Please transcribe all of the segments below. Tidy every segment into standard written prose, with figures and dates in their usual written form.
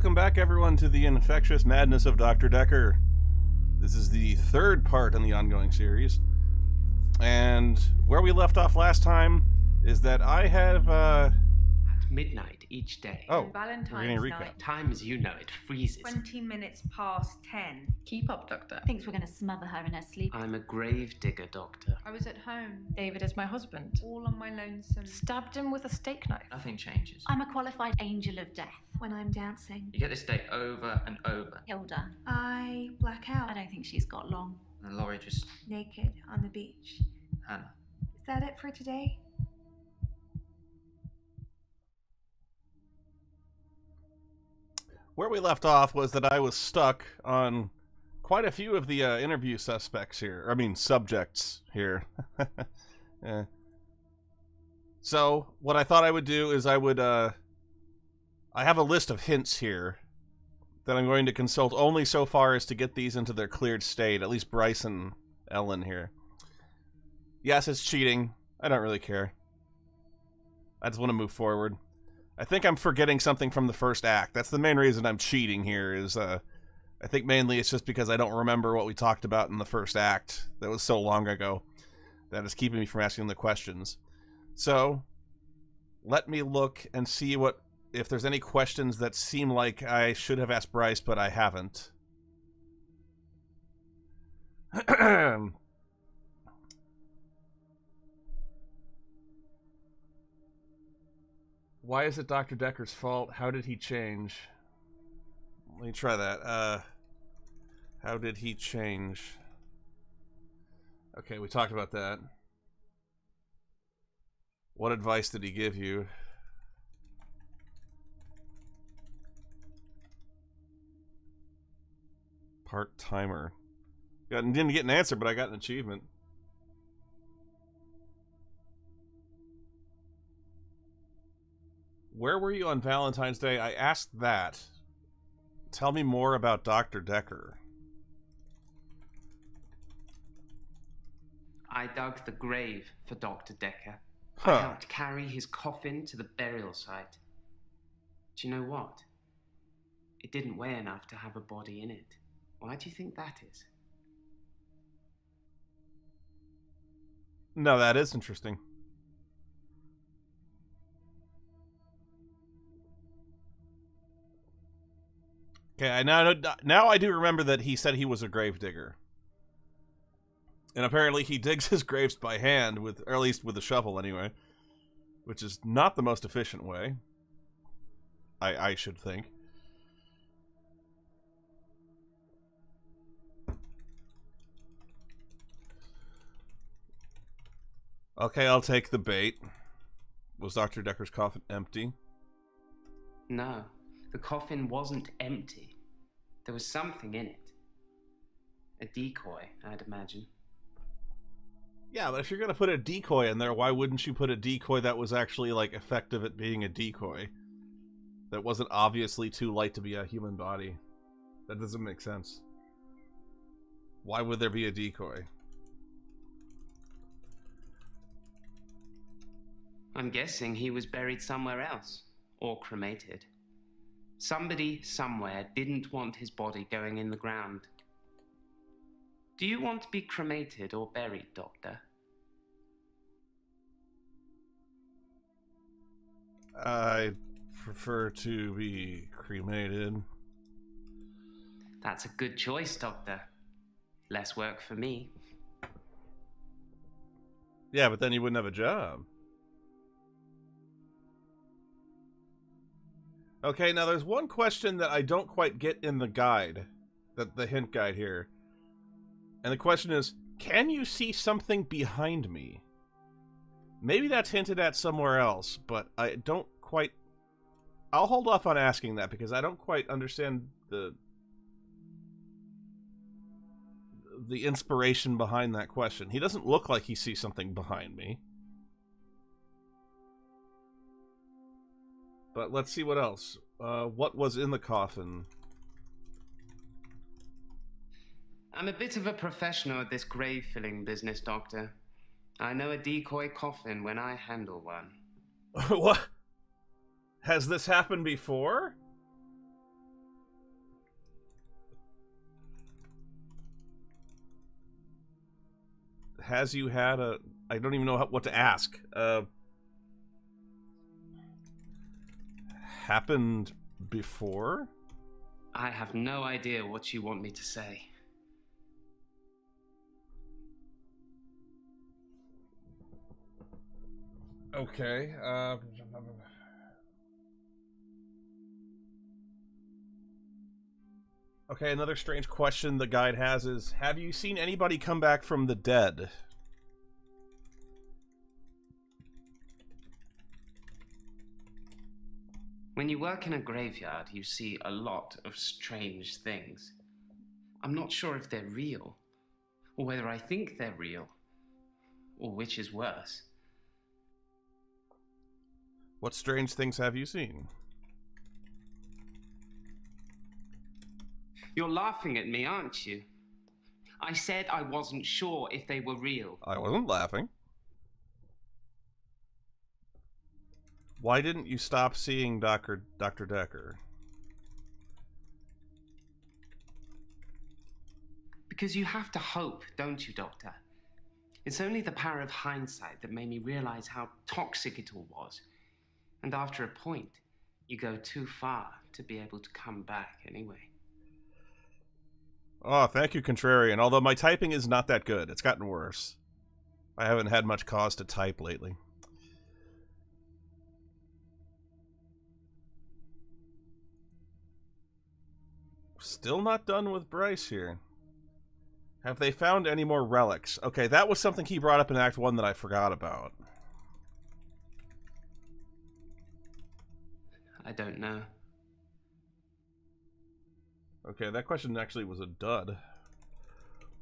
Welcome back, everyone, to the Infectious Madness of Dr. Dekker. This is the third part in the ongoing series. And where we left off last time is that I have, At midnight each day. Oh, Valentine's we're getting a recap. night. Time as you know it freezes. 20 minutes past 10. Keep up, Doctor. Thinks we're going to smother her in her sleep. I'm a grave digger, Doctor. I was at home, David is my husband. all on my lonesome. Stabbed him with a steak knife. Nothing changes. I'm a qualified angel of death when I'm dancing. You get this day over and over. Hilda, I black out, I don't think she's got long. And Laurie just, naked on the beach. Hannah. Is that it for today? Where we left off was that I was stuck on quite a few of the interview suspects here. I mean, subjects here. Yeah. So, what I thought I would do is I have a list of hints here that I'm going to consult only so far as to get these into their cleared state, at least Bryce and Ellen here. Yes, it's cheating. I don't really care. I just want to move forward. I think I'm forgetting something from the first act. That's the main reason I'm cheating here is, I think mainly it's just because I don't remember what we talked about in the first act. That was so long ago. That is keeping me from asking the questions. So, let me look and see if there's any questions that seem like I should have asked Bryce, but I haven't. Why is it Dr. Dekker's fault? How did he change? Let me try that. How did he change? Okay, we talked about that. What advice did he give you? Part-timer. Didn't get an answer, but I got an achievement. Where were you on Valentine's Day? I asked that. Tell me more about Dr. Dekker. I dug the grave for Dr. Dekker. Huh. I helped carry his coffin to the burial site. Do you know what? It didn't weigh enough to have a body in it. Why do you think that is? No, that is interesting. Okay, now I do remember that he said he was a grave digger. And apparently he digs his graves by hand, or at least with a shovel anyway. Which is not the most efficient way. I should think. Okay, I'll take the bait. Was Dr. Dekker's coffin empty? No, the coffin wasn't empty. There was something in it. A decoy, I'd imagine. Yeah, but if you're going to put a decoy in there, why wouldn't you put a decoy that was actually, like, effective at being a decoy? That wasn't obviously too light to be a human body. That doesn't make sense. Why would there be a decoy? I'm guessing he was buried somewhere else. Or cremated. Somebody, somewhere, didn't want his body going in the ground. Do you want to be cremated or buried, Doctor? I prefer to be cremated. That's a good choice, Doctor. Less work for me. Yeah, but then you wouldn't have a job. Okay, now there's one question that I don't quite get in the guide. The hint guide here. And the question is, can you see something behind me? Maybe that's hinted at somewhere else, but I don't quite... I'll hold off on asking that because I don't quite understand the inspiration behind that question. He doesn't look like he sees something behind me. But let's see what else. What was in the coffin? I'm a bit of a professional at this grave-filling business, Doctor. I know a decoy coffin when I handle one. What? Has this happened before? has you had a... I don't even know what to ask. Happened before? I have no idea what you want me to say. Okay, Okay, another strange question the guide has is, have you seen anybody come back from the dead? When you work in a graveyard, you see a lot of strange things. I'm not sure if they're real, or whether I think they're real, or which is worse. What strange things have you seen? You're laughing at me, aren't you? I said I wasn't sure if they were real. I wasn't laughing. Why didn't you stop seeing Dr. Dekker? Because you have to hope, don't you, Doctor? It's only the power of hindsight that made me realize how toxic it all was. And after a point, you go too far to be able to come back anyway. Oh, thank you, Contrarian. Although my typing is not that good. It's gotten worse. I haven't had much cause to type lately. Still not done with Bryce here. Have they found any more relics? Okay, that was something he brought up in Act 1 that I forgot about. I don't know. Okay, that question actually was a dud.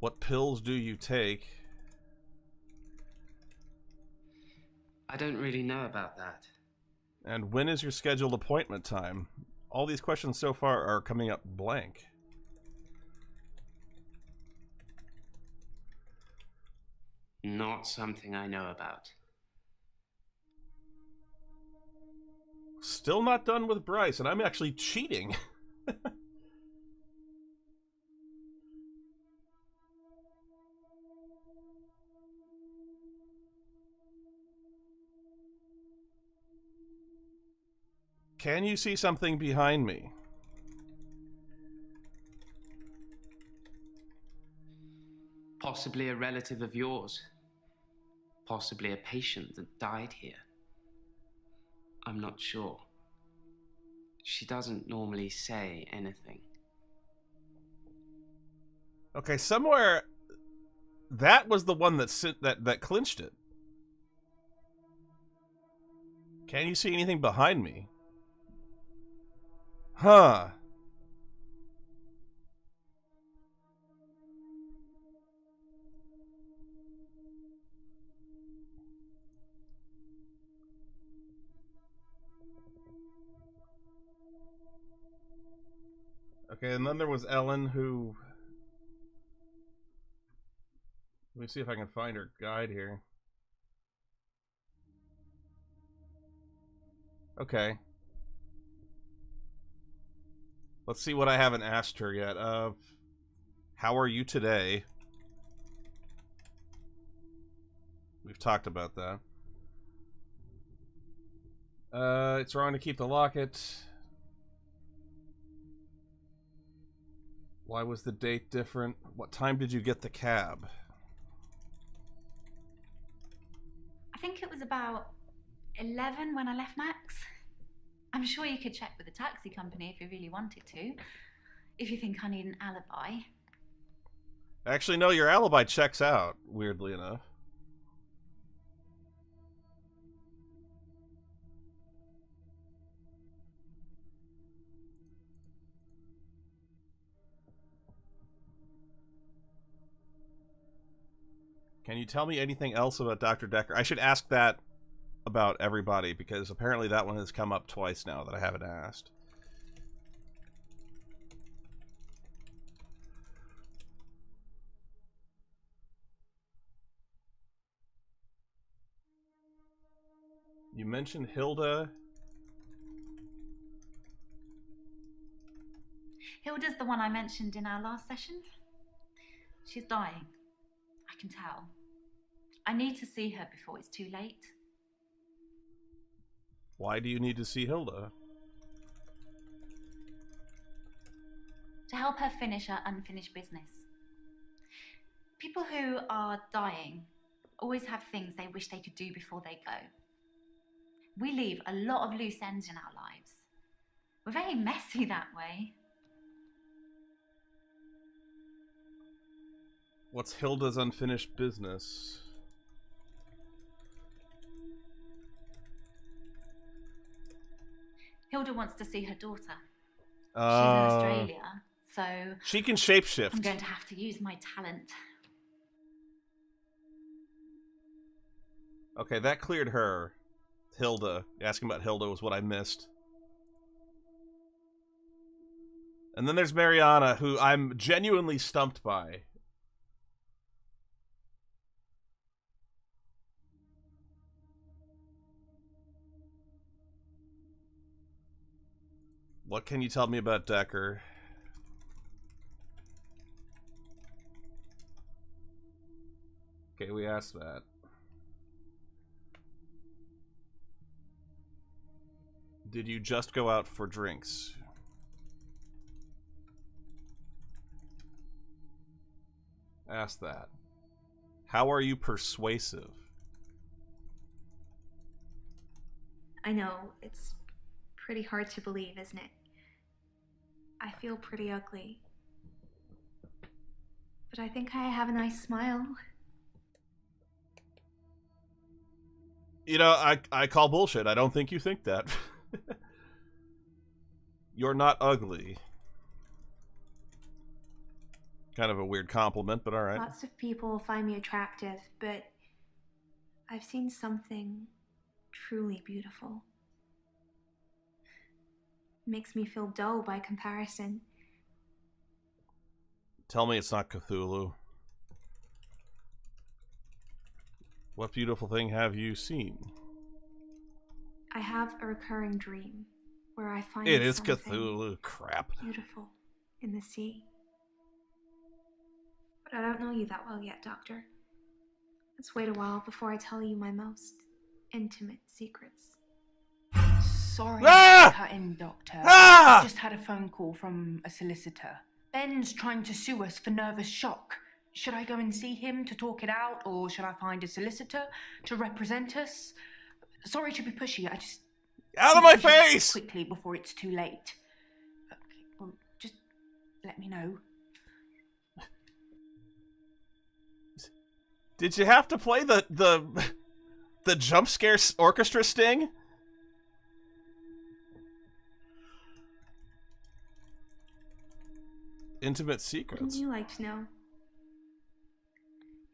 What pills do you take? I don't really know about that. And when is your scheduled appointment time? All these questions so far are coming up blank. Not something I know about. Still not done with Bryce, and I'm actually cheating. Can you see something behind me? Possibly a relative of yours. Possibly a patient that died here. I'm not sure. She doesn't normally say anything. Okay, somewhere that was the one that clinched it. Can you see anything behind me? Huh. Okay, and then there was Ellen, who... Let me see if I can find her guide here. Okay. Let's see what I haven't asked her yet. How are you today? We've talked about that. It's wrong to keep the locket. Why was the date different? What time did you get the cab? I think it was about 11 when I left Max. I'm sure you could check with the taxi company if you really wanted to. If you think I need an alibi. Actually, no, your alibi checks out, weirdly enough. Can you tell me anything else about Dr. Dekker? I should ask that about everybody, because apparently that one has come up twice now that I haven't asked. You mentioned Hilda. Hilda's the one I mentioned in our last session. She's dying. I can tell. I need to see her before it's too late. Why do you need to see Hilda? To help her finish her unfinished business. People who are dying always have things they wish they could do before they go. We leave a lot of loose ends in our lives. We're very messy that way. What's Hilda's unfinished business? Hilda wants to see her daughter. She's in Australia, so she can shapeshift. I'm going to have to use my talent. Okay, that cleared her. Hilda. Asking about Hilda was what I missed. And then there's Mariana, who I'm genuinely stumped by. What can you tell me about Dekker? Okay, we asked that. Did you just go out for drinks? Ask that. How are you persuasive? I know, it's pretty hard to believe, isn't it? I feel pretty ugly. But I think I have a nice smile. You know, I call bullshit. I don't think you think that. You're not ugly. Kind of a weird compliment, but alright. Lots of people find me attractive, but I've seen something truly beautiful. It makes me feel dull by comparison. Tell me it's not Cthulhu. What beautiful thing have you seen? I have a recurring dream where I find It is something Cthulhu. Crap. beautiful in the sea. But I don't know you that well yet, Doctor. Let's wait a while before I tell you my most intimate secrets. Sorry Ah! to cut in, Doctor. Ah! I just had a phone call from a solicitor. Ben's trying to sue us for nervous shock. Should I go and see him to talk it out, or should I find a solicitor to represent us? Sorry to be pushy, I just... Out of my need to act face! quickly before it's too late. Okay, well, just let me know. Did you have to play the jump scare orchestra sting? Intimate Wouldn't secrets. you like to know?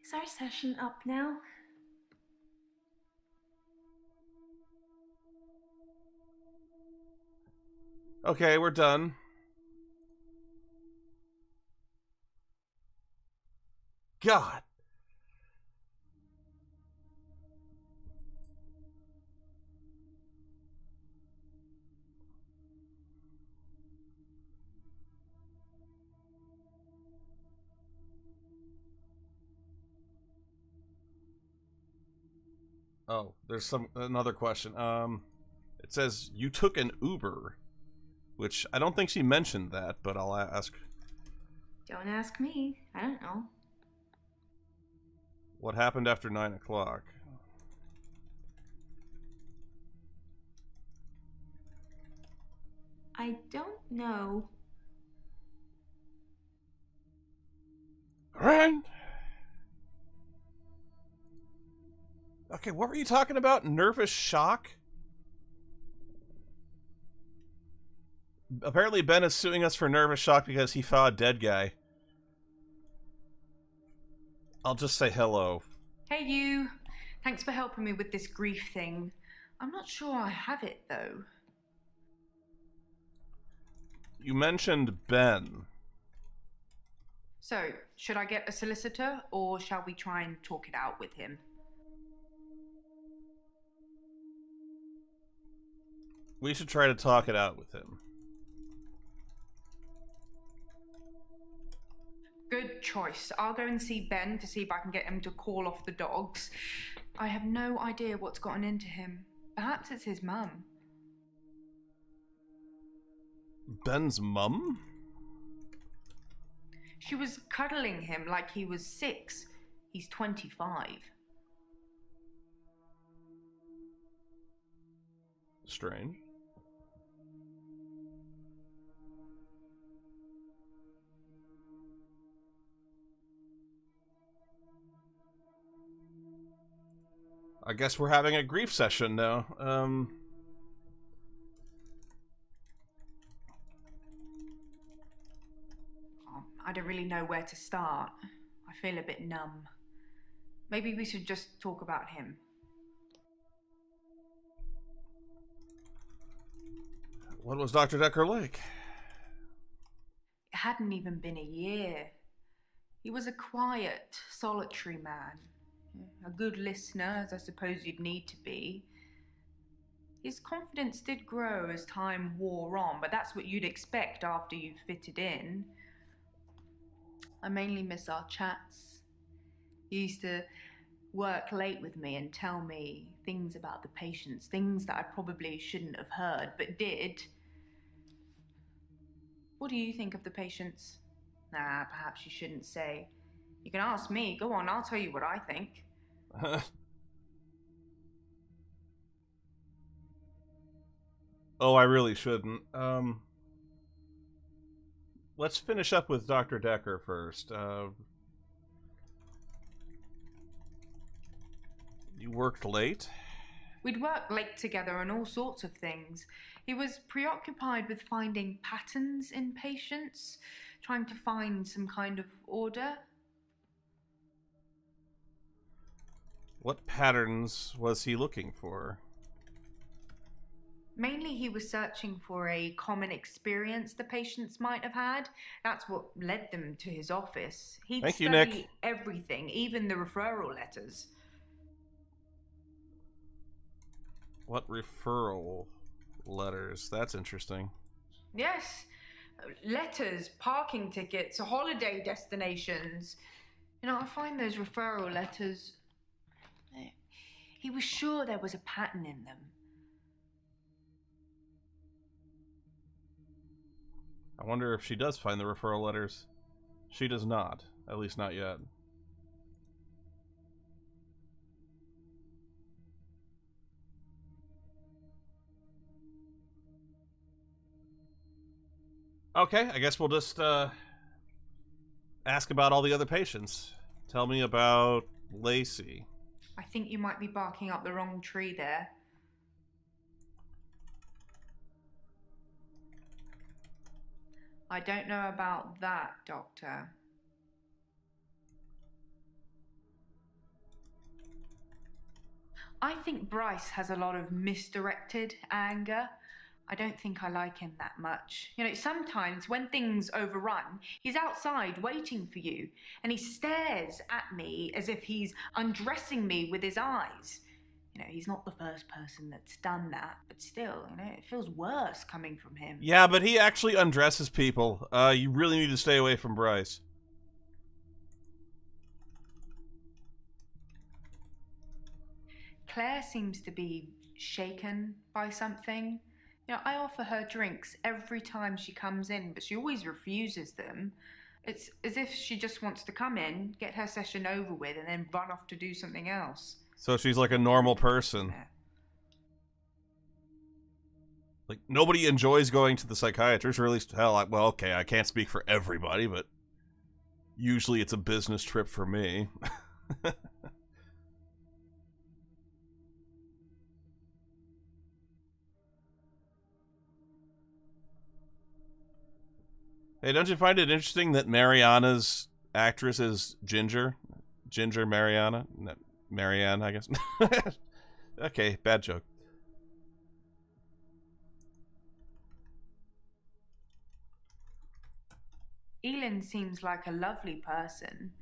Is our session up now? Okay, we're done. God. Oh, there's another question. It says you took an Uber, which I don't think she mentioned that, but I'll ask. Don't ask me. I don't know. What happened after 9 o'clock? I don't know. Alright. Okay, what were you talking about? Nervous shock? Apparently Ben is suing us for nervous shock because he saw a dead guy. I'll just say hello. Hey, you. Thanks for helping me with this grief thing. I'm not sure I have it, though. You mentioned Ben. So, should I get a solicitor, or shall we try and talk it out with him? We should try to talk it out with him. Good choice. I'll go and see Ben to see if I can get him to call off the dogs. I have no idea what's gotten into him. Perhaps it's his mum. Ben's mum? She was cuddling him like he was 6. He's 25. Strange. I guess we're having a grief session now. I don't really know where to start. I feel a bit numb. Maybe we should just talk about him. What was Dr. Dekker like? It hadn't even been a year. He was a quiet, solitary man. A good listener, as I suppose you'd need to be. His confidence did grow as time wore on, but that's what you'd expect after you've fitted in. I mainly miss our chats. He used to work late with me and tell me things about the patients, things that I probably shouldn't have heard, but did. What do you think of the patients? Nah, perhaps you shouldn't say. You can ask me. Go on, I'll tell you what I think. Oh, I really shouldn't. Let's finish up with Dr. Dekker first. You worked late? We'd worked late together on all sorts of things. He was preoccupied with finding patterns in patients, trying to find some kind of order. What patterns was he looking for? Mainly he was searching for a common experience the patients might have had. That's what led them to his office. He'd Thank you, study Nick. everything, even the referral letters. What referral letters? That's interesting. Yes, letters, parking tickets, holiday destinations. You know, I find those referral letters... He was sure there was a pattern in them. I wonder if she does find the referral letters. She does not. At least not yet. Okay, I guess we'll just ask about all the other patients. Tell me about Lacey. I think you might be barking up the wrong tree there. I don't know about that, Doctor. I think Bryce has a lot of misdirected anger. I don't think I like him that much. You know, sometimes when things overrun, he's outside waiting for you, and he stares at me as if he's undressing me with his eyes. You know, he's not the first person that's done that, but still, you know, it feels worse coming from him. Yeah, but he actually undresses people. You really need to stay away from Bryce. Claire seems to be shaken by something. You know, I offer her drinks every time she comes in, but she always refuses them. It's as if she just wants to come in, get her session over with, and then run off to do something else. So she's like a normal person. Yeah. Like, nobody enjoys going to the psychiatrist, or at least, hell, well, okay, I can't speak for everybody, but usually it's a business trip for me. Hey, don't you find it interesting that Mariana's actress is Ginger? Ginger Mariana? No, Marianne, I guess. Okay, bad joke. Elin seems like a lovely person.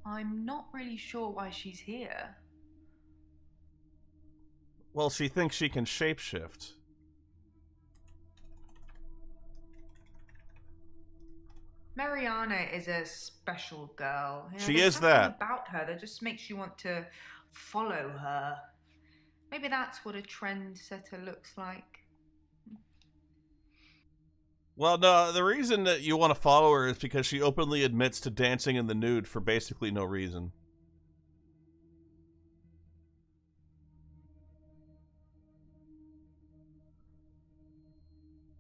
I'm not really sure why she's here. Well, she thinks she can shapeshift. Mariana is a special girl. You know, She there's is something that. about her that just makes you want to follow her. Maybe that's what a trendsetter looks like. Well, no, the reason that you want to follow her is because she openly admits to dancing in the nude for basically no reason.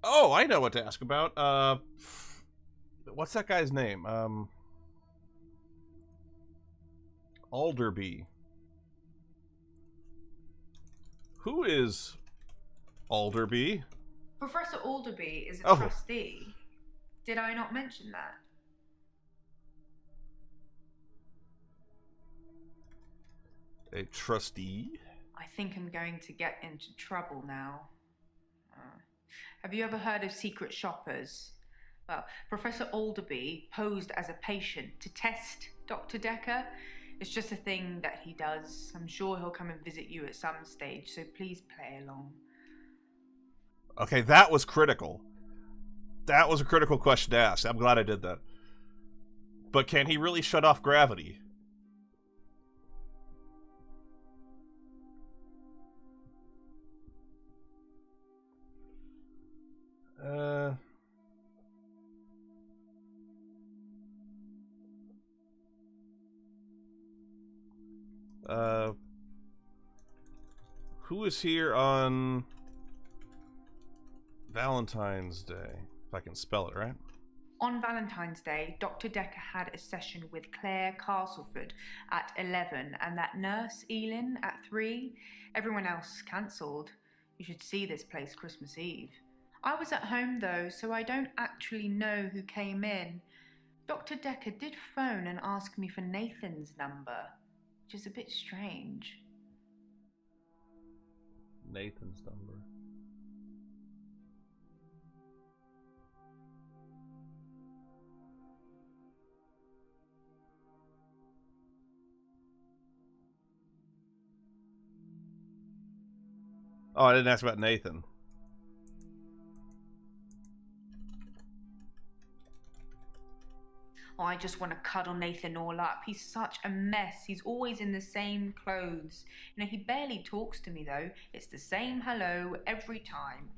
Oh, I know what to ask about. What's that guy's name? Alderby. Who is Alderby? Professor Alderby is a Oh. trustee. Did I not mention that? A trustee? I think I'm going to get into trouble now. Have you ever heard of secret shoppers? Well, Professor Alderby posed as a patient to test Dr. Dekker. It's just a thing that he does. I'm sure he'll come and visit you at some stage, so please play along. Okay, that was critical. That was a critical question to ask. I'm glad I did that. But can he really shut off gravity? Who is here on Valentine's Day? If I can spell it right. On Valentine's Day, Dr. Dekker had a session with Claire Castleford at 11 and that nurse, Elin, at 3. Everyone else cancelled. You should see this place Christmas Eve. I was at home though, so I don't actually know who came in. Dr. Dekker did phone and ask me for Nathan's number, which is a bit strange. Nathan's number. Oh, I didn't ask about Nathan. Oh, I just want to cuddle Nathan all up. He's such a mess. He's always in the same clothes. You know, he barely talks to me, though. It's the same hello every time.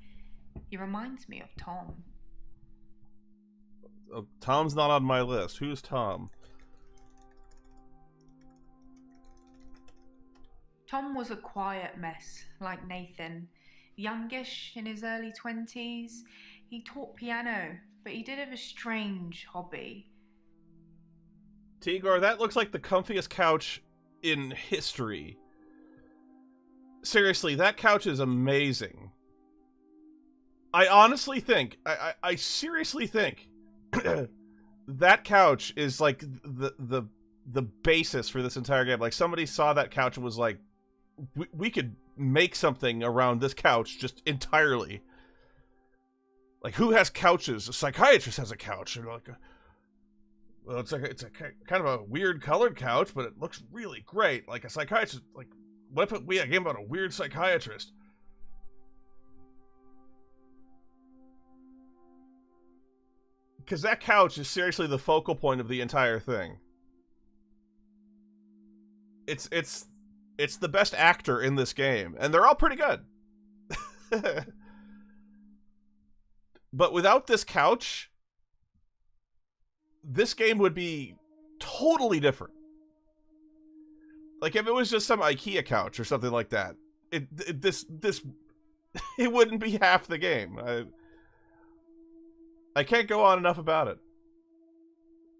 He reminds me of Tom. Oh, Tom's not on my list. Who's Tom? Tom was a quiet mess, like Nathan. Youngish, in his early 20s. He taught piano, but he did have a strange hobby. Tigor, that looks like the comfiest couch in history. Seriously, that couch is amazing. I honestly think, I seriously think that couch is like the basis for this entire game. Like somebody saw that couch and was like, we could make something around this couch just entirely. Like, who has couches? A psychiatrist has a couch. And like, well, it's a kind of a weird colored couch, but it looks really great. Like a psychiatrist. Like, what if we had a game about a weird psychiatrist? Because that couch is seriously the focal point of the entire thing. It's the best actor in this game, and they're all pretty good. But without this couch, this game would be totally different. Like if it was just some IKEA couch or something like that, this it wouldn't be half the game. I can't go on enough about it.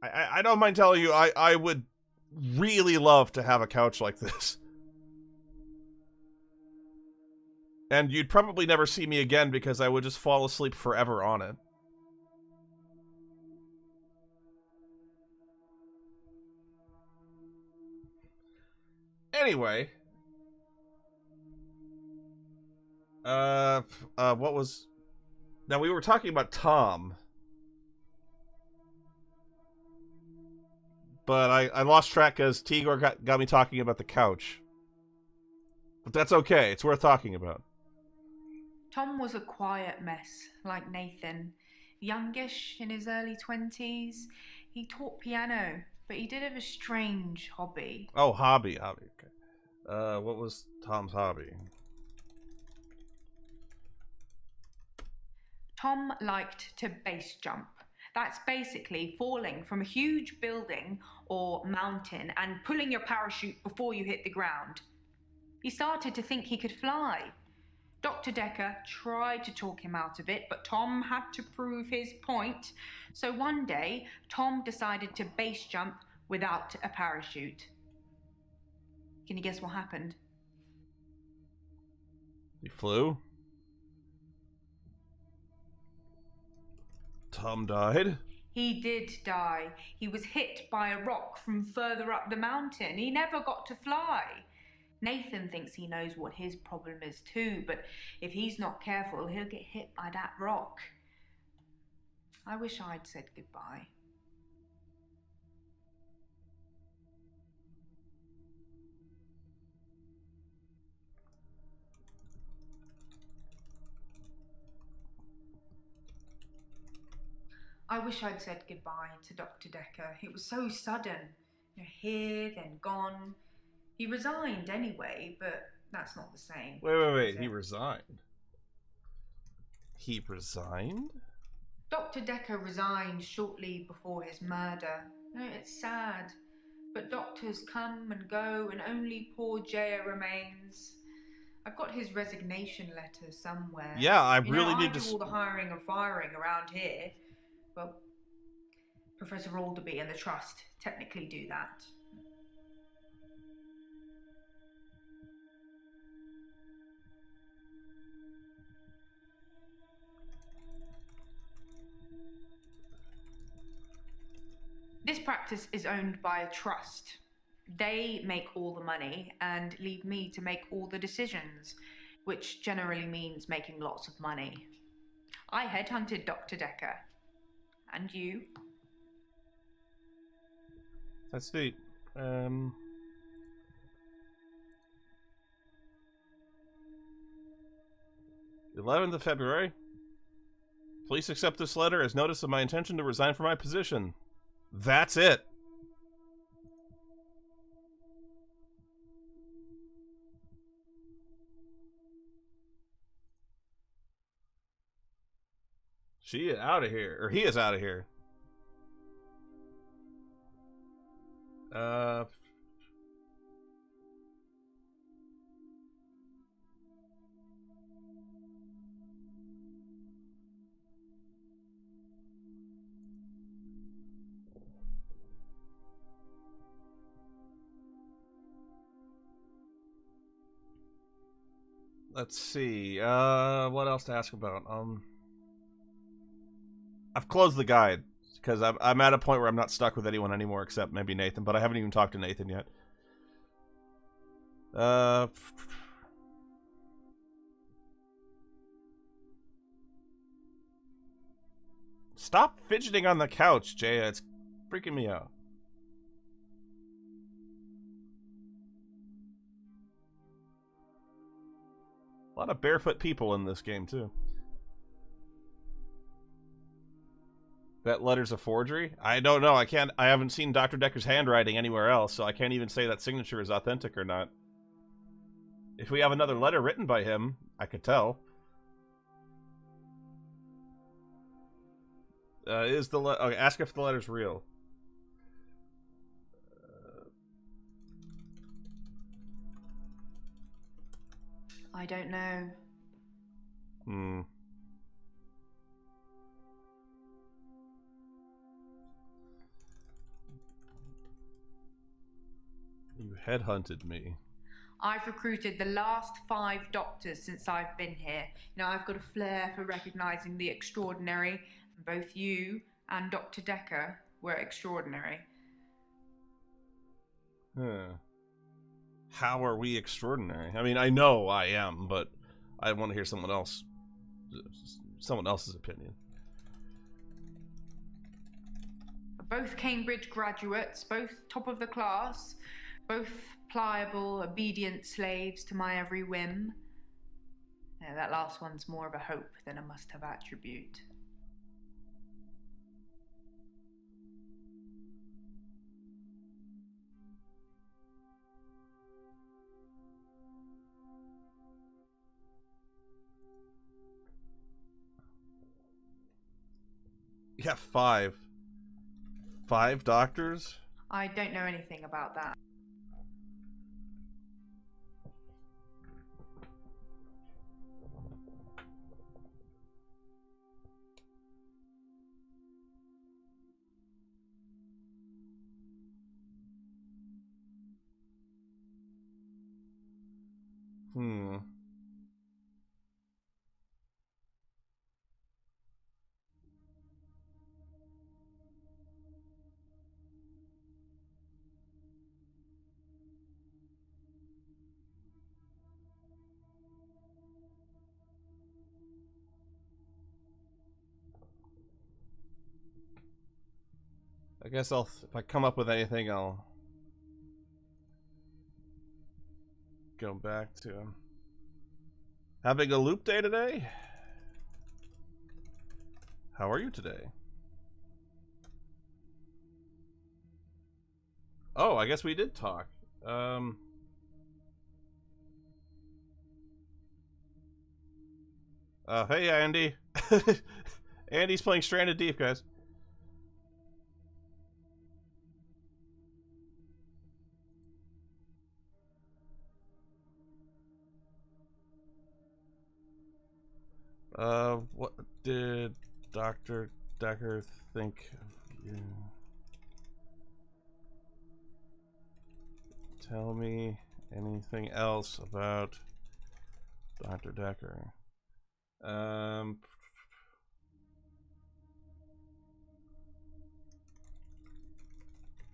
I don't mind telling you, I would really love to have a couch like this. And you'd probably never see me again because I would just fall asleep forever on it. Anyway. What was... Now, we were talking about Tom. But I lost track because Tigor got me talking about the couch. But that's okay. It's worth talking about. Tom was a quiet mess, like Nathan. youngish, in his early 20s. He taught piano, but he did have a strange hobby. Oh, hobby. Okay. What was Tom's hobby? Tom liked to base jump. That's basically falling from a huge building or mountain and pulling your parachute before you hit the ground. He started to think he could fly. Dr. Dekker tried to talk him out of it, but Tom had to prove his point. So one day, Tom decided to base jump without a parachute. Can you guess what happened? He flew. Tom died. He did die. He was hit by a rock from further up the mountain. He never got to fly. Nathan thinks he knows what his problem is too, but if he's not careful, he'll get hit by that rock. I wish I'd said goodbye. I wish I'd said goodbye to Dr. Dekker. It was so sudden. Here, then gone. He resigned anyway, but that's not the same. Wait. He resigned. He resigned? Dr. Dekker resigned shortly before his murder. It's sad, but doctors come and go, and only poor Jaya remains. I've got his resignation letter somewhere. Yeah, I really need I to. do all the hiring and firing around here. Well, Professor Alderby and the Trust technically do that. This practice is owned by a trust. They make all the money and leave me to make all the decisions, which generally means making lots of money. I headhunted Dr. Dekker. And you? That's sweet. 11th of February. Please accept this letter as notice of my intention to resign from my position. That's it. She is out of here. Or he is out of here. Let's see. What else to ask about? I've closed the guide because I'm at a point where I'm not stuck with anyone anymore except maybe Nathan, but I haven't even talked to Nathan yet. Stop fidgeting on the couch, Jaya. It's freaking me out. A lot of barefoot people in this game, too. That letter's a forgery? I don't know. I haven't seen Dr. Dekker's handwriting anywhere else, so I can't even say that signature is authentic or not. If we have another letter written by him, I could tell. Okay, ask if the letter's real. I don't know. You headhunted me. I've recruited the last 5 doctors since I've been here. I've got a flair for recognizing the extraordinary. Both you and Dr. Dekker were extraordinary. How are we extraordinary? I mean, I know I am, but I want to hear someone else's opinion. Both Cambridge graduates, both top of the class, both pliable, obedient slaves to my every whim. That last one's more of a hope than a must-have attribute. Yeah, 5. 5 doctors? I don't know anything about that. I guess if I come up with anything, I'll go back to him. Having a loop day today? How are you today? Oh, I guess we did talk. Hey, Andy. Andy's playing Stranded Deep, guys. What did Dr. Dekker think of you? Tell me anything else about Dr. Dekker.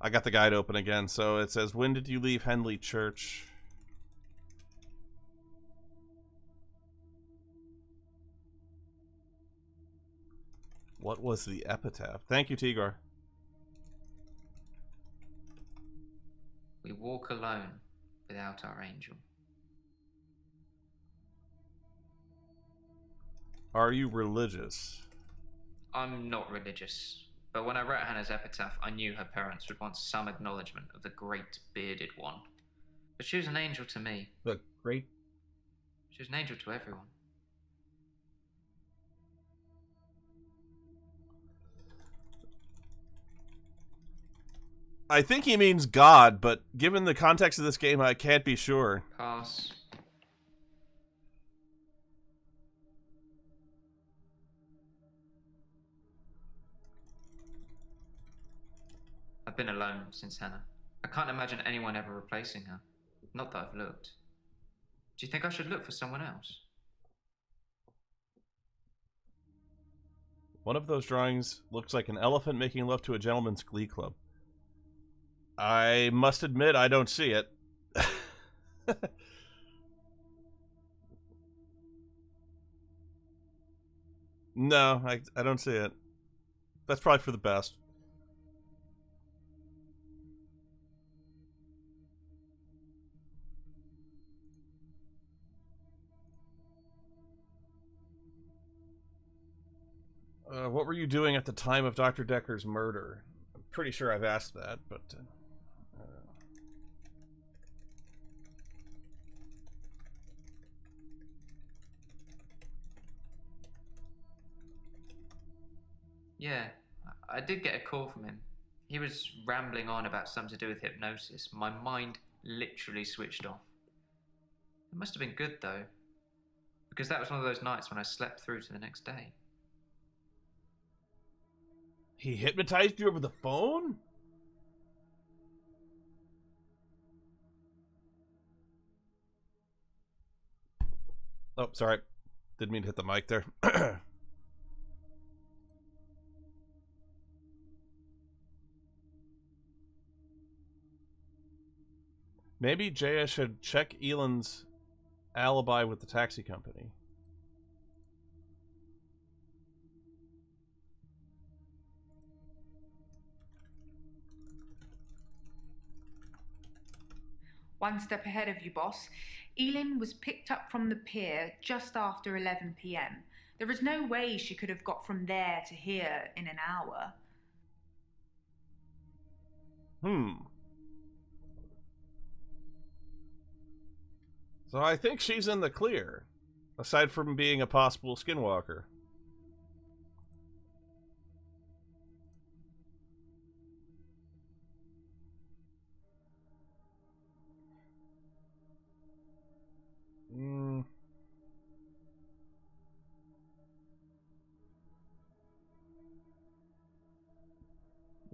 I got the guide open again, so it says, when did you leave Henley Church? What was the epitaph? Thank you, Tigor. We walk alone without our angel. Are you religious? I'm not religious, but when I wrote Hannah's epitaph, I knew her parents would want some acknowledgement of the great bearded one. But she was an angel to me. The great... She was an angel to everyone. I think he means God, but given the context of this game, I can't be sure. Pass. I've been alone since Hannah. I can't imagine anyone ever replacing her. Not that I've looked. Do you think I should look for someone else? One of those drawings looks like an elephant making love to a gentleman's glee club. I must admit, I don't see it. No, I don't see it. That's probably for the best. What were you doing at the time of Dr. Dekker's murder? I'm pretty sure I've asked that, but... Yeah, I did get a call from him. He was rambling on about something to do with hypnosis. My mind literally switched off. It must have been good, though, because that was one of those nights when I slept through to the next day. He hypnotized you over the phone? Oh, sorry. Didn't mean to hit the mic there. Maybe Jaya should check Elon's alibi with the taxi company. One step ahead of you, boss. Elin was picked up from the pier just after 11 p.m. There is no way she could have got from there to here in an hour. So I think she's in the clear, aside from being a possible skinwalker.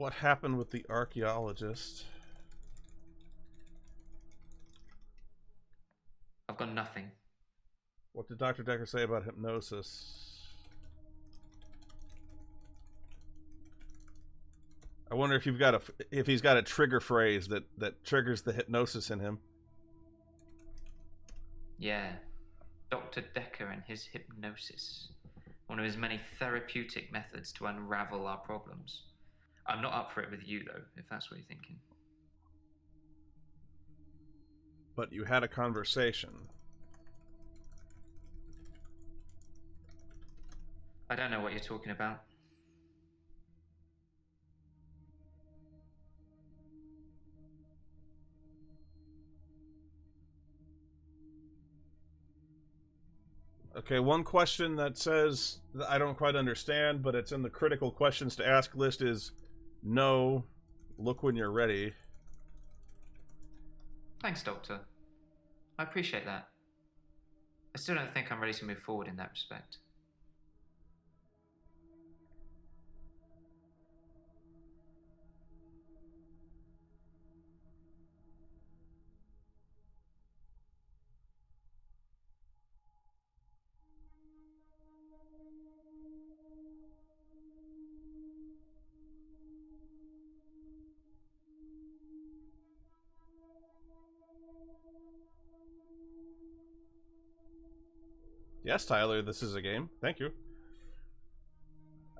What happened with the archaeologist? I've got nothing. What did Dr. Dekker say about hypnosis? I wonder if he's got a trigger phrase that triggers the hypnosis in him. Yeah, Dr. Dekker and his hypnosis. One of his many therapeutic methods to unravel our problems. I'm not up for it with you, though, if that's what you're thinking. But you had a conversation. I don't know what you're talking about. Okay, one question that says that I don't quite understand, but it's in the critical questions to ask list is no. Look when you're ready. Thanks, Doctor. I appreciate that. I still don't think I'm ready to move forward in that respect. Yes, Tyler, this is a game. Thank you.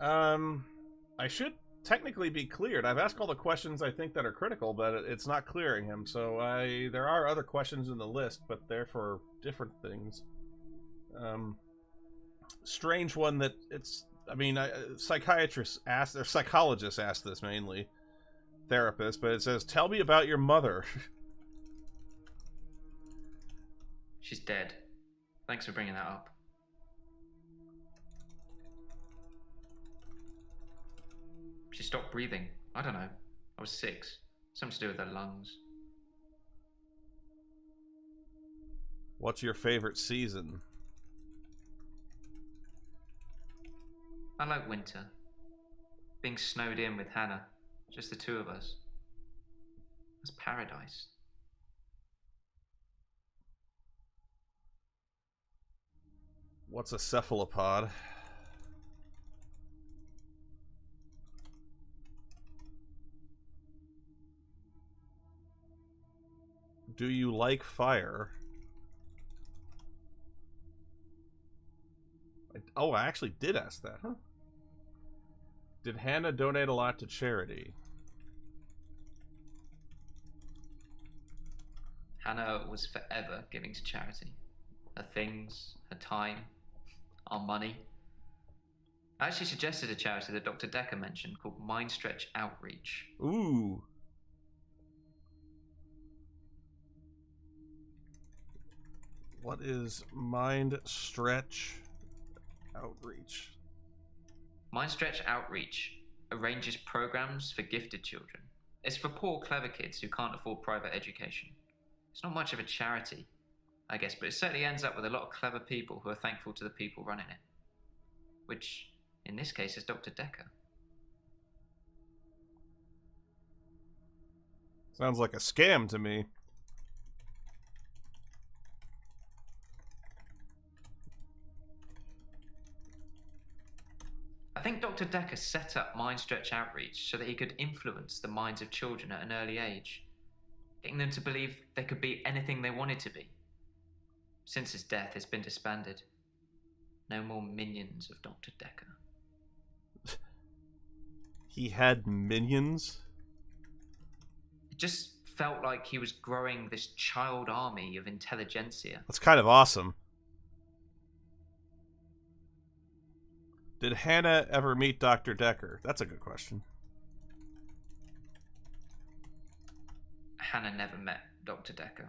I should technically be cleared. I've asked all the questions I think that are critical, but it's not clearing him. So there are other questions in the list, but they're for different things. Strange one that it's. I mean, psychiatrists asked, or psychologists asked this mainly, therapists, but it says, "Tell me about your mother." She's dead. Thanks for bringing that up. She stopped breathing. I don't know. I was 6. Something to do with her lungs. What's your favorite season? I like winter. Being snowed in with Hannah. Just the two of us. That's paradise. What's a cephalopod? Do you like fire? I actually did ask that, huh? Did Hannah donate a lot to charity? Hannah was forever giving to charity. Her things, her time, our money. I actually suggested a charity that Dr. Dekker mentioned called Mind Stretch Outreach. Ooh. What is Mind Stretch Outreach? Mind Stretch Outreach arranges programs for gifted children. It's for poor, clever kids who can't afford private education. It's not much of a charity, I guess, but it certainly ends up with a lot of clever people who are thankful to the people running it. Which, in this case, is Dr. Dekker. Sounds like a scam to me. I think Dr. Dekker set up Mind Stretch Outreach so that he could influence the minds of children at an early age, getting them to believe they could be anything they wanted to be. Since his death, it's been disbanded. No more minions of Dr. Dekker. He had minions? It just felt like he was growing this child army of intelligentsia. That's kind of awesome. Did Hannah ever meet Dr. Dekker? That's a good question. Hannah never met Dr. Dekker.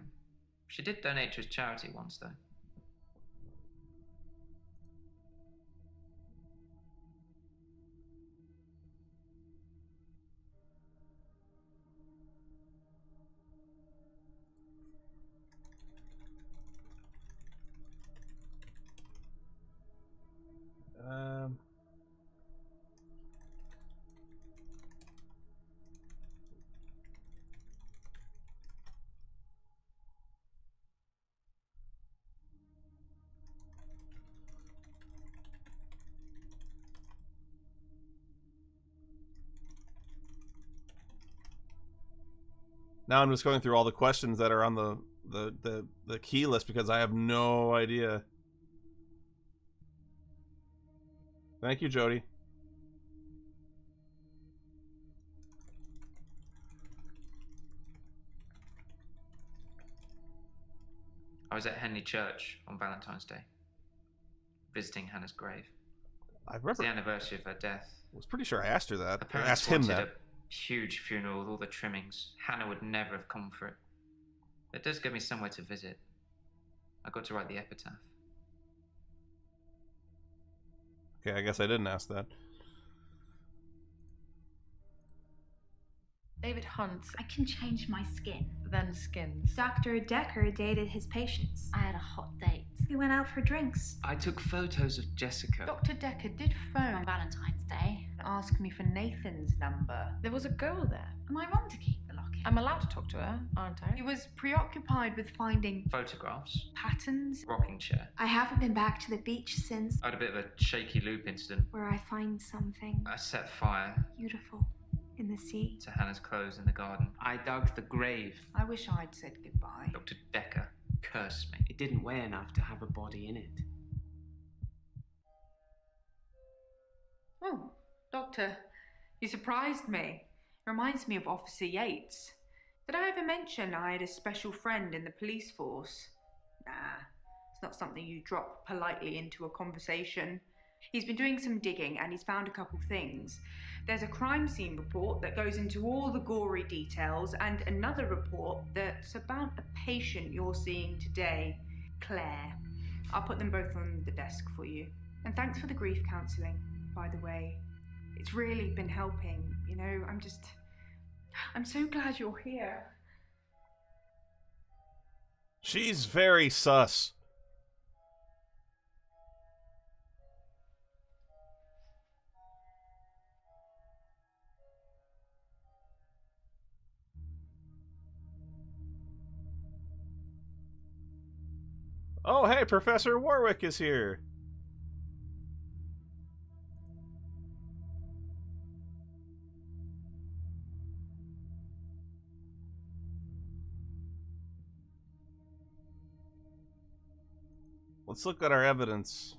She did donate to his charity once, though. Now I'm just going through all the questions that are on the key list because I have no idea. Thank you, Jody. I was at Henley Church on Valentine's Day, visiting Hannah's grave. I It's the remember. anniversary of her death. I was pretty sure I asked her that. Her I parents asked him wanted that. a huge funeral with all the trimmings. Hannah would never have come for it. It does give me somewhere to visit. I got to write the epitaph. Okay, I guess I didn't ask that. David Hunt, I can change my skin. then Skins. Dr. Dekker dated his patients. I had a hot date We went out for drinks. I took photos of Jessica. Dr. Dekker did on phone Valentine's Day. and ask me for Nathan's number. There was a girl there. Am I wrong to keep the locket? I'm allowed to talk to her, aren't I? He was preoccupied with finding Photographs. patterns. Rocking chair. I haven't been back to the beach since, I had a bit of a shaky loop incident. where I find something I set fire beautiful in the sea. to Hannah's clothes in the garden. I dug the grave. I wish I'd said goodbye. Dr. Dekker cursed me. It didn't weigh enough to have a body in it. Oh, Doctor, you surprised me. Reminds me of Officer Yates. Did I ever mention I had a special friend in the police force? Nah, it's not something you drop politely into a conversation. He's been doing some digging and he's found a couple things. There's a crime scene report that goes into all the gory details and another report that's about a patient you're seeing today, Claire. I'll put them both on the desk for you. And thanks for the grief counselling, by the way. It's really been helping, you know, I'm so glad you're here. She's very sus. Oh, hey, Professor Warwick is here. Let's look at our evidence.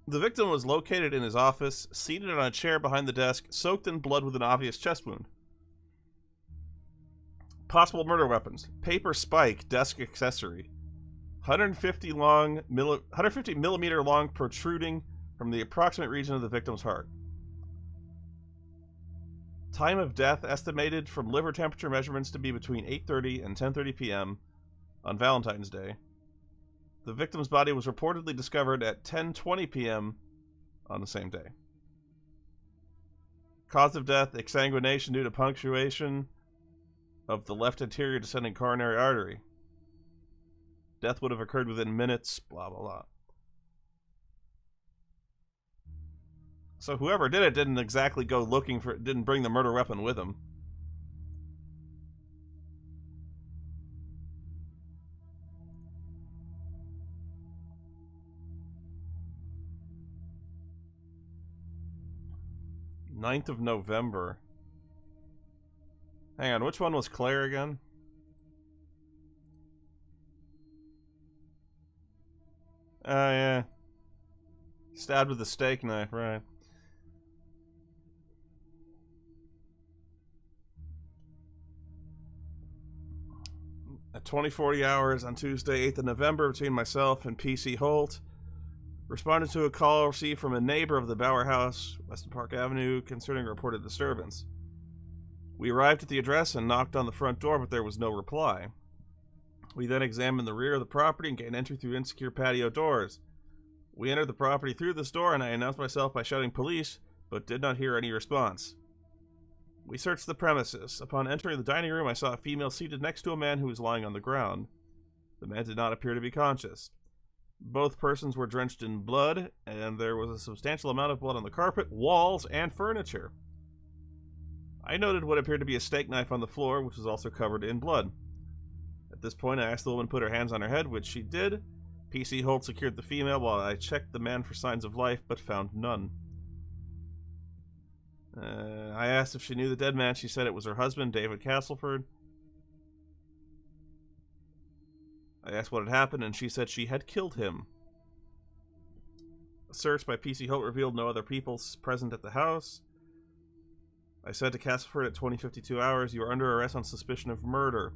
The victim was located in his office, seated on a chair behind the desk, soaked in blood with an obvious chest wound. Possible murder weapons: paper spike, desk accessory, 150 millimeter long, protruding from the approximate region of the victim's heart. Time of death estimated from liver temperature measurements to be between 8:30 and 10:30 p.m. on Valentine's Day. The victim's body was reportedly discovered at 10:20 p.m. on the same day. Cause of death: exsanguination due to punctuation of the left anterior descending coronary artery. Death would have occurred within minutes, blah, blah, blah. So whoever did it didn't exactly go looking for it, didn't bring the murder weapon with him. Ninth of November. Hang on, which one was Claire again? Oh, yeah. Stabbed with a steak knife, right. At 20:40 hours on Tuesday, 8th of November, between myself and PC Holt, responded to a call received from a neighbor of the Bower House, Weston Park Avenue, concerning a reported disturbance. We arrived at the address and knocked on the front door, but there was no reply. We then examined the rear of the property and gained entry through insecure patio doors. We entered the property through this door, and I announced myself by shouting police, but did not hear any response. We searched the premises. Upon entering the dining room, I saw a female seated next to a man who was lying on the ground. The man did not appear to be conscious. Both persons were drenched in blood, and there was a substantial amount of blood on the carpet, walls, and furniture. I noted what appeared to be a steak knife on the floor, which was also covered in blood. At this point, I asked the woman to put her hands on her head, which she did. PC Holt secured the female while I checked the man for signs of life, but found none. I asked if she knew the dead man. She said it was her husband, David Castleford. I asked what had happened, and she said she had killed him. A search by PC Holt revealed no other people present at the house. I said to Castleford at 20:52 hours, you are under arrest on suspicion of murder.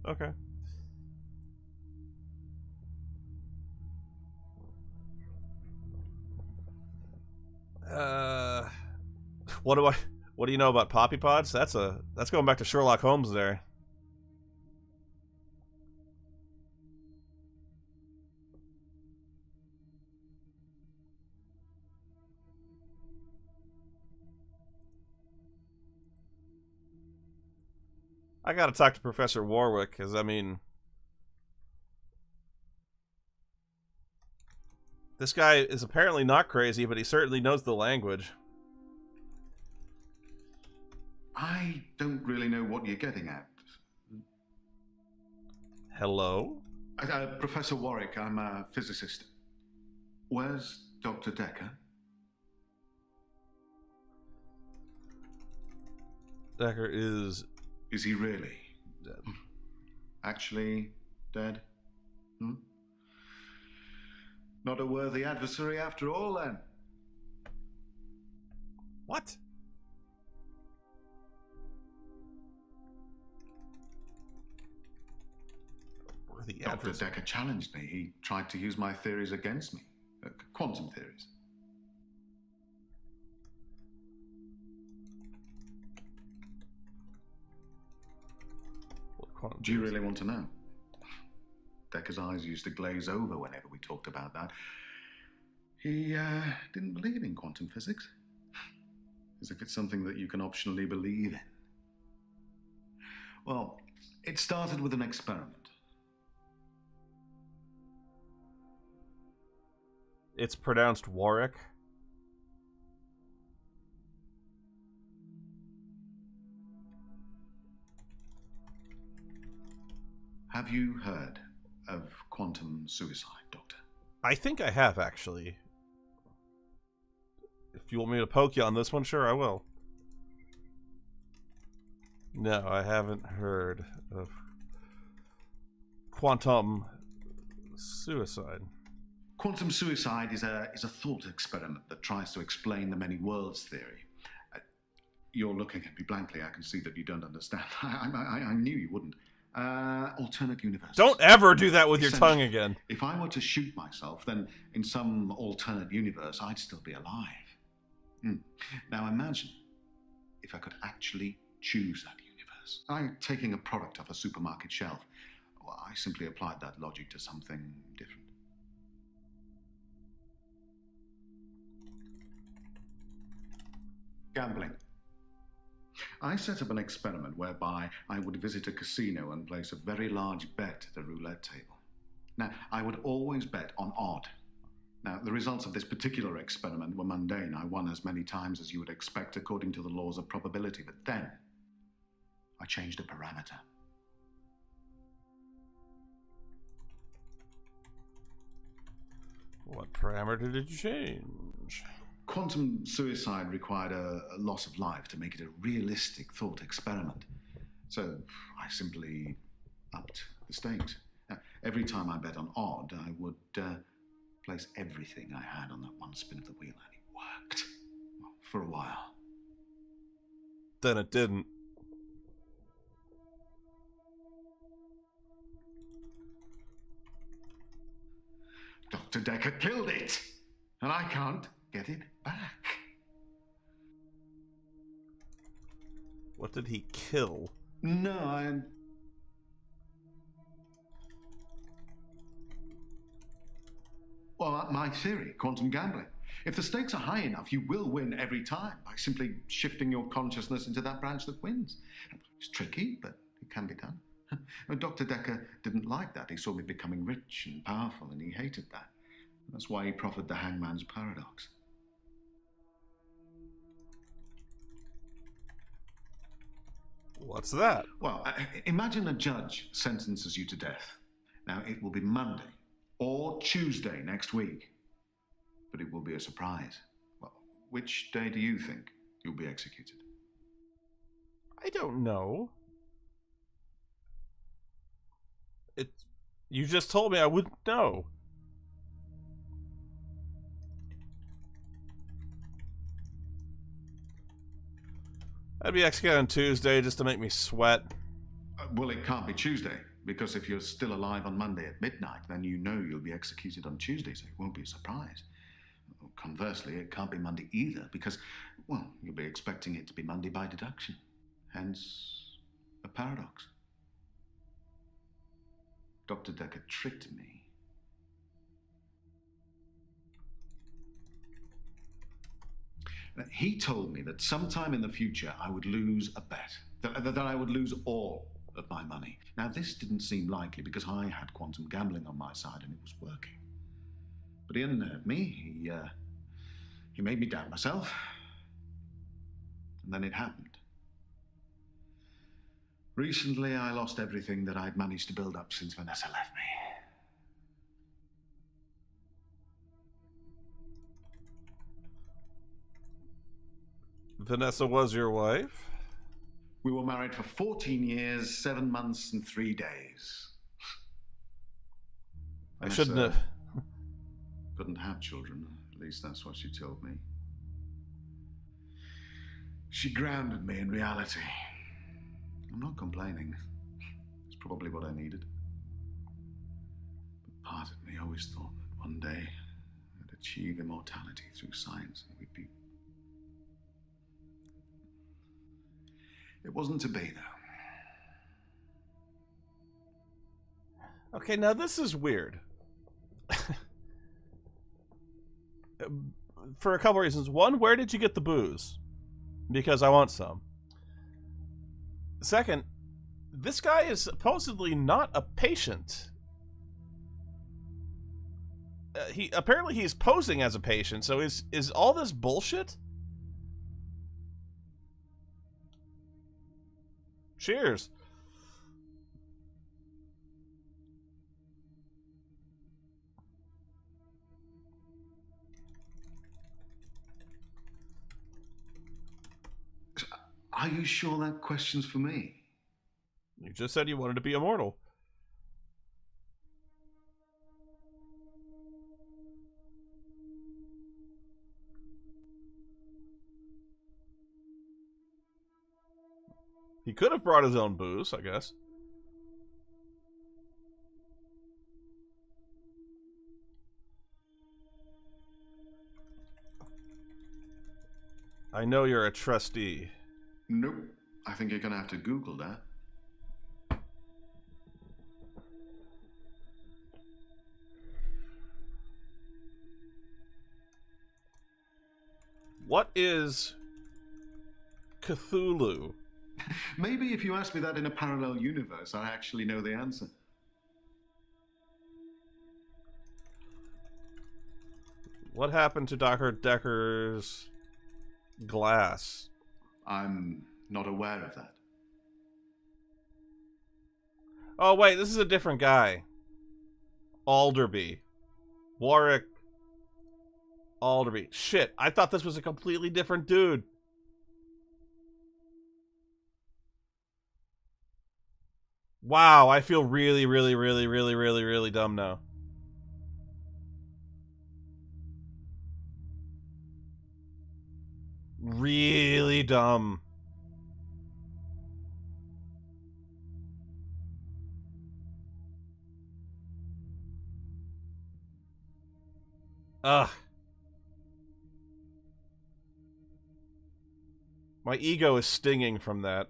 Okay. What do you know about poppy pods? That's going back to Sherlock Holmes there. I gotta talk to Professor Warwick, because, I mean... This guy is apparently not crazy, but he certainly knows the language. I don't really know what you're getting at. Hello? Professor Warwick, I'm a physicist. Where's Dr. Dekker? Dekker is... Is he really? Dead. Actually dead? Hmm? Not a worthy adversary after all, then. What? Worthy Dr. adversary. Dekker challenged me. He tried to use my theories against me. Quantum theories. Do you really want to know? Dekker's eyes used to glaze over whenever we talked about that. He didn't believe in quantum physics. As if it's something that you can optionally believe in. Well, it started with an experiment. It's pronounced Warwick. Have you heard of quantum suicide, Doctor? I think I have, actually. If you want me to poke you on this one, sure, I will. No, I haven't heard of quantum suicide. Quantum suicide is a thought experiment that tries to explain the many worlds theory. You're looking at me blankly. I can see that you don't understand. I knew you wouldn't. Alternate universe. Don't ever do that with your tongue again. If I were to shoot myself, then in some alternate universe, I'd still be alive. Now imagine if I could actually choose that universe. I'm taking a product off a supermarket shelf. Well, I simply applied that logic to something different. Gambling. I set up an experiment whereby I would visit a casino and place a very large bet at a roulette table. Now, I would always bet on odd. Now, the results of this particular experiment were mundane. I won as many times as you would expect according to the laws of probability. But then, I changed a parameter. What parameter did you change? Quantum suicide required a loss of life to make it a realistic thought experiment. So I simply upped the stakes. Now, every time I bet on odd, I would place everything I had on that one spin of the wheel, and it worked. Well, for a while. Then it didn't. Dr. Dekker killed it, and I can't get it back. What did he kill? No, Well, my theory, quantum gambling. If the stakes are high enough, you will win every time by simply shifting your consciousness into that branch that wins. It's tricky, but it can be done. Dr. Dekker didn't like that. He saw me becoming rich and powerful, and he hated that. That's why he proffered the hangman's paradox. What's that? Well, imagine a judge sentences you to death. Now, it will be Monday or Tuesday next week, but it will be a surprise. Well, which day do you think you'll be executed? I don't know. You just told me I wouldn't know. I'd be executed on Tuesday just to make me sweat. Well, it can't be Tuesday, because if you're still alive on Monday at midnight, then you know you'll be executed on Tuesday, so it won't be a surprise. Conversely, it can't be Monday either, because, well, you'll be expecting it to be Monday by deduction. Hence, a paradox. Dr. Dekker tricked me. He told me that sometime in the future I would lose a bet, that I would lose all of my money. Now, this didn't seem likely because I had quantum gambling on my side and it was working. But he unnerved me. He made me doubt myself. And then it happened. Recently, I lost everything that I'd managed to build up since Vanessa left me. Vanessa was your wife? We were married for 14 years, 7 months, and 3 days. I shouldn't have. Couldn't have children. At least that's what she told me. She grounded me in reality. I'm not complaining. It's probably what I needed. But part of me always thought that one day I'd achieve immortality through science and we'd be... It wasn't to be, though. Okay, now this is weird. For a couple reasons. One, where did you get the booze? Because I want some. Second, this guy is supposedly not a patient. Apparently he's posing as a patient, so is all this bullshit? Cheers. Are you sure that question's for me? You just said you wanted to be immortal. He could have brought his own booze, I guess. I know you're a trustee. Nope. I think you're going to have to Google that. What is Cthulhu? Maybe if you asked me that in a parallel universe, I actually know the answer. What happened to Dr. Dekker's glass? I'm not aware of that. Oh, wait, this is a different guy. Alderby. Warwick Alderby. Shit, I thought this was a completely different dude. Wow, I feel really, really, really, really, really, really dumb now. Really dumb. Ugh. My ego is stinging from that.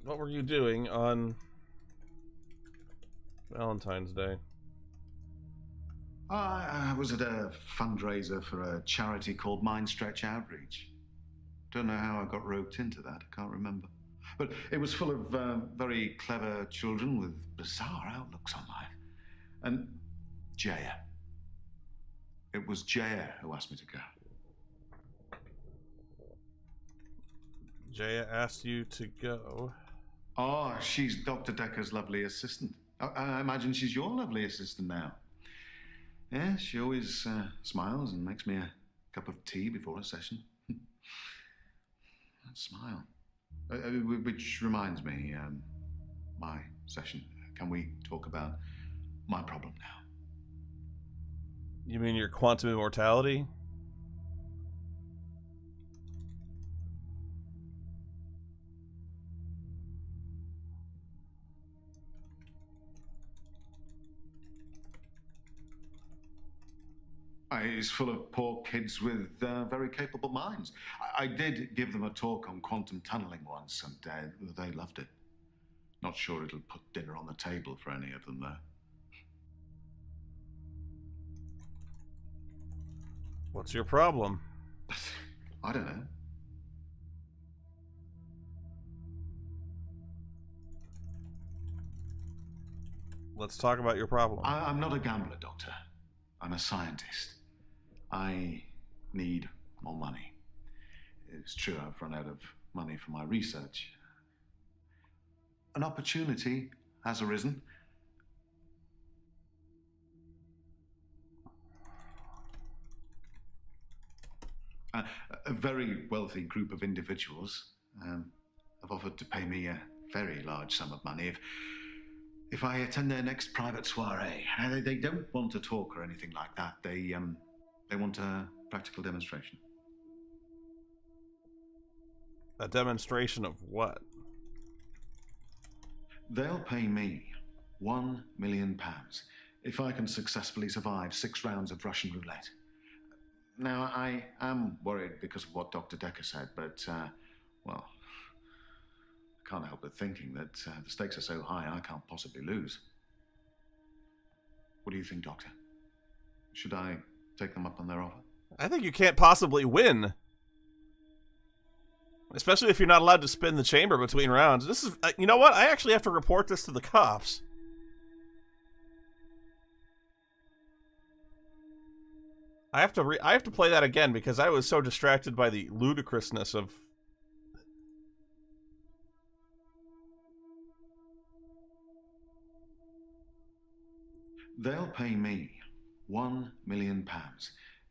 What were you doing on Valentine's Day? I was at a fundraiser for a charity called Mind Stretch Outreach. Don't know how I got roped into that. I can't remember. But it was full of very clever children with bizarre outlooks on life. And Jaya. It was Jaya who asked me to go. Jaya asked you to go. Oh, she's Dr. Dekker's lovely assistant. I imagine she's your lovely assistant now. Yeah, she always smiles and makes me a cup of tea before a session. That smile. Which reminds me, my session. Can we talk about my problem now? You mean your quantum immortality? It's full of poor kids with very capable minds. I did give them a talk on quantum tunneling once, and they loved it. Not sure it'll put dinner on the table for any of them, though. What's your problem? I don't know. Let's talk about your problem. I'm not a gambler, Doctor. I'm a scientist. I need more money. It's true I've run out of money for my research. An opportunity has arisen. A very wealthy group of individuals have offered to pay me a very large sum of money if I attend their next private soiree. They don't want to talk or anything like that. They want a practical demonstration. A demonstration of what? They'll pay me £1 million if I can successfully survive 6 rounds of Russian roulette. Now, I am worried because of what Dr. Dekker said, but, well, I can't help but thinking that the stakes are so high I can't possibly lose. What do you think, Doctor? Should I take them up on their offer? I think you can't possibly win. Especially if you're not allowed to spin the chamber between rounds. This is, you know what? I actually have to report this to the cops. I have to play that again because I was so distracted by the ludicrousness of. They'll pay me £1 million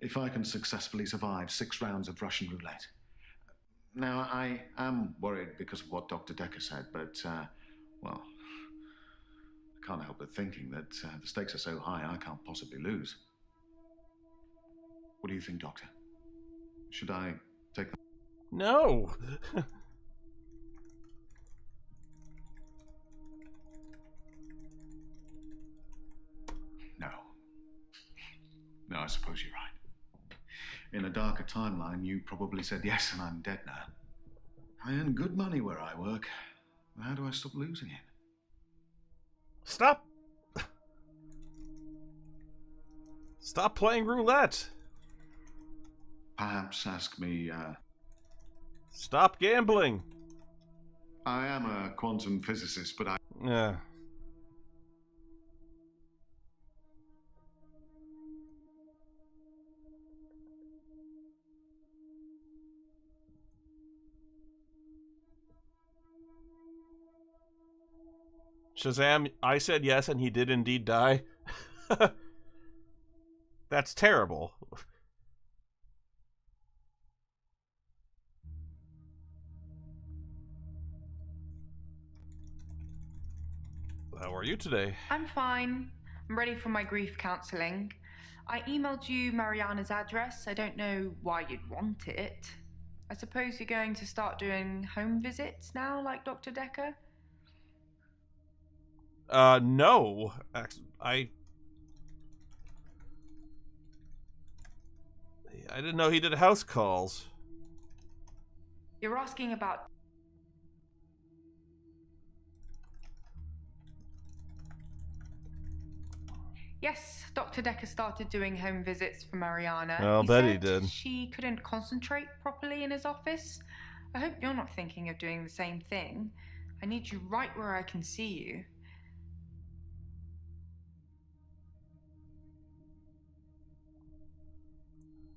if I can successfully survive 6 rounds of Russian roulette. Now, I am worried because of what Dr. Dekker said, but, well, I can't help but thinking that the stakes are so high I can't possibly lose. What do you think, Doctor? Should I take them? No. No. No, I suppose you're right. In a darker timeline, you probably said yes, and I'm dead now. I earn good money where I work. How do I stop losing it? Stop. Stop playing roulette. Perhaps ask me, Stop gambling. I am a quantum physicist, but I... Yeah. Shazam, I said yes and he did indeed die. That's terrible. How are you today? I'm fine. I'm ready for my grief counselling. I emailed you Mariana's address. I don't know why you'd want it. I suppose you're going to start doing home visits now, like Dr. Dekker? No. I didn't know he did house calls. You're asking about... Yes, Dr. Dekker started doing home visits for Mariana. I'll bet he said did. She couldn't concentrate properly in his office. I hope you're not thinking of doing the same thing. I need you right where I can see you.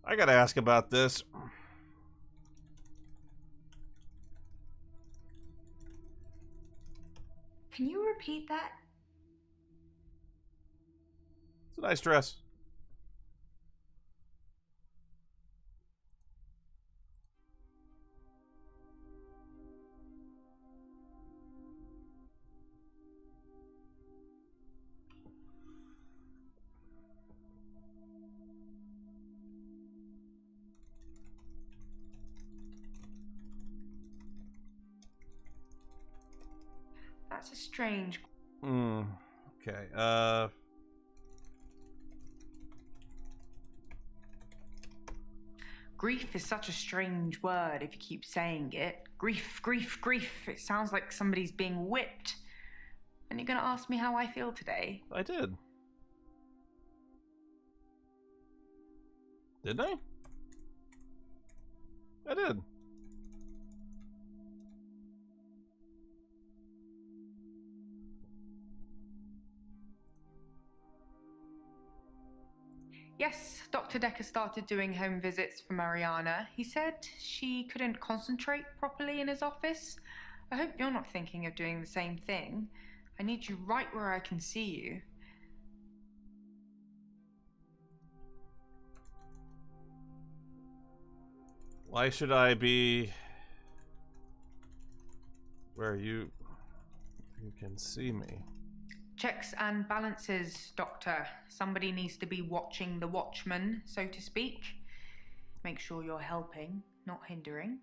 I gotta ask about this. Can you repeat that? It's a nice dress. That's a strange... Okay, Grief is such a strange word if you keep saying it. Grief, grief, grief. It sounds like somebody's being whipped. And you're gonna ask me how I feel today? I did. Didn't I? I did. Yes, Dr. Dekker started doing home visits for Mariana. He said she couldn't concentrate properly in his office. I hope you're not thinking of doing the same thing. I need you right where I can see you. Why should I be where you can see me? Checks and balances, Doctor. Somebody needs to be watching the watchman, so to speak. Make sure you're helping, not hindering.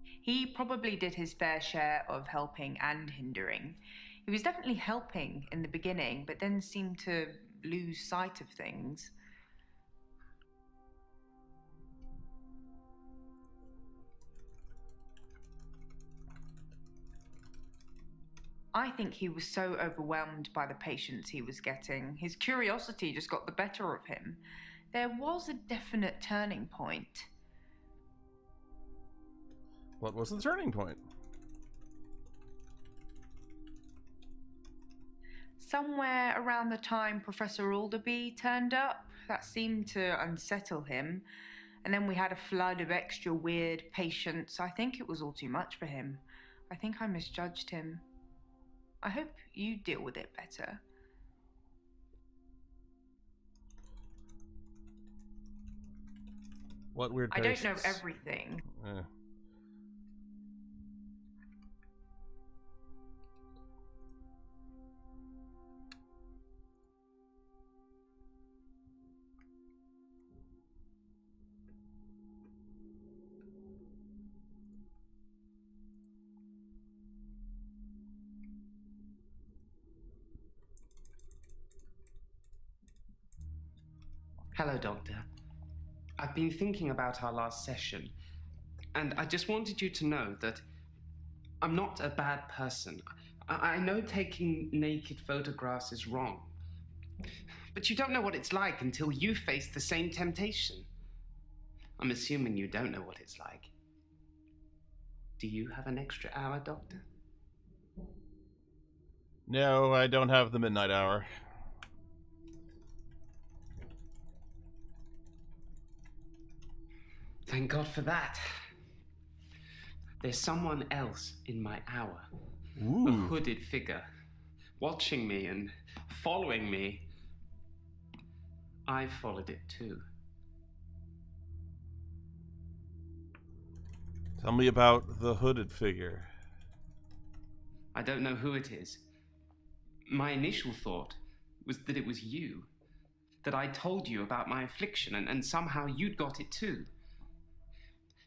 He probably did his fair share of helping and hindering. He was definitely helping in the beginning, but then seemed to lose sight of things. I think he was so overwhelmed by the patients he was getting. His curiosity just got the better of him. There was a definite turning point. What was the turning point? Somewhere around the time Professor Alderby turned up, that seemed to unsettle him. And then we had a flood of extra weird patients. I think it was all too much for him. I think I misjudged him. I hope you deal with it better. What weird I patients? don't know everything. Hello, Doctor. I've been thinking about our last session, and I just wanted you to know that I'm not a bad person. I know taking naked photographs is wrong, but you don't know what it's like until you face the same temptation. I'm assuming you don't know what it's like. Do you have an extra hour, Doctor? No, I don't have the midnight hour. Thank God for that. There's someone else in my hour. Ooh. A hooded figure, watching me and following me. I've followed it too. Tell me about the hooded figure. I don't know who it is. My initial thought was that it was you. That I told you about my affliction and somehow you'd got it too.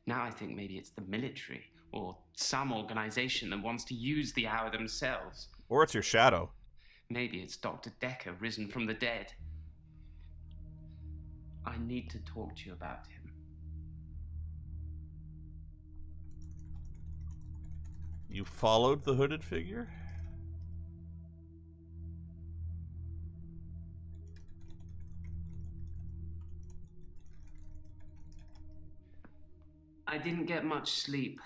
Now I think maybe it's the military or some organization that wants to use the hour themselves. Or it's your shadow. Maybe it's Dr. Dekker risen from the dead. I need to talk to you about him. You followed the hooded figure? I didn't get much sleep.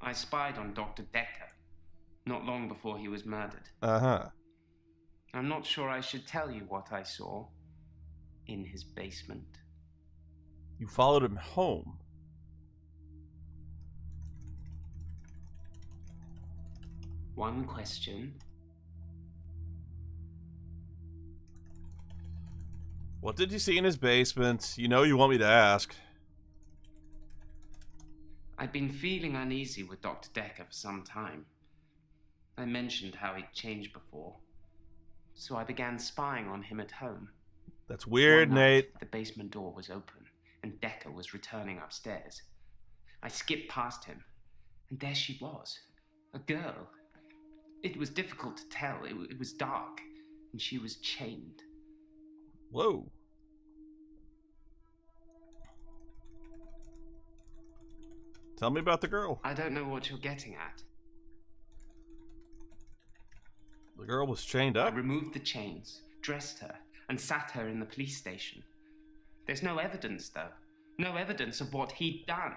I spied on Dr. Dekker, not long before he was murdered. Uh-huh. I'm not sure I should tell you what I saw in his basement. You followed him home? One question. What did you see in his basement? You know you want me to ask. I'd been feeling uneasy with Dr. Dekker for some time. I mentioned how he'd changed before, so I began spying on him at home. That's weird, One night, Nate. the basement door was open, and Dekker was returning upstairs. I skipped past him, and there she was, a girl. It was difficult to tell. It was dark, and she was chained. Whoa. Tell me about the girl. I don't know what you're getting at. The girl was chained I up? removed the chains, dressed her, and sat her in the police station. There's no evidence, though. No evidence of what he'd done.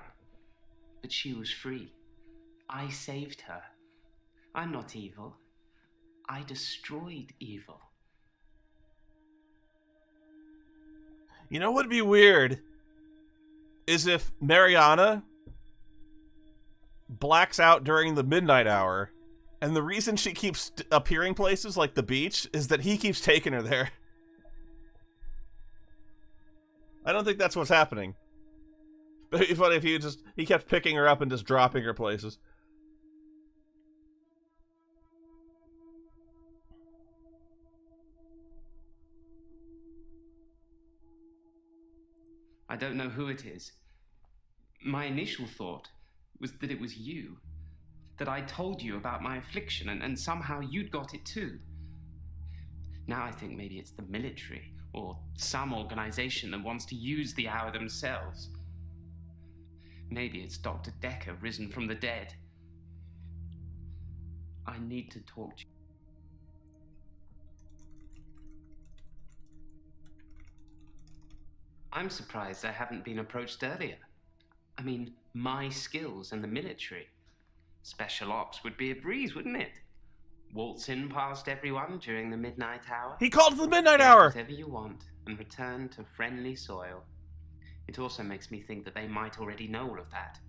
But she was free. I saved her. I'm not evil. I destroyed evil. You know what'd be weird? Is if Mariana blacks out during the midnight hour, and the reason she keeps appearing places like the beach is that he keeps taking her there. I don't think that's what's happening. But it'd be funny if he kept picking her up and just dropping her places. I don't know who it is. My initial thought was that it was you. That I told you about my affliction and somehow you'd got it too. Now I think maybe it's the military or some organization that wants to use the hour themselves. Maybe it's Dr. Dekker risen from the dead. I need to talk to you. I'm surprised I haven't been approached earlier. I mean, my skills in the military. Special ops would be a breeze, wouldn't it? Waltz in past everyone during the midnight hour. He called it the midnight Get hour! whatever you want and return to friendly soil. It also makes me think that they might already know all of that,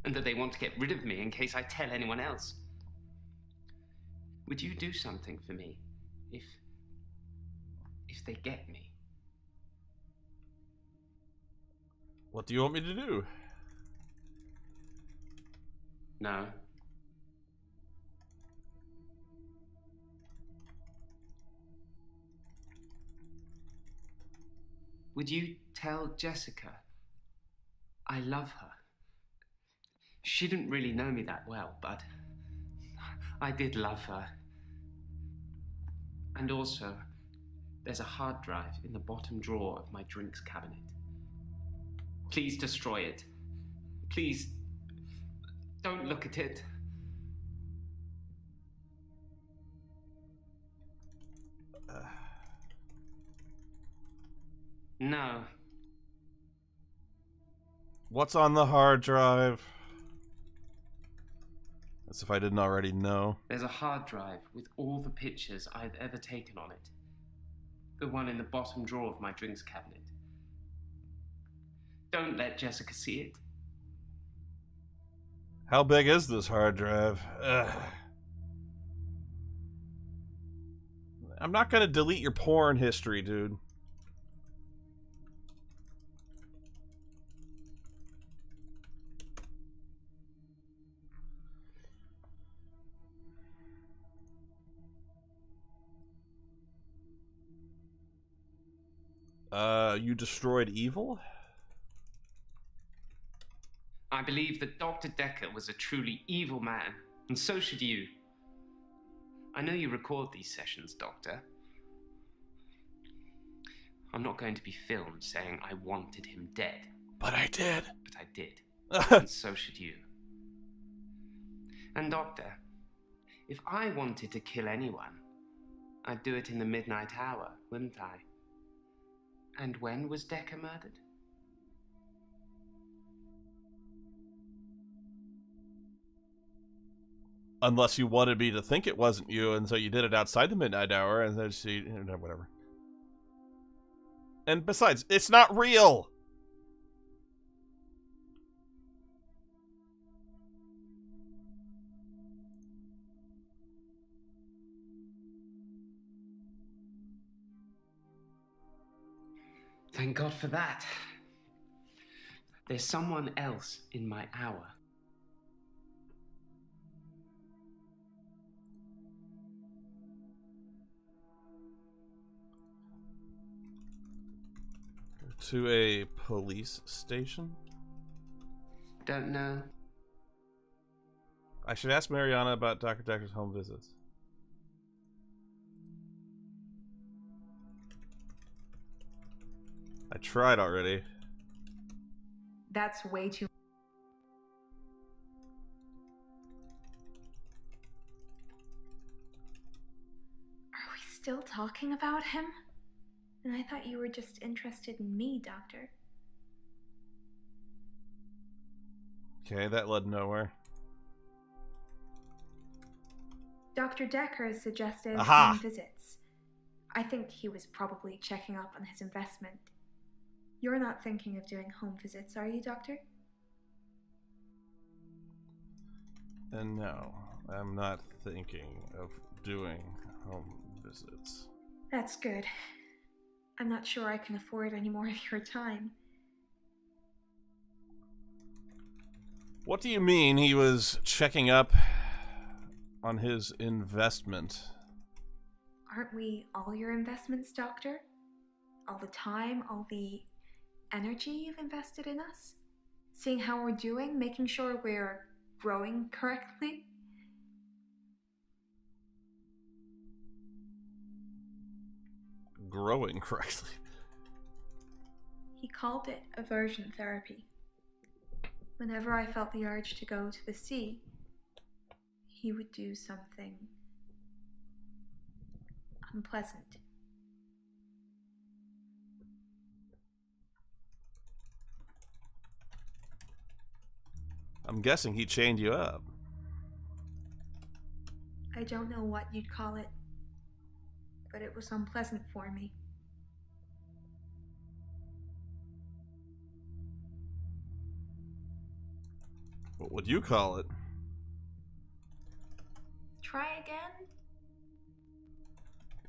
and that they want to get rid of me in case I tell anyone else. Would you do something for me if they get me? What do you want me to do? No. Would you tell Jessica I love her? She didn't really know me that well, but I did love her. And also, there's a hard drive in the bottom drawer of my drinks cabinet. Please destroy it. Please, don't look at it. No. What's on the hard drive? As if I didn't already know. There's a hard drive with all the pictures I've ever taken on it. The one in the bottom drawer of my drinks cabinet. Don't let Jessica see it. How big is this hard drive? Ugh. I'm not gonna delete your porn history, dude. You destroyed evil? I believe that Dr. Dekker was a truly evil man, and so should you. I know you record these sessions, Doctor. I'm not going to be filmed saying I wanted him dead. But I did. But I did. And so should you. And Doctor, if I wanted to kill anyone, I'd do it in the midnight hour, wouldn't I? And when was Dekker murdered? Unless you wanted me to think it wasn't you, and so you did it outside the midnight hour, and then she, whatever. And besides, it's not real! Thank God for that. There's someone else in my hour. To a police station? Don't know. I should ask Mariana about Dr. Dekker's home visits. I tried already. That's way too. Are we still talking about him? And I thought you were just interested in me, Doctor. Okay, that led nowhere. Dr. Dekker suggested Aha! home visits. I think he was probably checking up on his investment. You're not thinking of doing home visits, are you, Doctor? And no, I'm not thinking of doing home visits. That's good. I'm not sure I can afford any more of your time. What do you mean he was checking up on his investment? Aren't we all your investments, Doctor? All the time, all the energy you've invested in us? Seeing how we're doing, making sure we're growing correctly? Growing correctly. He called it aversion therapy. Whenever I felt the urge to go to the sea, he would do something unpleasant. I'm guessing he chained you up. I don't know what you'd call it, but it was unpleasant for me. What would you call it? Try again?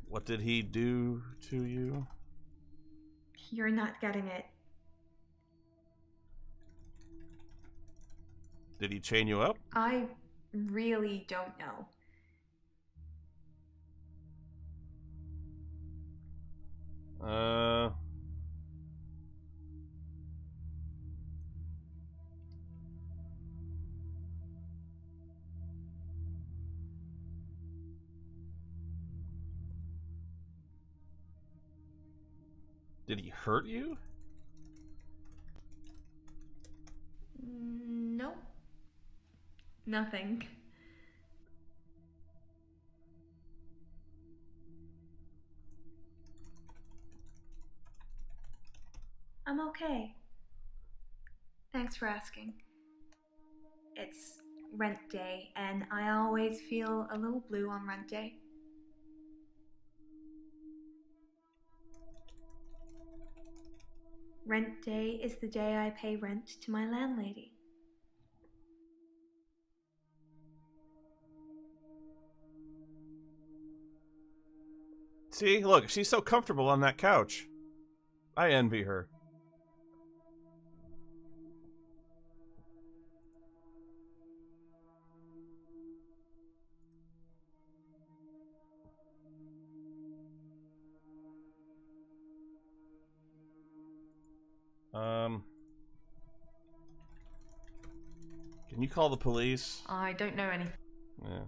What did he do to you? You're not getting it. Did he chain you up? I really don't know. Did he hurt you? No. Nothing. I'm okay. Thanks for asking. It's rent day, and I always feel a little blue on rent day. Rent day is the day I pay rent to my landlady. See, look, she's so comfortable on that couch. I envy her. Can you call the police? I don't know anything. Yeah.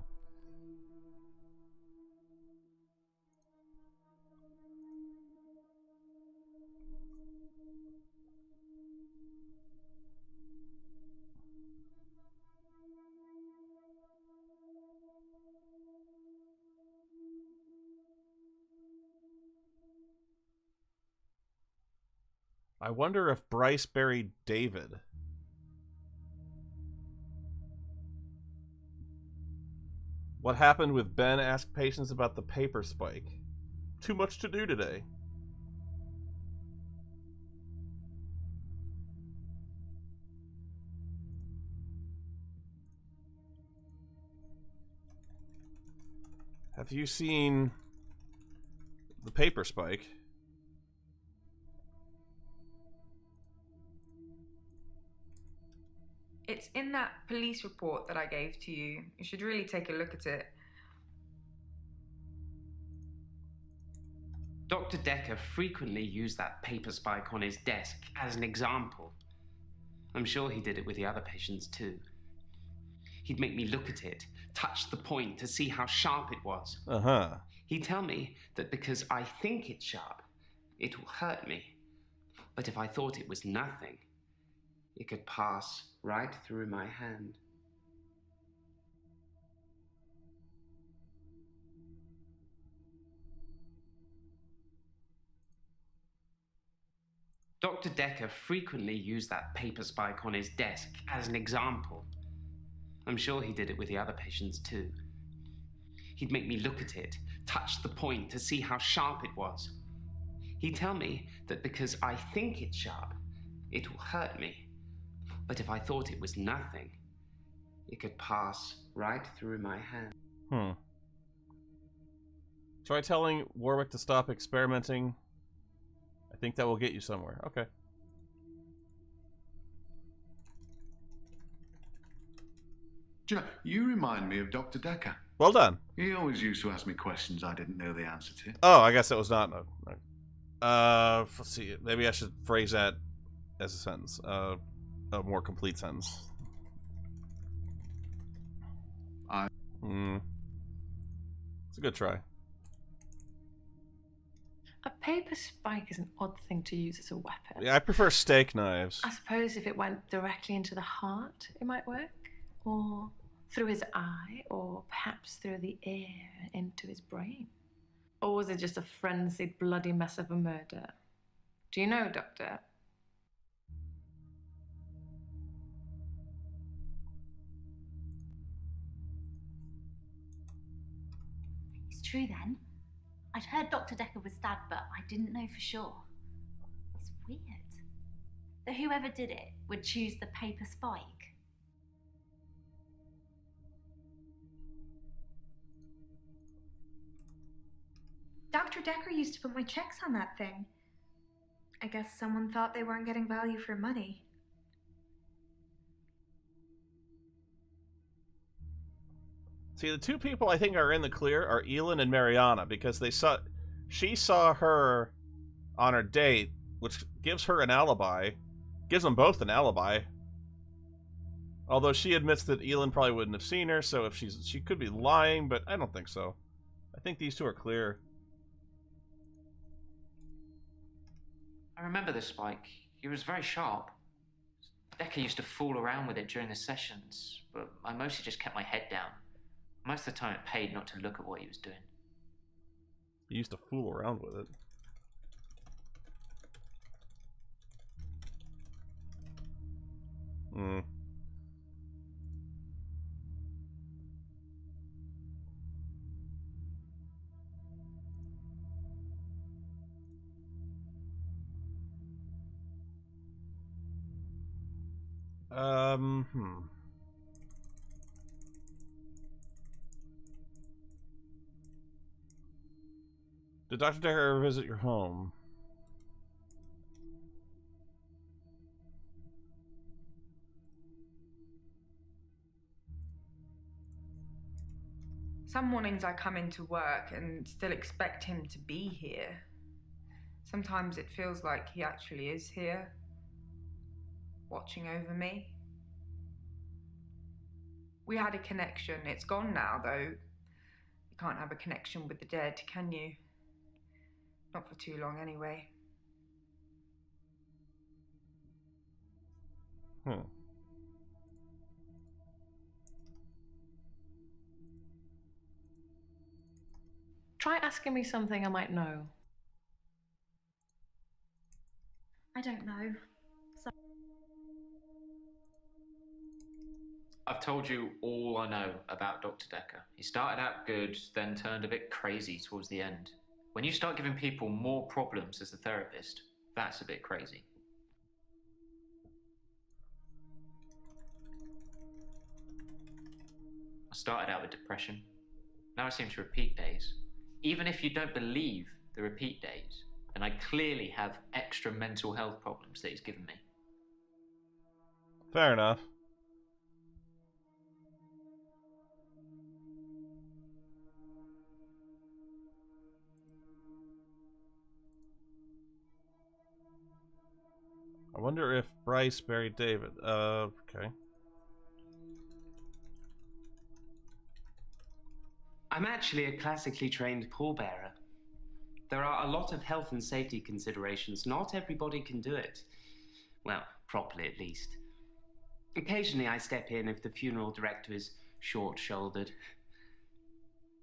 I wonder if Bryce buried David. What happened with Ben? Asked patients about the paper spike. Too much to do today. Have you seen the paper spike? It's in that police report that I gave to you. You should really take a look at it. Dr. Dekker frequently used that paper spike on his desk as an example. I'm sure he did it with the other patients too. He'd make me look at it, touch the point to see how sharp it was. Uh-huh. He'd tell me that because I think it's sharp, it will hurt me. But if I thought it was nothing, it could pass right through my hand. Dr. Dekker frequently used that paper spike on his desk as an example. I'm sure he did it with the other patients too. He'd make me look at it, touch the point to see how sharp it was. He'd tell me that because I think it's sharp, it will hurt me. But if I thought it was nothing, it could pass right through my hand. Try telling Warwick to stop experimenting. I think that will get you somewhere. Okay. Do you know, you remind me of Dr. Dekker. Well done. He always used to ask me questions I didn't know the answer to. Oh, I guess that was not. Let's see. Maybe I should phrase that as a sentence. A more complete sentence. It's a good try. A paper spike is an odd thing to use as a weapon. Yeah, I prefer steak knives. I suppose if it went directly into the heart, it might work. Or through his eye, or perhaps through the ear into his brain. Or was it just a frenzied, bloody mess of a murder? Do you know, Doctor? It's true then. I'd heard Dr. Dekker was stabbed, but I didn't know for sure. It's weird that whoever did it would choose the paper spike. Dr. Dekker used to put my checks on that thing. I guess someone thought they weren't getting value for money. See, the two people I think are in the clear are Elin and Mariana, because she saw her on her date, which gives her an alibi. Gives them both an alibi. Although she admits that Elin probably wouldn't have seen her, so if she could be lying, but I don't think so. I think these two are clear. I remember the spike. It was very sharp. Dekker used to fool around with it during the sessions, but I mostly just kept my head down. Most of the time it paid not to look at what he was doing. He used to fool around with it. Did Dr. Dekker ever visit your home? Some mornings I come into work and still expect him to be here. Sometimes it feels like he actually is here, watching over me. We had a connection. It's gone now, though. You can't have a connection with the dead, can you? Not for too long, anyway. Try asking me something I might know. I don't know. I've told you all I know about Dr. Dekker. He started out good, then turned a bit crazy towards the end. When you start giving people more problems as a therapist, that's a bit crazy. I started out with depression. Now I seem to repeat days. Even if you don't believe the repeat days, then I clearly have extra mental health problems that he's given me. Fair enough. I wonder if Bryce buried David. Okay. I'm actually a classically trained pallbearer. There are a lot of health and safety considerations. Not everybody can do it. Well, properly at least. Occasionally I step in if the funeral director is short-shouldered.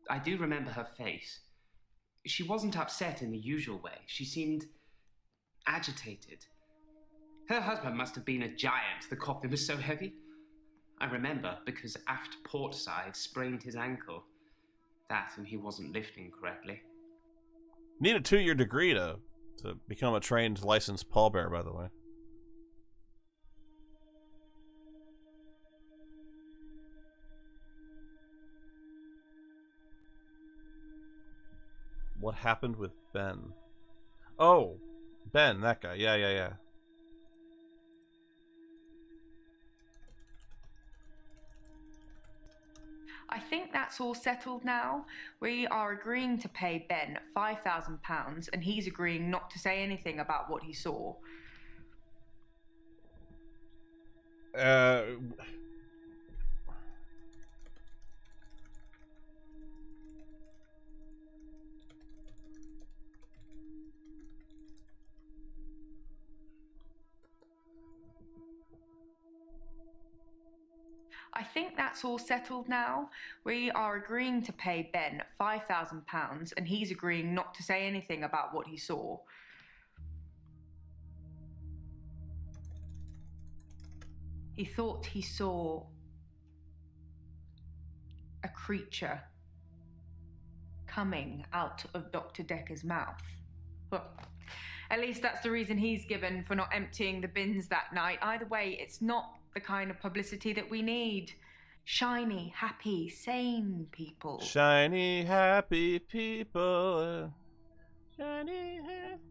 I do remember her face. She wasn't upset in the usual way. She seemed agitated. Her husband must have been a giant. The coffin was so heavy. I remember because aft port side sprained his ankle. That and he wasn't lifting correctly. Need a 2-year degree to become a trained licensed pallbearer, by the way. What happened with Ben? Oh, Ben, that guy. Yeah. I think that's all settled now. We are agreeing to pay Ben £5,000 and he's agreeing not to say anything about what he saw. I think that's all settled now. We are agreeing to pay Ben £5,000 and he's agreeing not to say anything about what he saw. He thought he saw a creature coming out of Dr. Dekker's mouth. Well, at least that's the reason he's given for not emptying the bins that night. Either way, it's not the kind of publicity that we need. Shiny, happy, sane people. Shiny, happy people. Shiny, happy.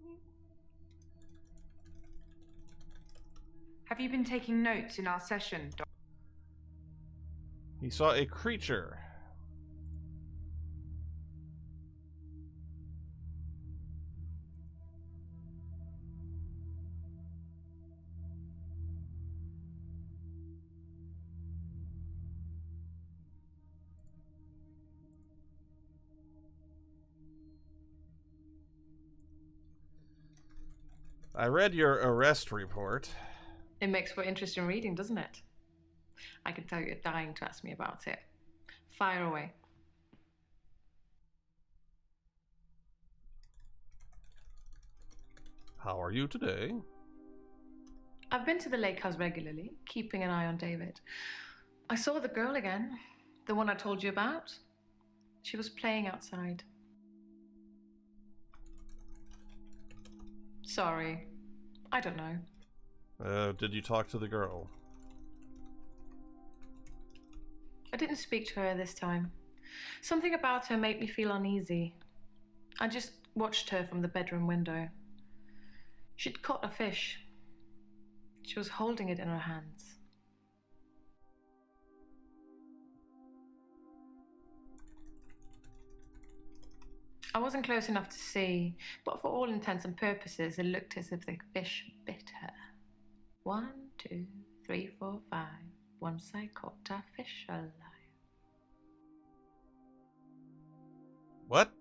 Have you been taking notes in our session, Doc? He saw a creature. I read your arrest report. It makes for interesting reading, doesn't it? I can tell you're dying to ask me about it. Fire away. How are you today? I've been to the lake house regularly, keeping an eye on David. I saw the girl again, the one I told you about. She was playing outside. Sorry, I don't know. Did you talk to the girl? I didn't speak to her this time. Something about her made me feel uneasy. I just watched her from the bedroom window. She'd caught a fish. She was holding it in her hands. I wasn't close enough to see, but for all intents and purposes, it looked as if the fish bit her. 1, 2, 3, 4, 5. Once I caught a fish alive. What?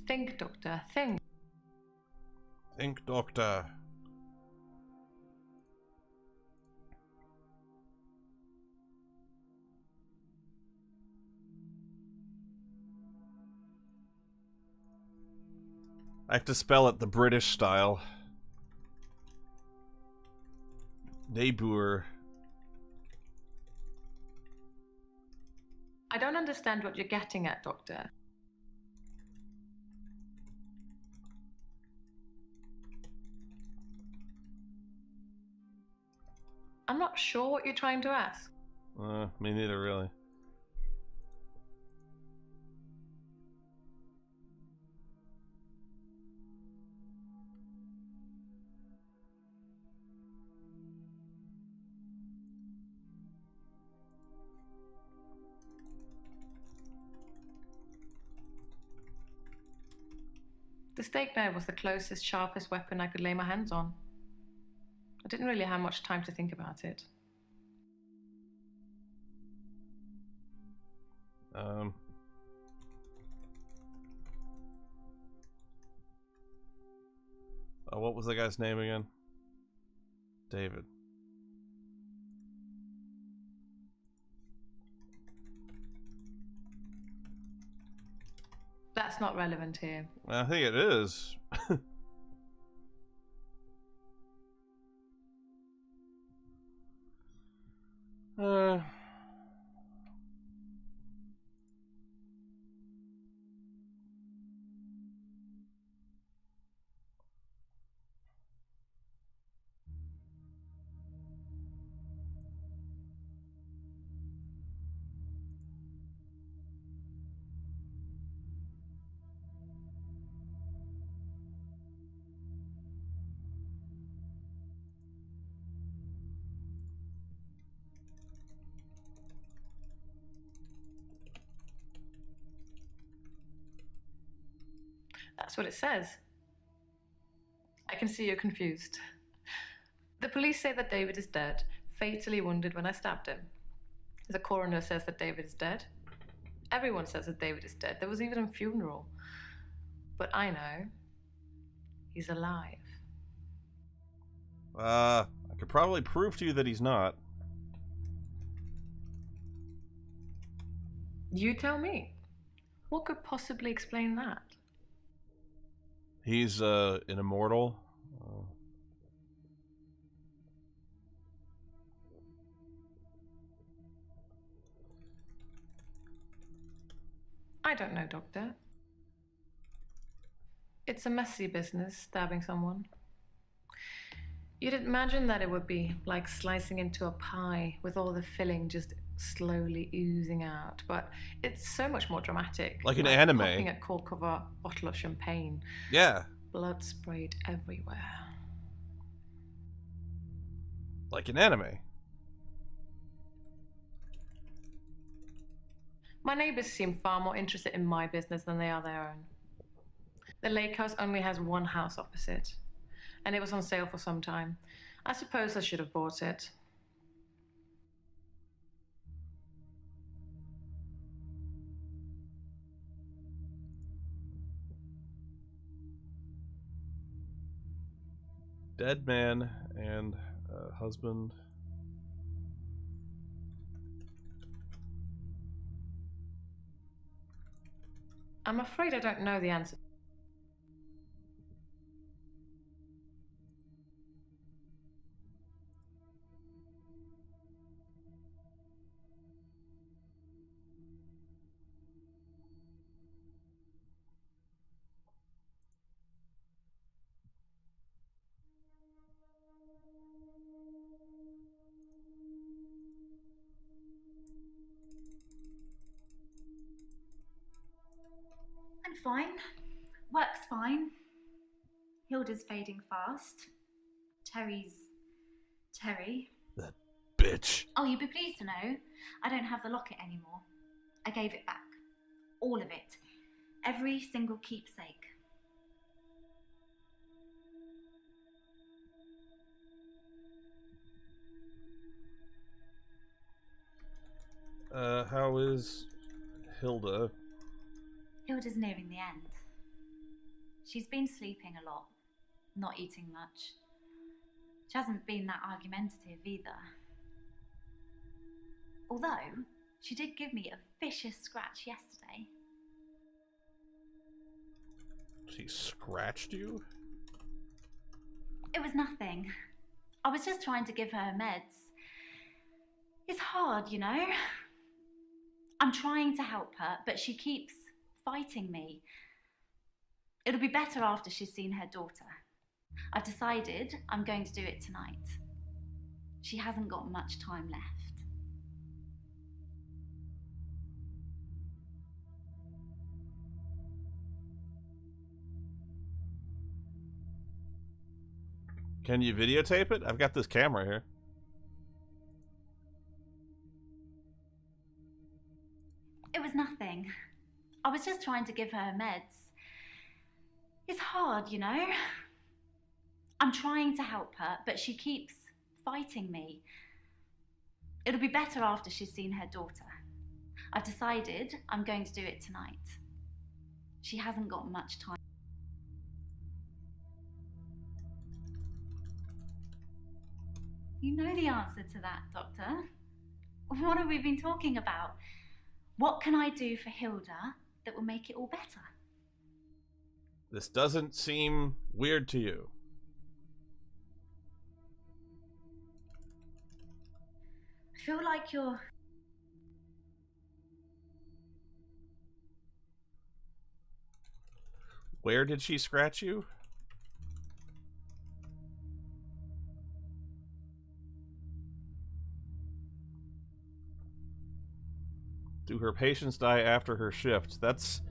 Think, Doctor, think. Think, Doctor. I have to spell it the British style. Neighbor. I don't understand what you're getting at, Doctor. I'm not sure what you're trying to ask. Me neither, really. The steak knife was the closest, sharpest weapon I could lay my hands on. I didn't really have much time to think about it. What was the guy's name again? David. That's not relevant here. I think it is. That's what it says. I can see you're confused. The police say that David is dead, fatally wounded when I stabbed him. The coroner says that David is dead. Everyone says that David is dead. There was even a funeral. But I know he's alive. I could probably prove to you that he's not. You tell me. What could possibly explain that? He's an immortal. I don't know, Doctor. It's a messy business, stabbing someone. You'd imagine that it would be like slicing into a pie with all the filling just slowly oozing out, but it's so much more dramatic. Like an anime. Popping a cork of a bottle of champagne. Yeah. Blood sprayed everywhere. Like an anime. My neighbors seem far more interested in my business than they are their own. The lake house only has one house opposite, and it was on sale for some time. I suppose I should have bought it. Dead man and husband. I'm afraid I don't know the answer. I'm fine. Work's fine. Hilda's fading fast. Terry. That bitch. Oh, you'd be pleased to know I don't have the locket anymore. I gave it back. All of it. Every single keepsake. How is Hilda? Hilda's nearing the end. She's been sleeping a lot, not eating much. She hasn't been that argumentative either. Although, she did give me a vicious scratch yesterday. She scratched you? It was nothing. I was just trying to give her meds. It's hard, you know? I'm trying to help her, but she keeps fighting me. It'll be better after she's seen her daughter. I've decided I'm going to do it tonight. She hasn't got much time left. Can you videotape it? I've got this camera here. It was nothing. I was just trying to give her meds. It's hard. hard, you know? I'm trying to help her, but she keeps fighting me. It'll be better after she's seen her daughter. I've decided I'm going to do it tonight. She hasn't got much time. You know the answer to that, Doctor. What have we been talking about? What can I do for Hilda that will make it all better? This doesn't seem weird to you. I feel like you're... Where did she scratch you? Do her patients die after her shift? That's...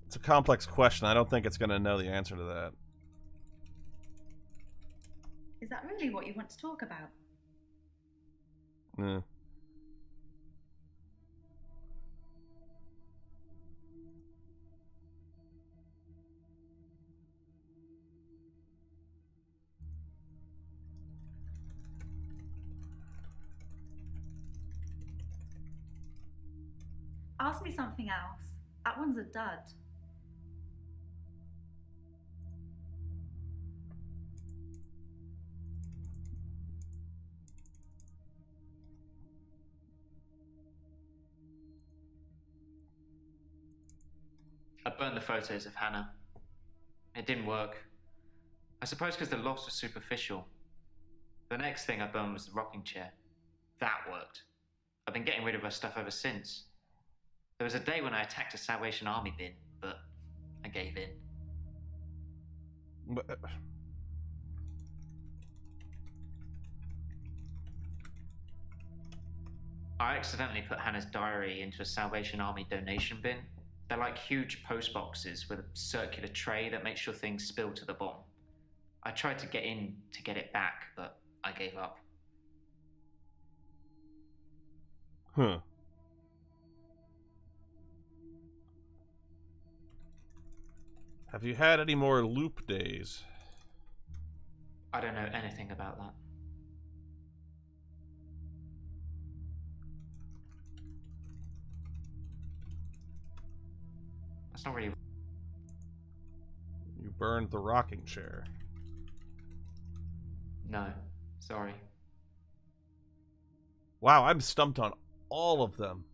It's a complex question. I don't think it's going to know the answer to that. Is that really what you want to talk about? Yeah. Ask me something else. That one's a dud. I burned the photos of Hannah. It didn't work. I suppose because the loss was superficial. The next thing I burned was the rocking chair. That worked. I've been getting rid of her stuff ever since. There was a day when I attacked a Salvation Army bin, but I gave in. But... I accidentally put Hannah's diary into a Salvation Army donation bin. They're like huge post boxes with a circular tray that makes sure things spill to the bottom. I tried to get in to get it back, but I gave up. Huh. Have you had any more loop days? I don't know anything about that. That's not really... You burned the rocking chair. No, sorry. Wow, I'm stumped on all of them.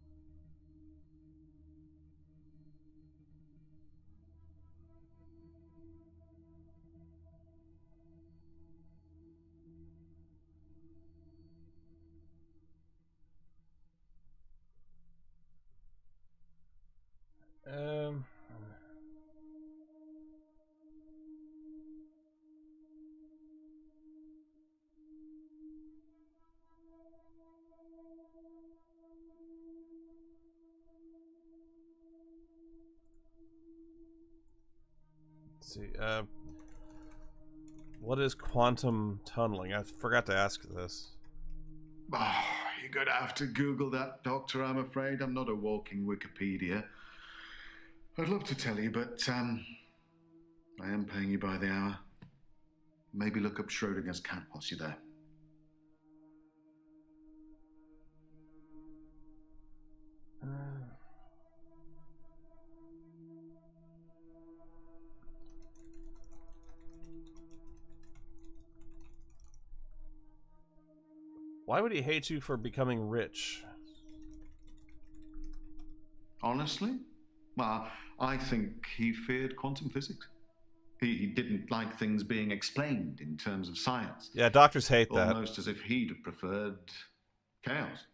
Let's see. What is quantum tunneling? I forgot to ask this. Oh, you're going to have to Google that, Doctor, I'm afraid. I'm not a walking Wikipedia. I'd love to tell you, but I am paying you by the hour. Maybe look up Schrodinger's cat whilst you're there. Why would he hate you for becoming rich? Honestly? Well, I think he feared quantum physics. He didn't like things being explained in terms of science. Yeah, doctors hate that. Almost as if he'd have preferred chaos.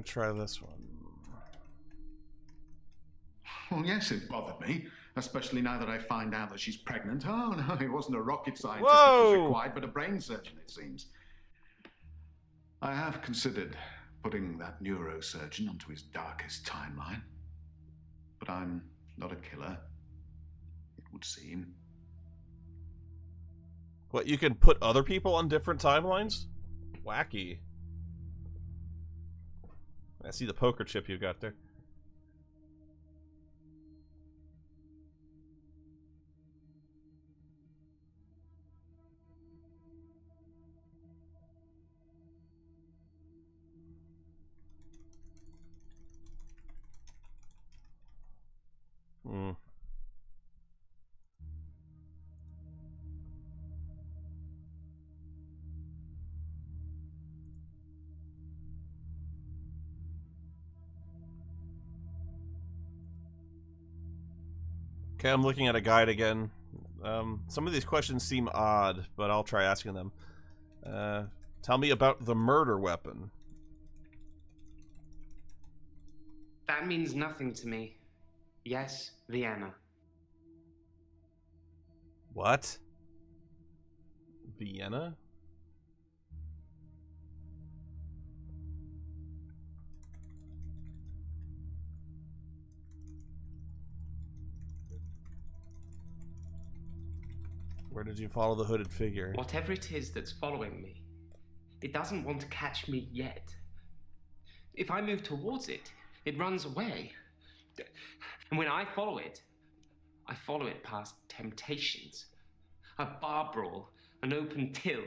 Try this one. Well, yes, it bothered me. Especially now that I find out that she's pregnant. Oh, no, it wasn't a rocket scientist Whoa! that was required, but a brain surgeon, it seems. I have considered putting that neurosurgeon onto his darkest timeline. But I'm not a killer, it would seem. What, you can put other people on different timelines? Wacky. I see the poker chip you got there. Hmm. Okay, I'm looking at a guide again. Some of these questions seem odd, but I'll try asking them. Tell me about the murder weapon. That means nothing to me. Yes, Vienna. What? Vienna? Where did you follow the hooded figure? Whatever it is that's following me, it doesn't want to catch me yet. If I move towards it, it runs away. And when I follow it past temptations. A bar brawl, an open till,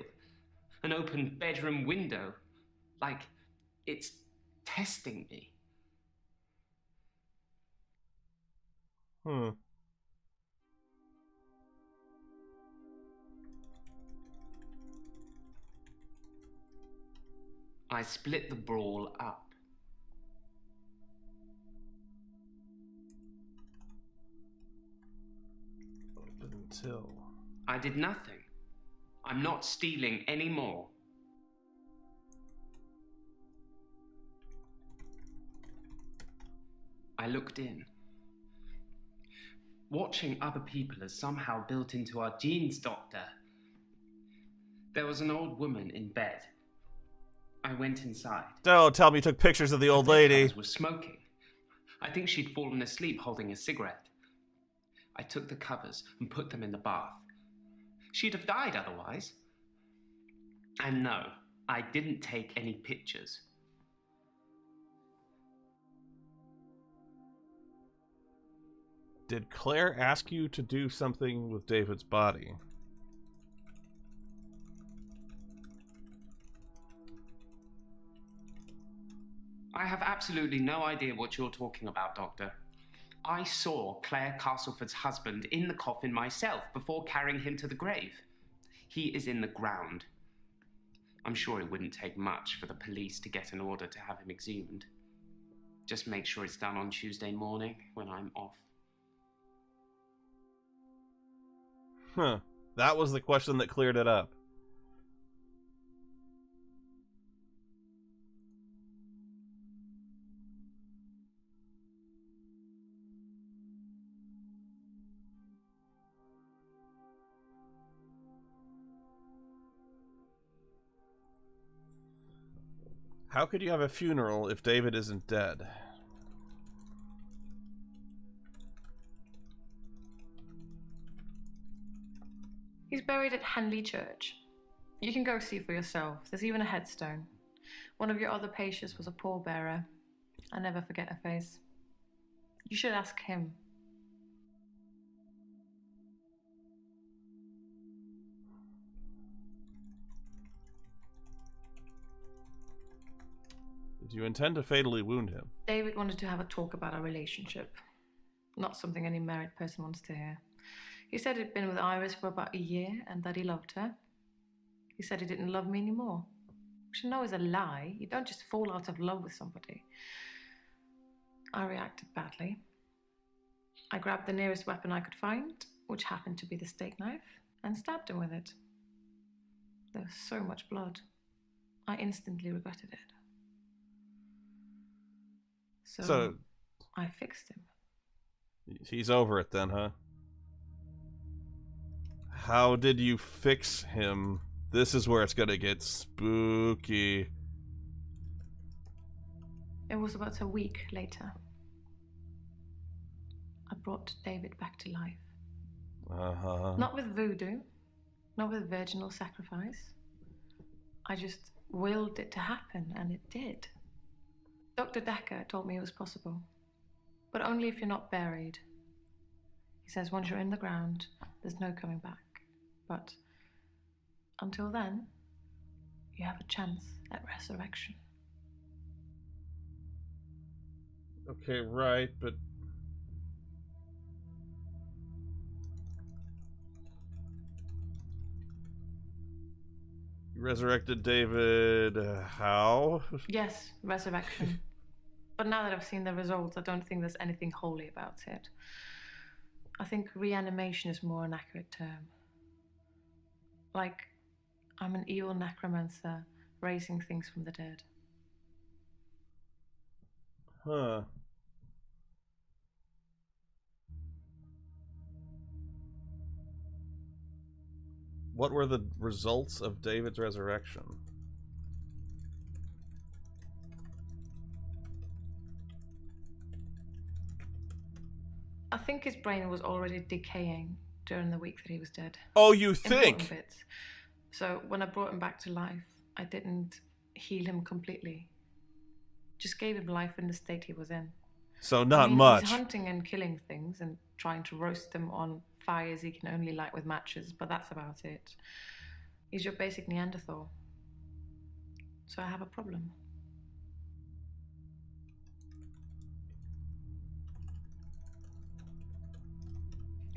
an open bedroom window. Like it's testing me. I split the brawl up. Until I did nothing. I'm not stealing anymore. I looked in. Watching other people is somehow built into our genes, Doctor. There was an old woman in bed. I went inside. Don't tell me you took pictures of the old lady. Her was smoking. I think she'd fallen asleep holding a cigarette. I took the covers and put them in the bath. She'd have died otherwise. And no, I didn't take any pictures. Did Claire ask you to do something with David's body? I have absolutely no idea what you're talking about, Doctor. I saw Claire Castleford's husband in the coffin myself before carrying him to the grave. He is in the ground. I'm sure it wouldn't take much for the police to get an order to have him exhumed. Just make sure it's done on Tuesday morning when I'm off. Huh. That was the question that cleared it up. How could you have a funeral if David isn't dead? He's buried at Henley Church. You can go see for yourself. There's even a headstone. One of your other patients was a pallbearer. I never forget her face. You should ask him. Did you intend to fatally wound him? David wanted to have a talk about our relationship. Not something any married person wants to hear. He said he'd been with Iris for about a year and that he loved her. He said he didn't love me anymore. Which I know is a lie. You don't just fall out of love with somebody. I reacted badly. I grabbed the nearest weapon I could find, which happened to be the steak knife, and stabbed him with it. There was so much blood. I instantly regretted it. So I fixed him. He's over it then, huh? How did you fix him? This is where it's gonna get spooky. It was about a week later. I brought David back to life. Uh-huh. Not with voodoo, not with virginal sacrifice. I just willed it to happen, and it did. Dr. Dekker told me it was possible, but only if you're not buried. He says once you're in the ground, there's no coming back. But until then, you have a chance at resurrection. Okay, right, but... You resurrected David... how? Yes, resurrection. But now that I've seen the results, I don't think there's anything holy about it. I think reanimation is more an accurate term. Like, I'm an evil necromancer raising things from the dead. Huh. What were the results of David's resurrection? I think his brain was already decaying during the week that he was dead. Oh, you Important think? bits. So when I brought him back to life, I didn't heal him completely. Just gave him life in the state he was in. So not much. He's hunting and killing things and trying to roast them on fires he can only light with matches, but that's about it. He's your basic Neanderthal. So I have a problem.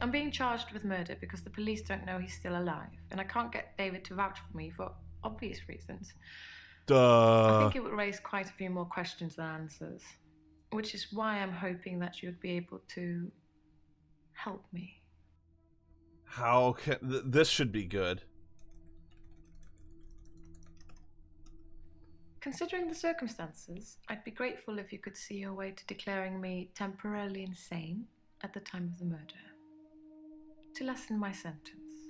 I'm being charged with murder because the police don't know he's still alive, and I can't get David to vouch for me for obvious reasons. Duh. I think it would raise quite a few more questions than answers, which is why I'm hoping that you'd be able to help me. How can... this should be good. Considering the circumstances, I'd be grateful if you could see your way to declaring me temporarily insane at the time of the murder. To lessen my sentence.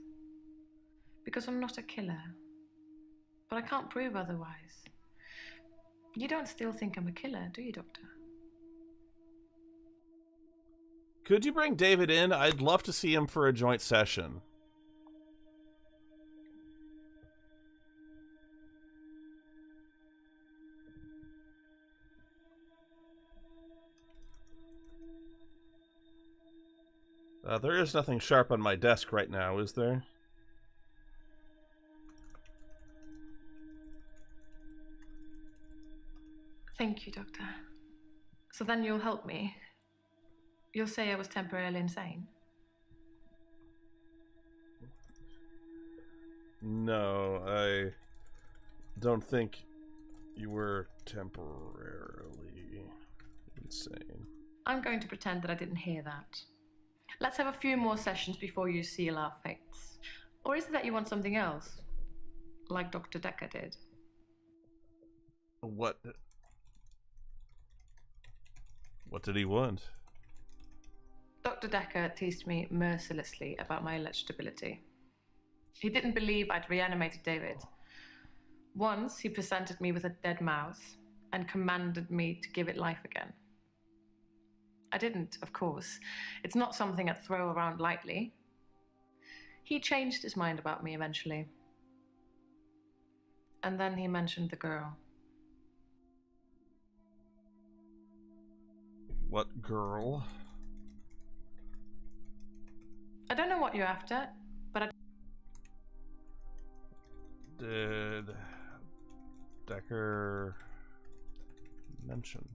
Because I'm not a killer. But I can't prove otherwise. You don't still think I'm a killer, do you, Doctor? Could you bring David in? I'd love to see him for a joint session. There is nothing sharp on my desk right now, is there? Thank you, Doctor. So then you'll help me. You'll say I was temporarily insane. No, I don't think you were temporarily insane. I'm going to pretend that I didn't hear that. Let's have a few more sessions before you seal our fates. Or is it that you want something else? Like Dr. Dekker did. What did he want? Dr. Dekker teased me mercilessly about my eligibility. He didn't believe I'd reanimated David. Once, he presented me with a dead mouse and commanded me to give it life again. I didn't, of course. It's not something I'd throw around lightly. He changed his mind about me eventually. And then he mentioned the girl. What girl? I don't know what you're after, but I... Did Dekker mention?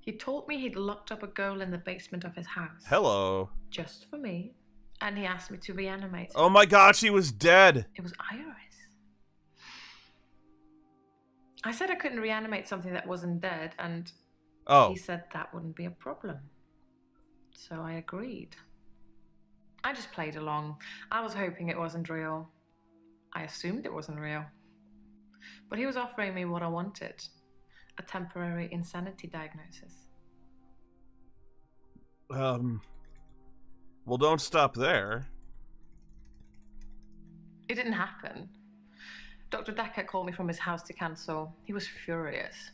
He told me he'd locked up a girl in the basement of his house. Hello. Just for me. And he asked me to reanimate her. Oh my god, she was dead! It was Iris. I said I couldn't reanimate something that wasn't dead, and he said that wouldn't be a problem. So I agreed. I just played along. I was hoping it wasn't real. I assumed it wasn't real. But he was offering me what I wanted. A temporary insanity diagnosis. Well, don't stop there. It didn't happen. Dr. Dekker called me from his house to cancel. He was furious.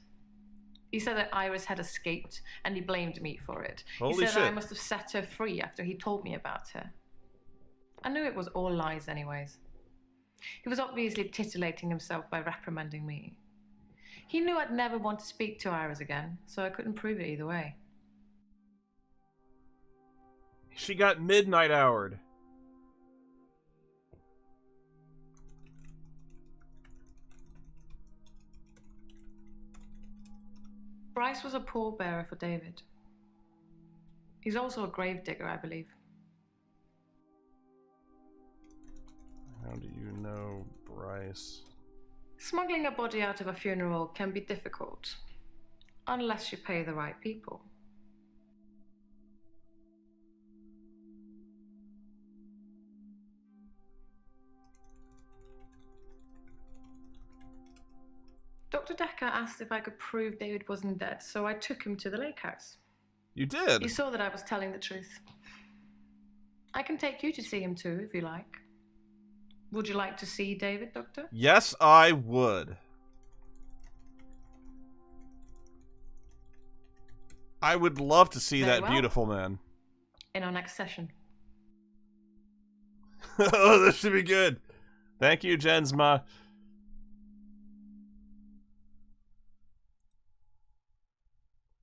He said that Iris had escaped, and he blamed me for it. Holy he said shit. I must have set her free after he told me about her. I knew it was all lies anyways. He was obviously titillating himself by reprimanding me. He knew I'd never want to speak to Iris again, so I couldn't prove it either way. She got midnight houred. Bryce was a pallbearer for David. He's also a gravedigger, I believe. How do you know Bryce? Smuggling a body out of a funeral can be difficult, unless you pay the right people. Dr. Dekker asked if I could prove David wasn't dead, so I took him to the lake house. You did? He saw that I was telling the truth. I can take you to see him too, if you like. Would you like to see David, Doctor? Yes, I would. I would love to see Very that well. beautiful man. In our next session. Oh, this should be good. Thank you, Jensma.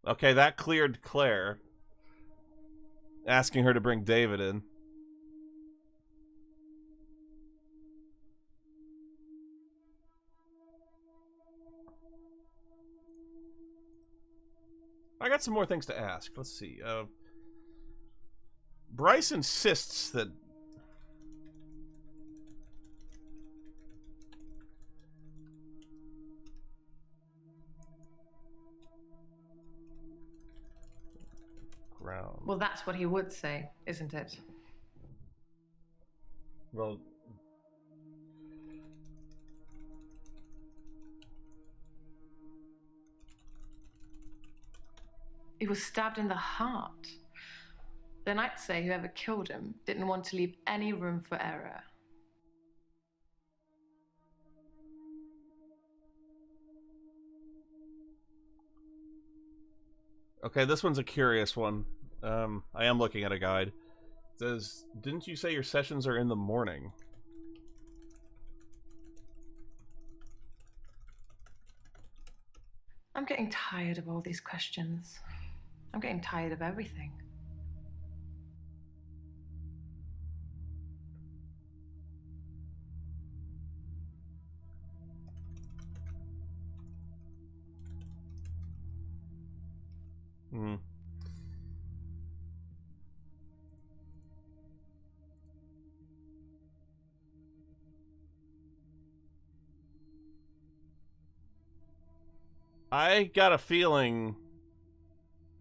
Okay, that cleared Claire. Asking her to bring David in. I got some more things to ask. Let's see. Bryce insists that... Ground. Well, that's what he would say, isn't it? Well... He was stabbed in the heart. Then I'd say whoever killed him didn't want to leave any room for error. Okay, this one's a curious one. I am looking at a guide. It says, didn't you say your sessions are in the morning? I'm getting tired of all these questions. I'm getting tired of everything. Hmm. I got a feeling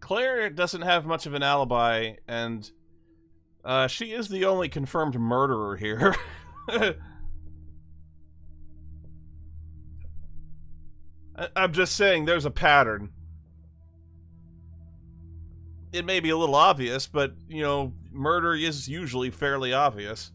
Claire doesn't have much of an alibi, and she is the only confirmed murderer here. I'm just saying there's a pattern. It may be a little obvious, but, you know, murder is usually fairly obvious.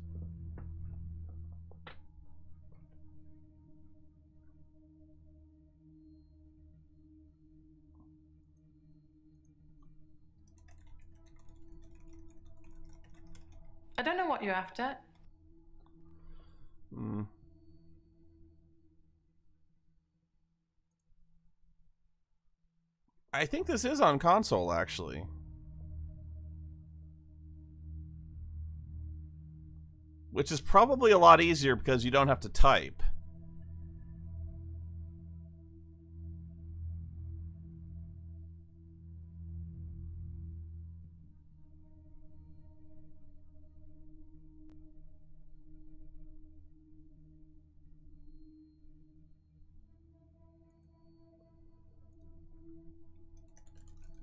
I don't know what you're after. Hmm. I think this is on console, actually. Which is probably a lot easier because you don't have to type.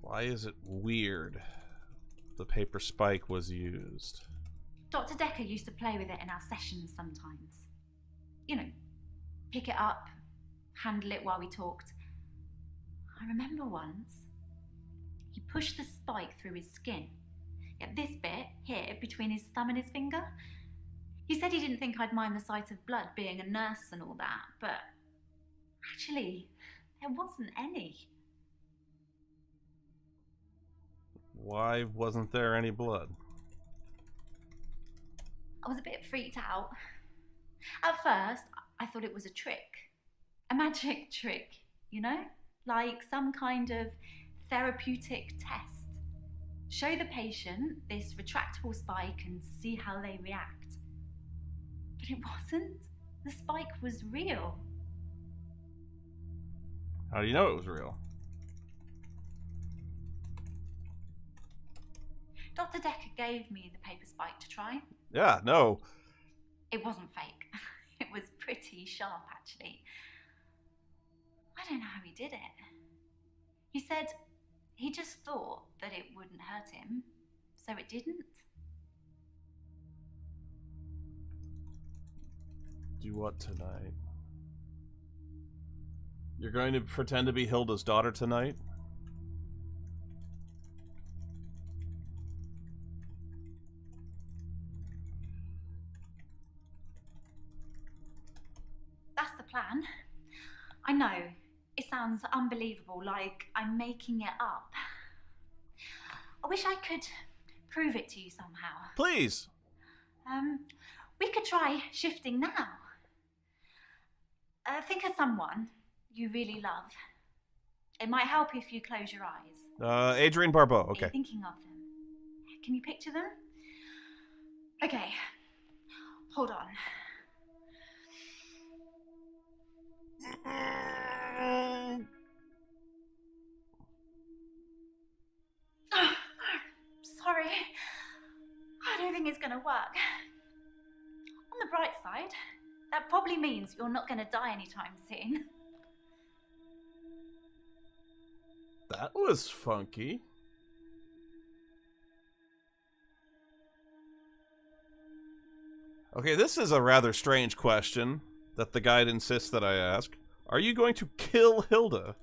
Why is it weird the paper spike was used? Dr. Dekker used to play with it in our sessions sometimes. You know, pick it up, handle it while we talked. I remember once, he pushed the spike through his skin Yeah, this bit here between his thumb and his finger. He said he didn't think I'd mind the sight of blood being a nurse and all that, but actually, there wasn't any. Why wasn't there any blood? I was a bit freaked out. At first, I thought it was a trick. A magic trick, you know? Like some kind of therapeutic test. Show the patient this retractable spike and see how they react. But it wasn't. The spike was real. How do you know it was real? Dr. Dekker gave me the paper spike to try. Yeah, no. It wasn't fake. It was pretty sharp, actually. I don't know how he did it. He said he just thought that it wouldn't hurt him, so it didn't. Do what tonight? You're going to pretend to be Hilda's daughter tonight? That's the plan. I know, it sounds unbelievable, like I'm making it up. I wish I could prove it to you somehow. Please! We could try shifting now. Think of someone you really love. It might help if you close your eyes. Adrienne Barbeau, Are okay. you thinking of them? Can you picture them? Okay, hold on. Sorry, I don't think it's gonna work. On the bright side, that probably means you're not gonna die anytime soon. That was funky. Okay, this is a rather strange question that the guide insists that I ask. Are you going to kill Hilda?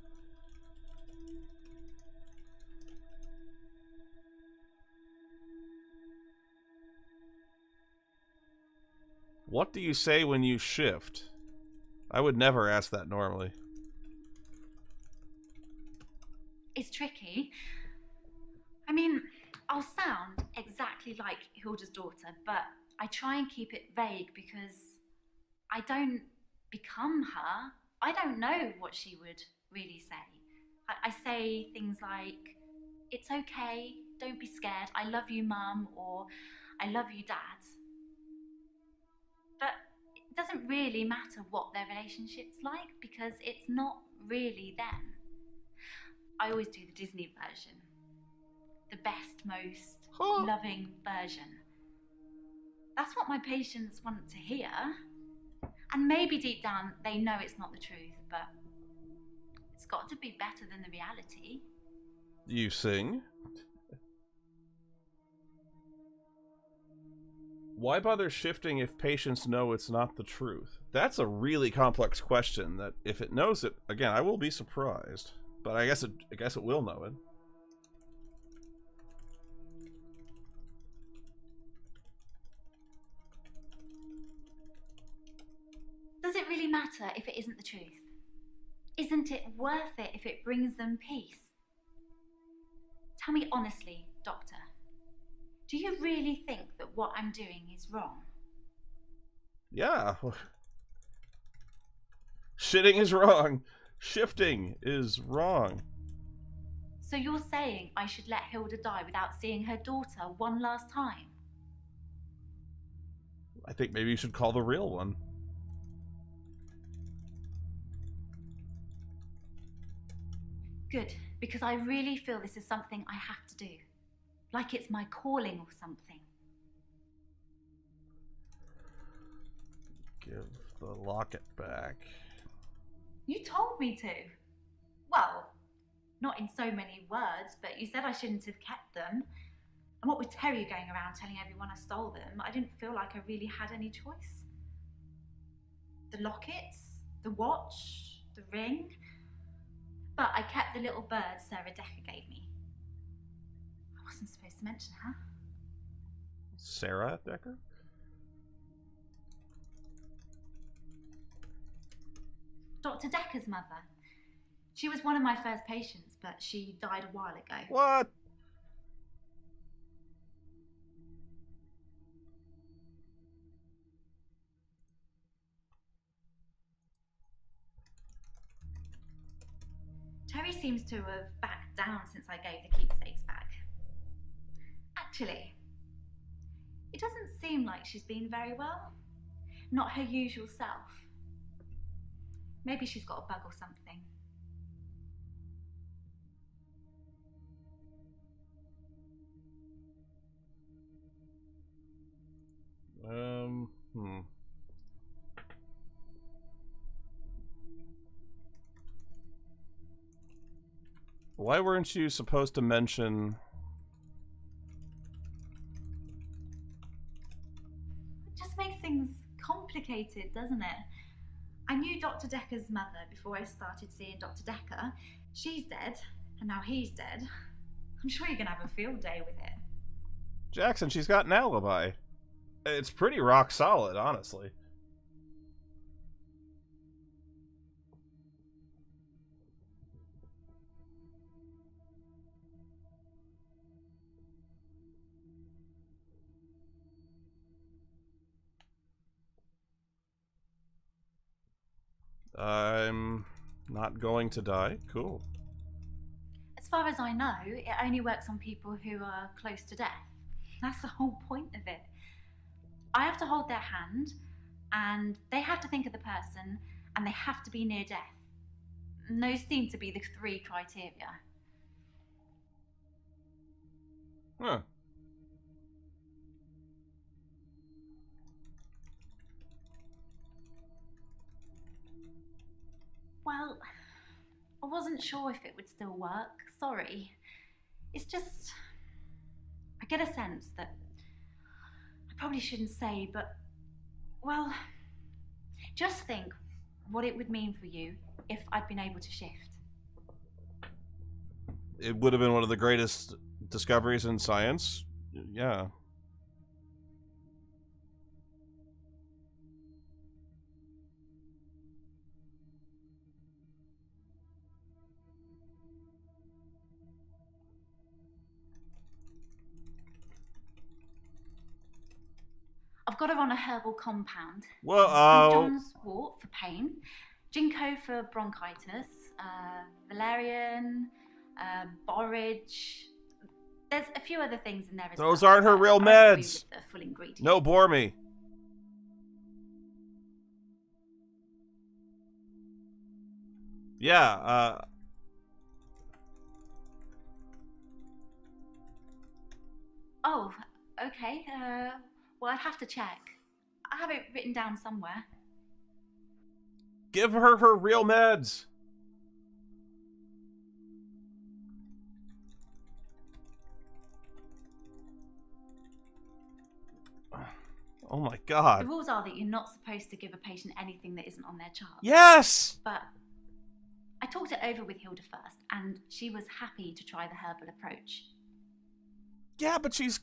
What do you say when you shift? I would never ask that normally. It's tricky. I mean, I'll sound exactly like Hilda's daughter, but I try and keep it vague because I don't become her. I don't know what she would really say. I say things like, it's okay, don't be scared, I love you, Mum, or I love you, Dad. But it doesn't really matter what their relationship's like because it's not really them. I always do the Disney version. The best, most loving version. That's what my patients want to hear. And maybe deep down they know it's not the truth, but it's got to be better than the reality. You sing? Why bother shifting if patients know it's not the truth? That's a really complex question that if it knows it, again, I will be surprised. But I guess it will know it. Does it really matter if it isn't the truth? Isn't it worth it if it brings them peace? Tell me honestly, Doctor. Do you really think that what I'm doing is wrong? Yeah. Shitting is wrong. Shifting is wrong. So you're saying I should let Hilda die without seeing her daughter one last time? I think maybe you should call the real one. Good, because I really feel this is something I have to do. Like it's my calling or something. Give the locket back. You told me to. Well, not in so many words, but you said I shouldn't have kept them. And what with Terry going around telling everyone I stole them, I didn't feel like I really had any choice. The lockets, the watch, the ring. But I kept the little bird Sarah Dekker gave me. I wasn't supposed to mention her. Sarah Dekker? Dr. Dekker's mother. She was one of my first patients, but she died a while ago. What? Terry seems to have backed down since I gave the keepsakes back. Actually, it doesn't seem like she's been very well. Not her usual self. Maybe she's got a bug or something. Why weren't you supposed to mention... It just makes things complicated, doesn't it? I knew Dr. Dekker's mother before I started seeing Dr. Dekker. She's dead, and now he's dead. I'm sure you're gonna have a field day with it. Jackson, she's got an alibi. It's pretty rock solid, honestly. I'm not going to die. Cool. As far as I know, it only works on people who are close to death. That's the whole point of it. I have to hold their hand, and they have to think of the person, and they have to be near death. And those seem to be the 3 criteria. Huh. Well, I wasn't sure if it would still work. Sorry. It's just... I get a sense that... I probably shouldn't say, but... Well... Just think what it would mean for you if I'd been able to shift. It would have been one of the greatest discoveries in science. Yeah. I've got her on a herbal compound. Well, St. John's wort for pain, ginkgo for bronchitis, valerian, borage. There's a few other things in there as well. Those aren't her real meds. The full ingredients. No, bore me. Yeah, Oh, okay. Well, I'd have to check. I have it written down somewhere. give her her real meds. Oh my god. The rules are that you're not supposed to give a patient anything that isn't on their chart. Yes! But I talked it over with Hilda first, and she was happy to try the herbal approach. Yeah, but she's...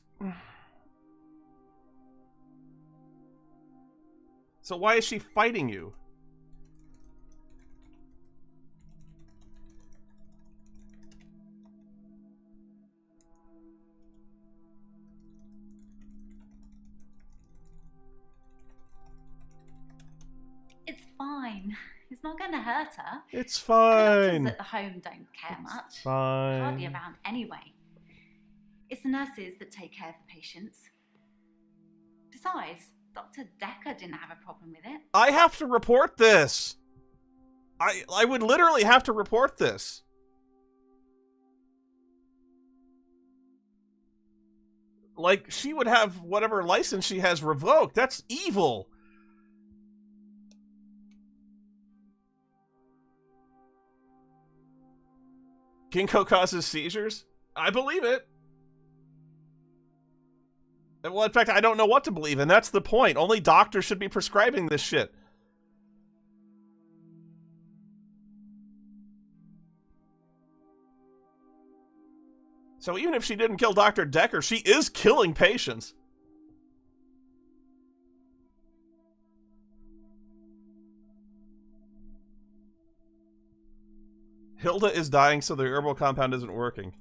So why is she fighting you? It's fine. It's not going to hurt her. It's The fine. doctors at the home don't care much. It's fine. Hardly around anyway. It's the nurses that take care of the patients. Besides, Dr. Dekker didn't have a problem with it. I have to report this. I would literally have to report this. Like, she would have whatever license she has revoked. That's evil. Ginkgo causes seizures? I believe it. Well, in fact, I don't know what to believe, and that's the point. Only doctors should be prescribing this shit. So even if she didn't kill Dr. Dekker, she is killing patients. Hilda is dying, so the herbal compound isn't working.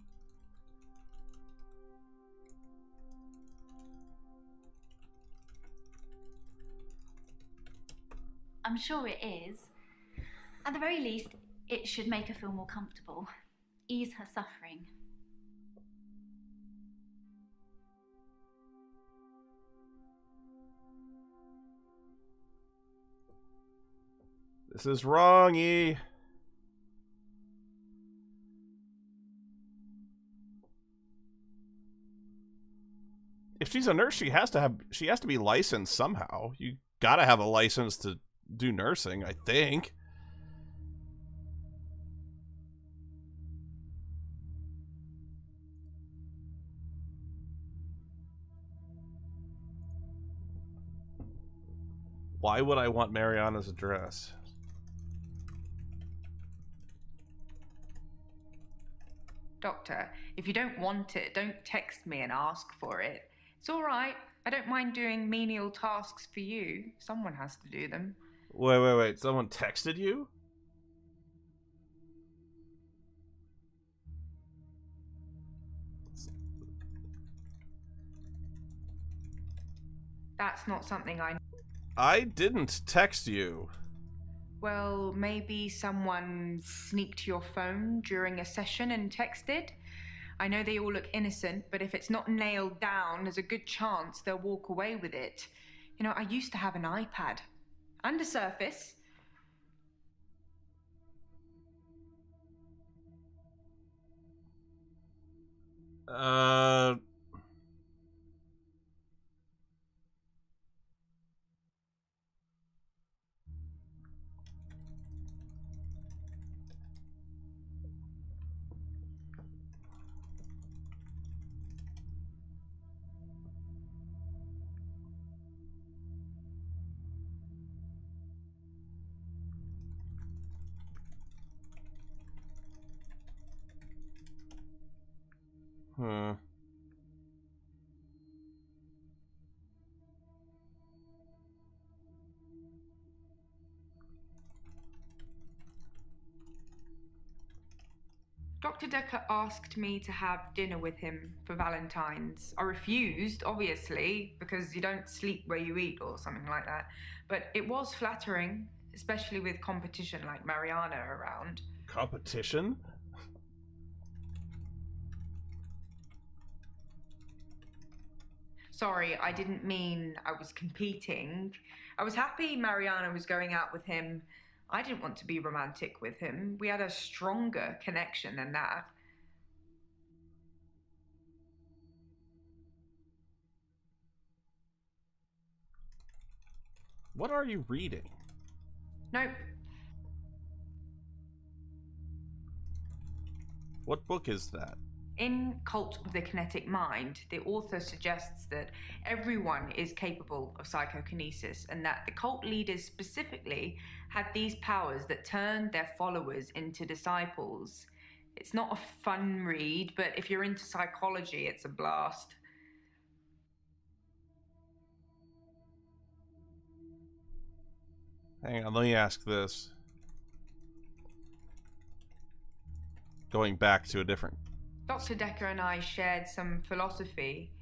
I'm sure it is. At the very least, it should make her feel more comfortable. Ease her suffering. This is wrong, E. If she's a nurse, she has to be licensed somehow. You gotta have a license to do nursing, I think. Why would I want Mariana's address? Doctor, if you don't want it, don't text me and ask for it. It's all right. I don't mind doing menial tasks for you. Someone has to do them. Wait. Someone texted you? That's not something I didn't text you. Well, maybe someone sneaked your phone during a session and texted? I know they all look innocent, but if it's not nailed down, there's a good chance they'll walk away with it. You know, I used to have an iPad. And a Surface. Hmm. Dr. Dekker asked me to have dinner with him for Valentine's. I refused, obviously, because you don't sleep where you eat or something like that. But it was flattering, especially with competition like Mariana around. Competition? Sorry, I didn't mean I was competing. I was happy Mariana was going out with him. I didn't want to be romantic with him. We had a stronger connection than that. What are you reading? Nope. What book is that? In Cult of the Kinetic Mind, the author suggests that everyone is capable of psychokinesis and that the cult leaders specifically had these powers that turned their followers into disciples. It's not a fun read, but if you're into psychology, it's a blast. Hang on, let me ask this. Going back to a different... Dr. Dekker and I shared some philosophy.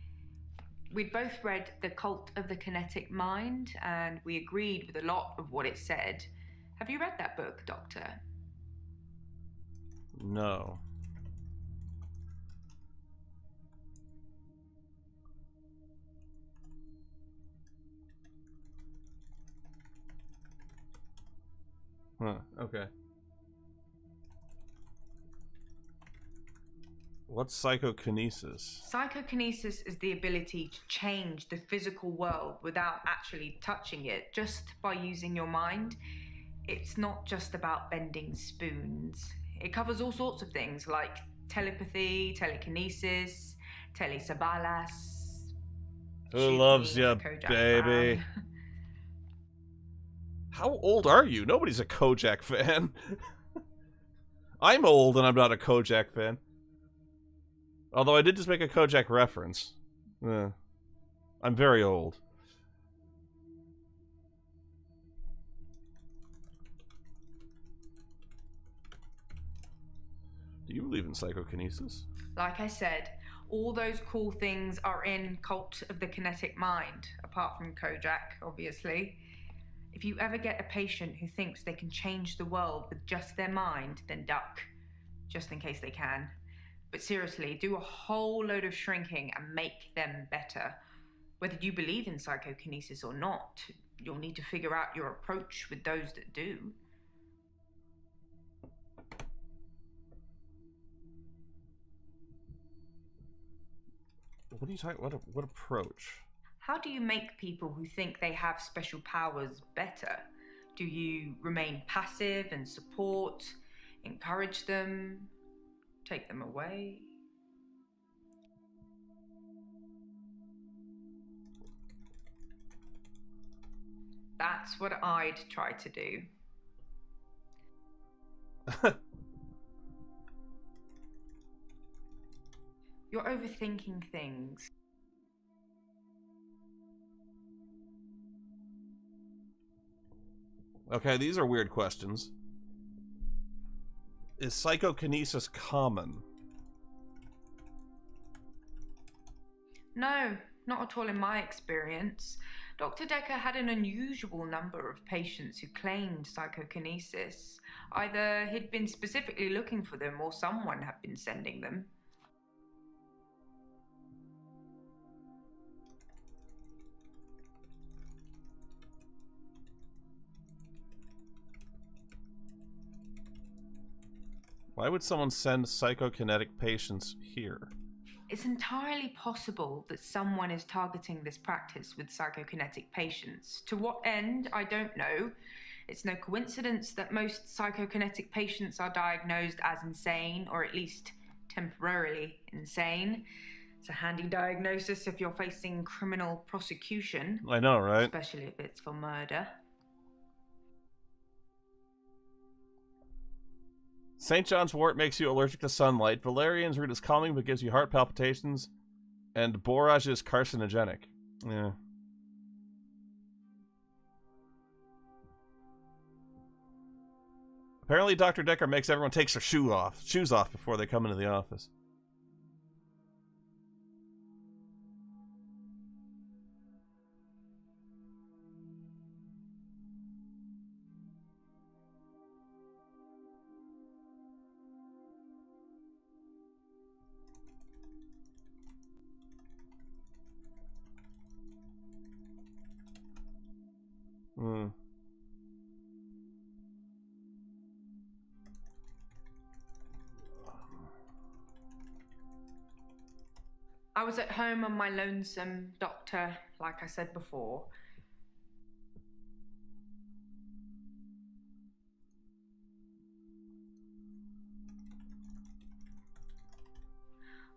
We'd both read The Cult of the Kinetic Mind, and we agreed with a lot of what it said. Have you read that book, Doctor? No. Huh, okay. What's psychokinesis? Psychokinesis is the ability to change the physical world without actually touching it, just by using your mind. It's not just about bending spoons. It covers all sorts of things like telepathy, telekinesis, telesabalas. Who loves ya, baby? How old are you? Nobody's a Kojak fan. I'm old and I'm not a Kojak fan. Although I did just make a Kojak reference. I'm very old. you believe in psychokinesis? Like I said, all those cool things are in Cult of the Kinetic Mind, apart from Kojak, obviously. If you ever get a patient who thinks they can change the world with just their mind, then duck, just in case they can. But seriously, do a whole load of shrinking and make them better. Whether you believe in psychokinesis or not, you'll need to figure out your approach with those that do. What are you talking? What approach? How do you make people who think they have special powers better? Do you remain passive and support, encourage them, take them away? That's what I'd try to do. You're overthinking things. Okay, these are weird questions. Is psychokinesis common? No, not at all in my experience. Dr. Dekker had an unusual number of patients who claimed psychokinesis. Either he'd been specifically looking for them or someone had been sending them. Why would someone send psychokinetic patients here? It's entirely possible that someone is targeting this practice with psychokinetic patients. To what end, I don't know. It's no coincidence that most psychokinetic patients are diagnosed as insane, or at least temporarily insane. It's a handy diagnosis if you're facing criminal prosecution. I know, right? Especially if it's for murder. St. John's wort makes you allergic to sunlight. Valerian's root is calming but gives you heart palpitations. And borage is carcinogenic. Yeah. Apparently Dr. Dekker makes everyone take their shoes off before they come into the office. Hmm. I was at home on my lonesome, Doctor, like I said before.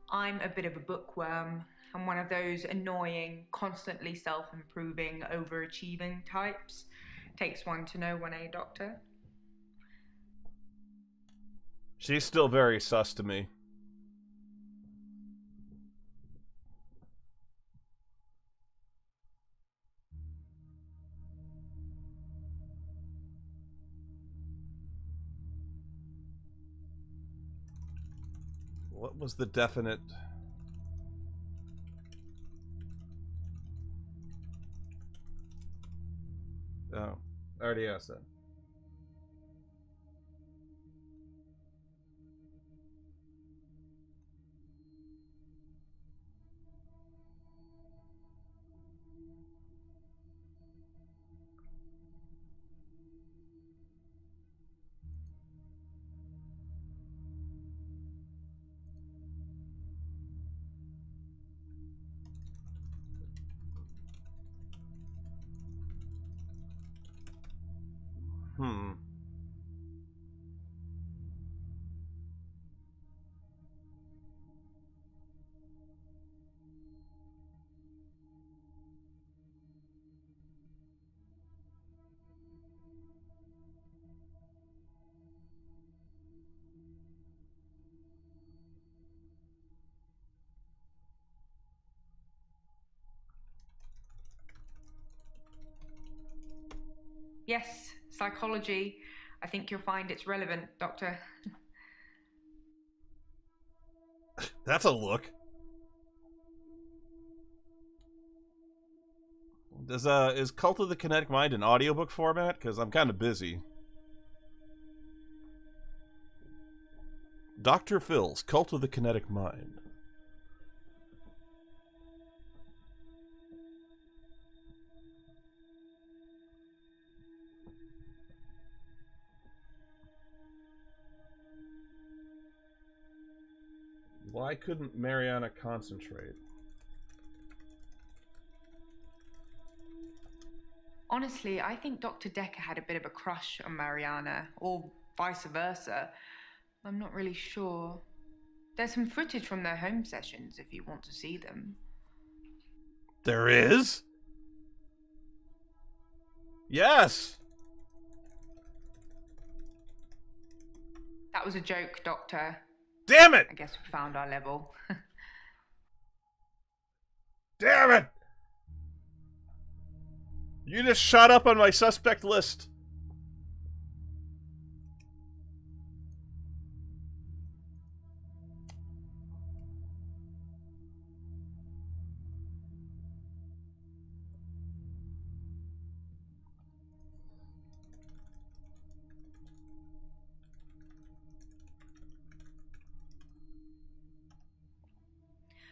I'm a bit of a bookworm. I'm one of those annoying, constantly self-improving, overachieving types. Takes one to know one, eh, Doctor? She's still very sus to me. What was the definite... Oh, I already asked that. Hmm. Yes, psychology. I think you'll find it's relevant, Doctor. That's a look. Is Cult of the Kinetic Mind an audiobook format? Because I'm kind of busy. Dr. Phil's Cult of the Kinetic Mind. Why couldn't Mariana concentrate? Honestly, I think Dr. Dekker had a bit of a crush on Mariana, or vice versa. I'm not really sure. There's some footage from their home sessions if you want to see them. There is? Yes! That was a joke, Doctor. Damn it! I guess we found our level. Damn it! You just shot up on my suspect list.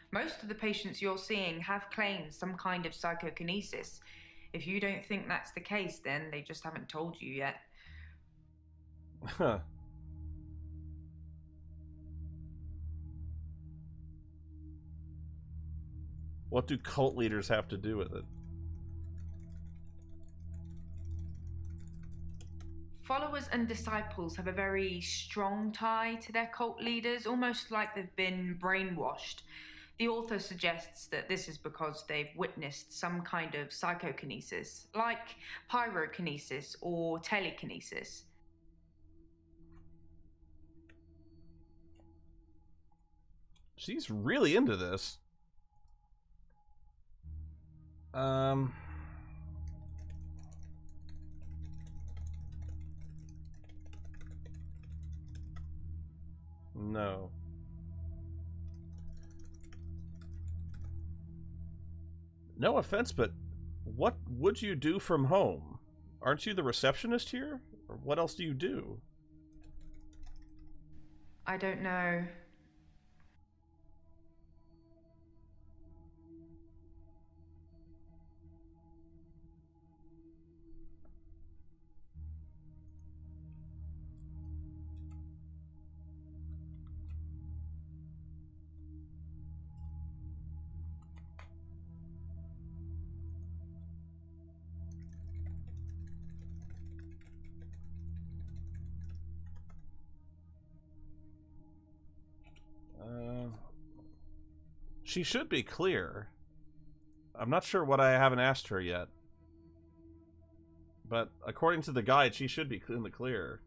Most of the patients you're seeing have claimed some kind of psychokinesis. If you don't think that's the case, then they just haven't told you yet. Huh. What do cult leaders have to do with it? Followers and disciples have a very strong tie to their cult leaders, almost like they've been brainwashed. The author suggests that this is because they've witnessed some kind of psychokinesis, like pyrokinesis or telekinesis. She's really into this. No. No offense, but what would you do from home? Aren't you the receptionist here? Or what else do you do? I don't know. She should be clear. I'm not sure what I haven't asked her yet. But according to the guide, she should be in the clear.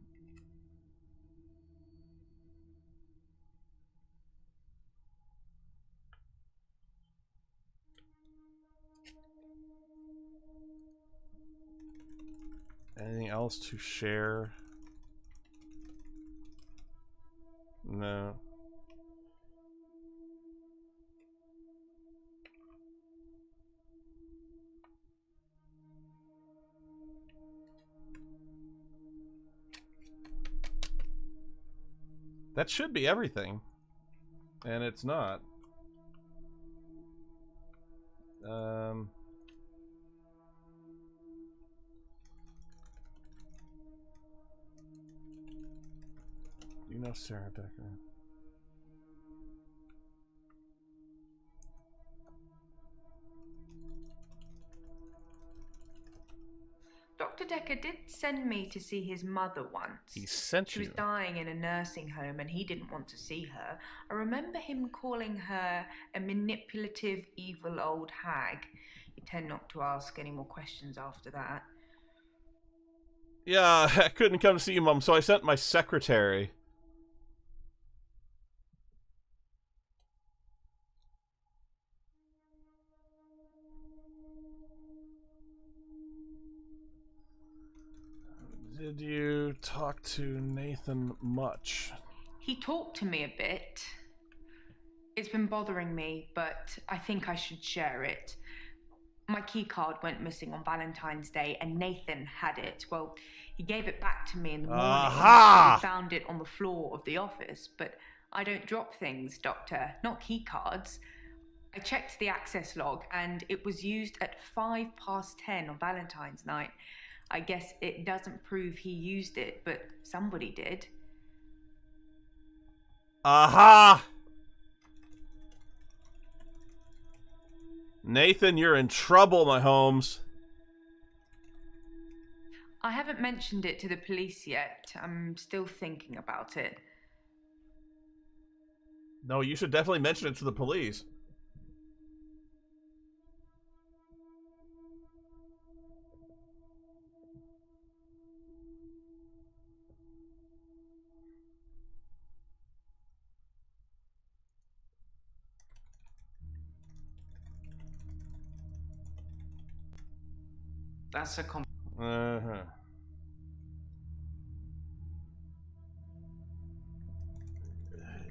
Anything else to share? No. That should be everything. And it's not. You know Sarah Dekker. Dr. Dekker did send me to see his mother once. He sent She you? was dying in a nursing home and he didn't want to see her. I remember him calling her a manipulative, evil old hag. You tend not to ask any more questions after that. Yeah, I couldn't come to see you, Mom, so I sent my secretary. Did you talk to Nathan much? He talked to me a bit. It's been bothering me, but I think I should share it. My key card went missing on Valentine's Day, and Nathan had it. Well, he gave it back to me in the morning. Aha! We found it on the floor of the office, but I don't drop things, Doctor. Not key cards. I checked the access log, and it was used at 10:05 on Valentine's night. I guess it doesn't prove he used it, but somebody did. Aha! Nathan, you're in trouble, my Holmes. I haven't mentioned it to the police yet. I'm still thinking about it. No, you should definitely mention it to the police. That's a Uh-huh.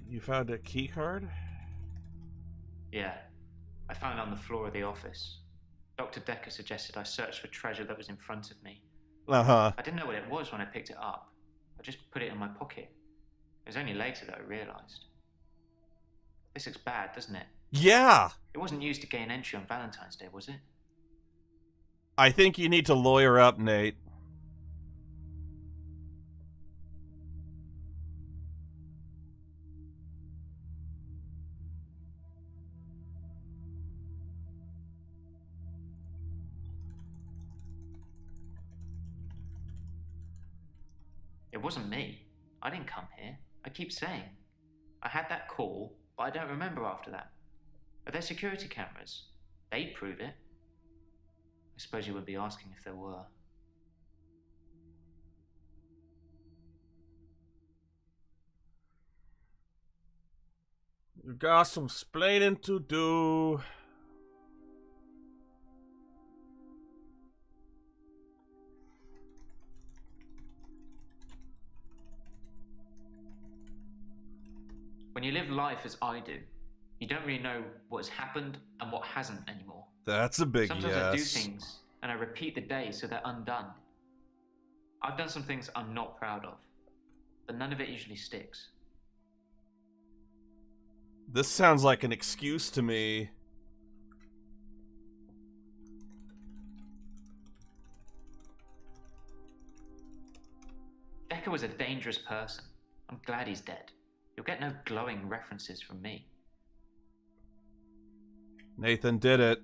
You found a key card? Yeah. I found it on the floor of the office. Dr. Dekker suggested I search for treasure that was in front of me. Uh-huh. I didn't know what it was when I picked it up. I just put it in my pocket. It was only later that I realised. This looks bad, doesn't it? Yeah! It wasn't used to gain entry on Valentine's Day, was it? I think you need to lawyer up, Nate. It wasn't me. I didn't come here. I keep saying. I had that call, but I don't remember after that. Are there security cameras? They'd prove it. I suppose you would be asking if there were. You got some splaining to do. When you live life as I do, you don't really know what has happened and what hasn't anymore. That's a big Sometimes yes. I do things and I repeat the day so they're undone. I've done some things I'm not proud of, but none of it usually sticks. This sounds like an excuse to me. Dekker was a dangerous person. I'm glad he's dead. You'll get no glowing references from me. Nathan did it.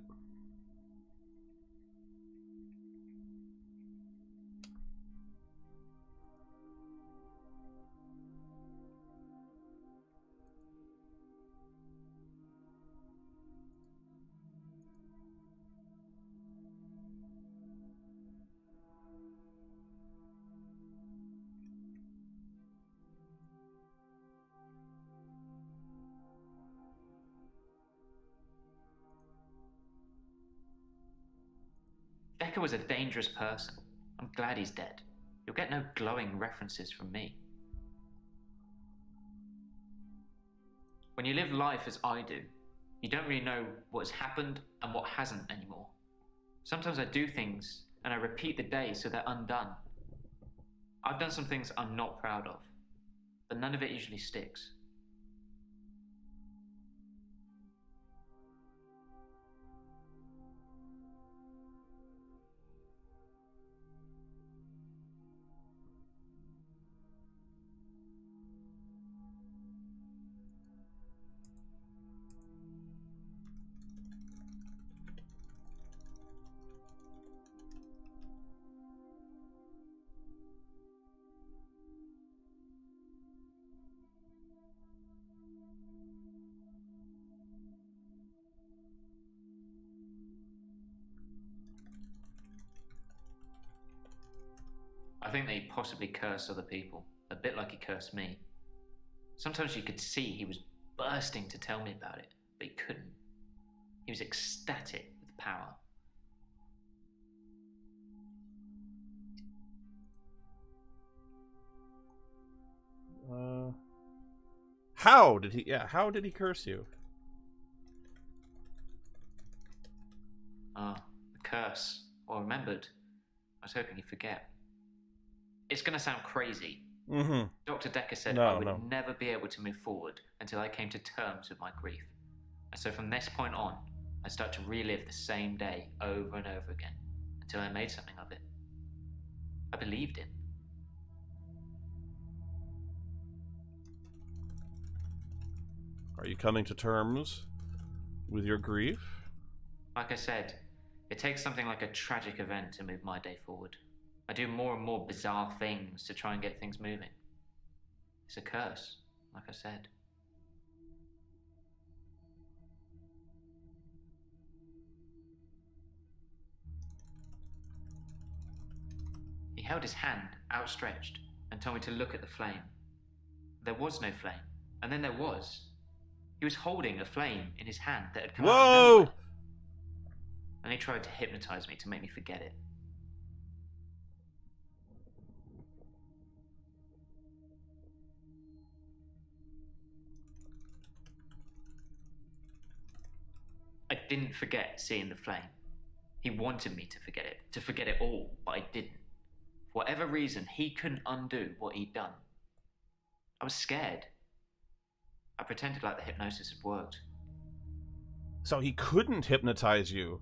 Dekker was a dangerous person. I'm glad he's dead. You'll get no glowing references from me. When you live life as I do, you don't really know what has happened and what hasn't anymore. Sometimes I do things and I repeat the day so they're undone. I've done some things I'm not proud of, but none of it usually sticks. I think that he possibly cursed other people, a bit like he cursed me. Sometimes you could see he was bursting to tell me about it, but he couldn't. He was ecstatic with power. How did he curse you? remembered. I was hoping he'd forget. It's going to sound crazy. Mm-hmm. Dr. Dekker said No, I would no. never be able to move forward until I came to terms with my grief. And so from this point on, I start to relive the same day over and over again until I made something of it. I believed him. Are you coming to terms with your grief? Like I said, it takes something like a tragic event to move my day forward. I do more and more bizarre things to try and get things moving. It's a curse, like I said. He held his hand outstretched and told me to look at the flame. There was no flame, and then there was. He was holding a flame in his hand that had come out of Whoa! nowhere. And he tried to hypnotize me to make me forget it. I didn't forget seeing the flame. He wanted me to forget it all, but I didn't. For whatever reason, he couldn't undo what he'd done. I was scared. I pretended like the hypnosis had worked. So he couldn't hypnotize you.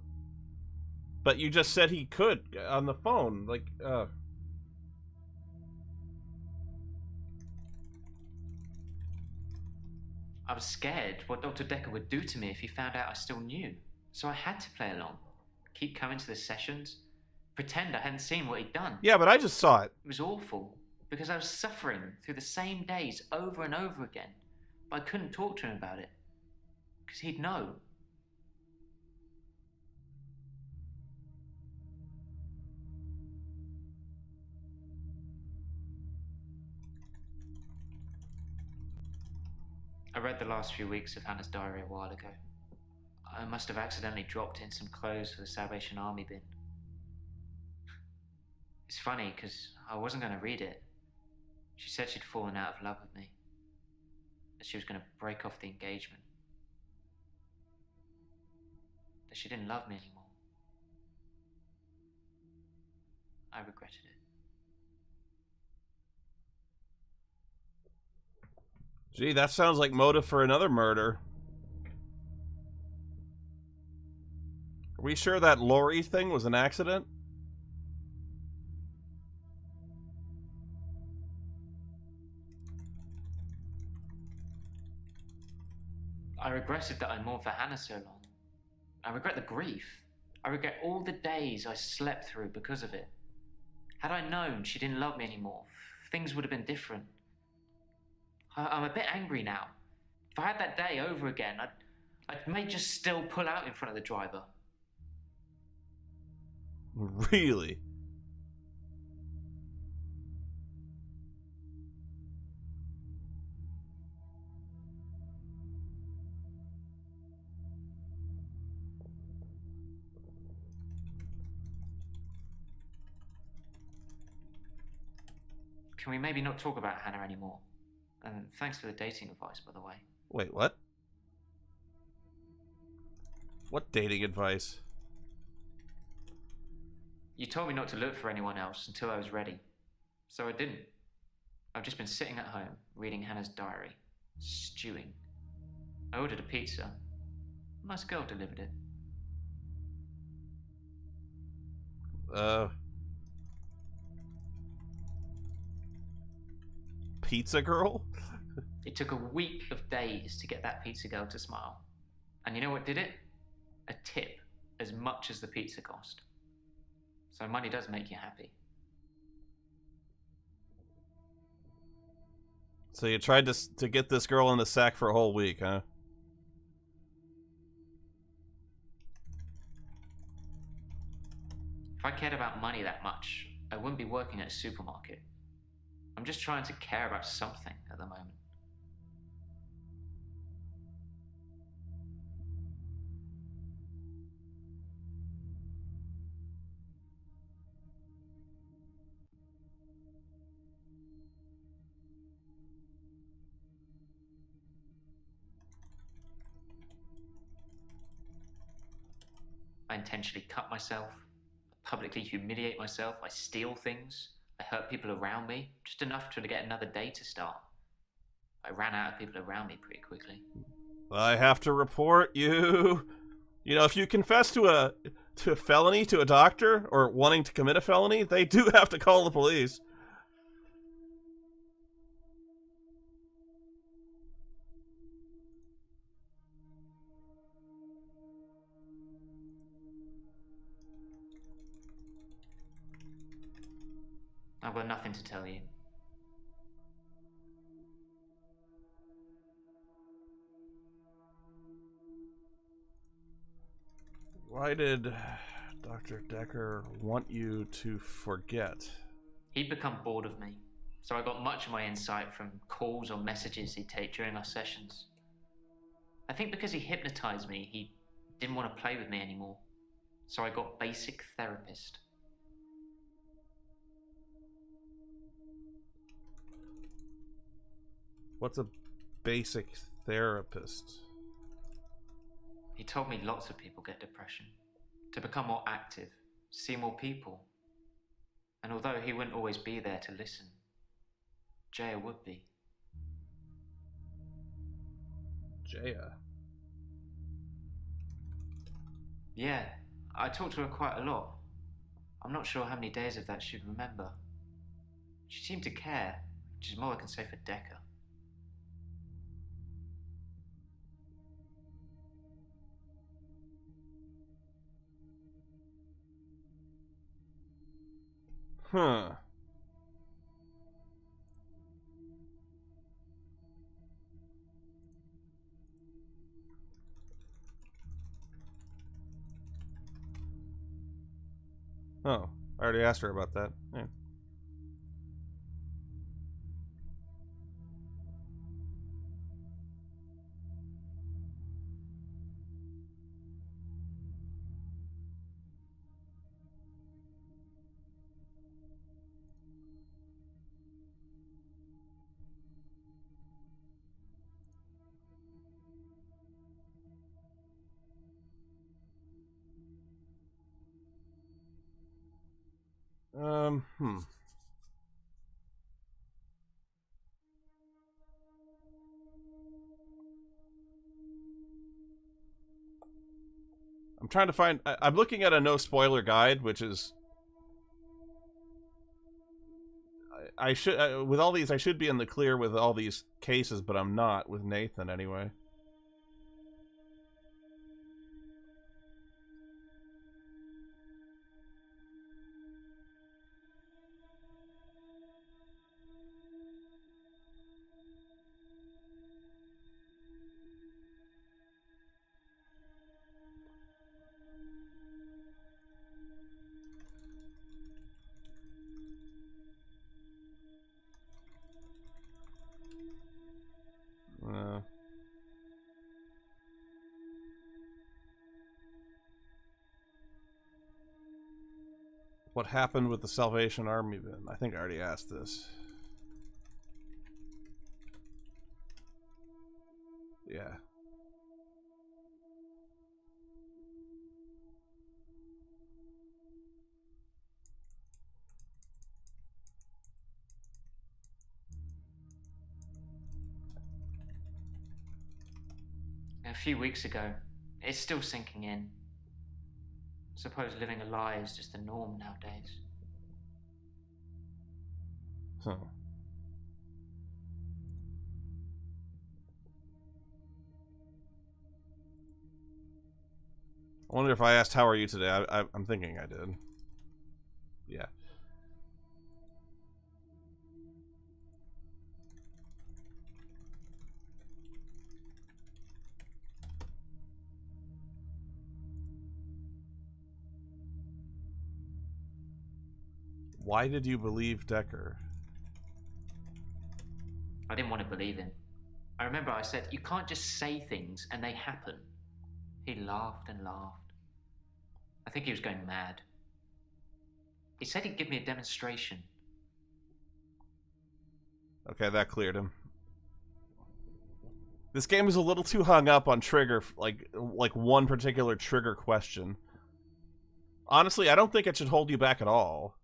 But you just said he could on the phone. Like, I was scared what Dr. Dekker would do to me if he found out I still knew. So I had to play along. Keep coming to the sessions. Pretend I hadn't seen what he'd done. yeah, but I just saw it. It was awful, because I was suffering through the same days over and over again. But I couldn't talk to him about it, because he'd know. I read the last few weeks of Hannah's diary a while ago. I must have accidentally dropped in some clothes for the Salvation Army bin. It's funny, because I wasn't going to read it. She said she'd fallen out of love with me. That she was going to break off the engagement. That she didn't love me anymore. I regretted it. Gee, that sounds like motive for another murder. Are we sure that Lori thing was an accident? I regretted that I mourned for Hannah so long. I regret the grief. I regret all the days I slept through because of it. Had I known she didn't love me anymore, things would have been different. I'm a bit angry now. If I had that day over again, I may just still pull out in front of the driver. Really? Can we maybe not talk about Hannah anymore? And thanks for the dating advice, by the way. Wait, what? What dating advice? You told me not to look for anyone else until I was ready. So I didn't. I've just been sitting at home, reading Hannah's diary, stewing. I ordered a pizza. A nice girl delivered it. Pizza girl? It took a week of days to get that pizza girl to smile. And you know what did it? A tip, as much as the pizza cost. So money does make you happy. So you tried to get this girl in the sack for a whole week, huh? If I cared about money that much, I wouldn't be working at a supermarket. I'm just trying to care about something at the moment. I intentionally cut myself, publicly humiliate myself, I steal things, I hurt people around me, just enough to get another day to start. I ran out of people around me pretty quickly. I have to report you. You know, if you confess to a felony to a doctor or wanting to commit a felony, they do have to call the police. I've got nothing to tell you. Why did Dr. Dekker want you to forget? He'd become bored of me, so I got much of my insight from calls or messages he'd take during our sessions. I think because he hypnotized me, he didn't want to play with me anymore, so I got basic therapist. What's a basic therapist? He told me lots of people get depression, to become more active, see more people. And although he wouldn't always be there to listen, Jaya would be. Jaya? Yeah, I talked to her quite a lot. I'm not sure how many days of that she'd remember. She seemed to care, which is more I can say for Dekker. Huh. Oh, I already asked her about that. Yeah. Hmm. I'm trying to find... I'm looking at a no spoiler guide, which is... I should... with all these, I should be in the clear with all these cases, but I'm not with Nathan anyway. What happened with the Salvation Army then? I think I already asked this. Yeah. A few weeks ago, it's still sinking in. I suppose living a lie is just the norm nowadays. Huh. I wonder if I asked how are you today. I'm thinking I did. Yeah. Why did you believe Dekker? I didn't want to believe him. I remember I said, you can't just say things and they happen. He laughed and laughed. I think he was going mad. He said he'd give me a demonstration. Okay, that cleared him. This game is a little too hung up on trigger, like one particular trigger question. Honestly, I don't think it should hold you back at all.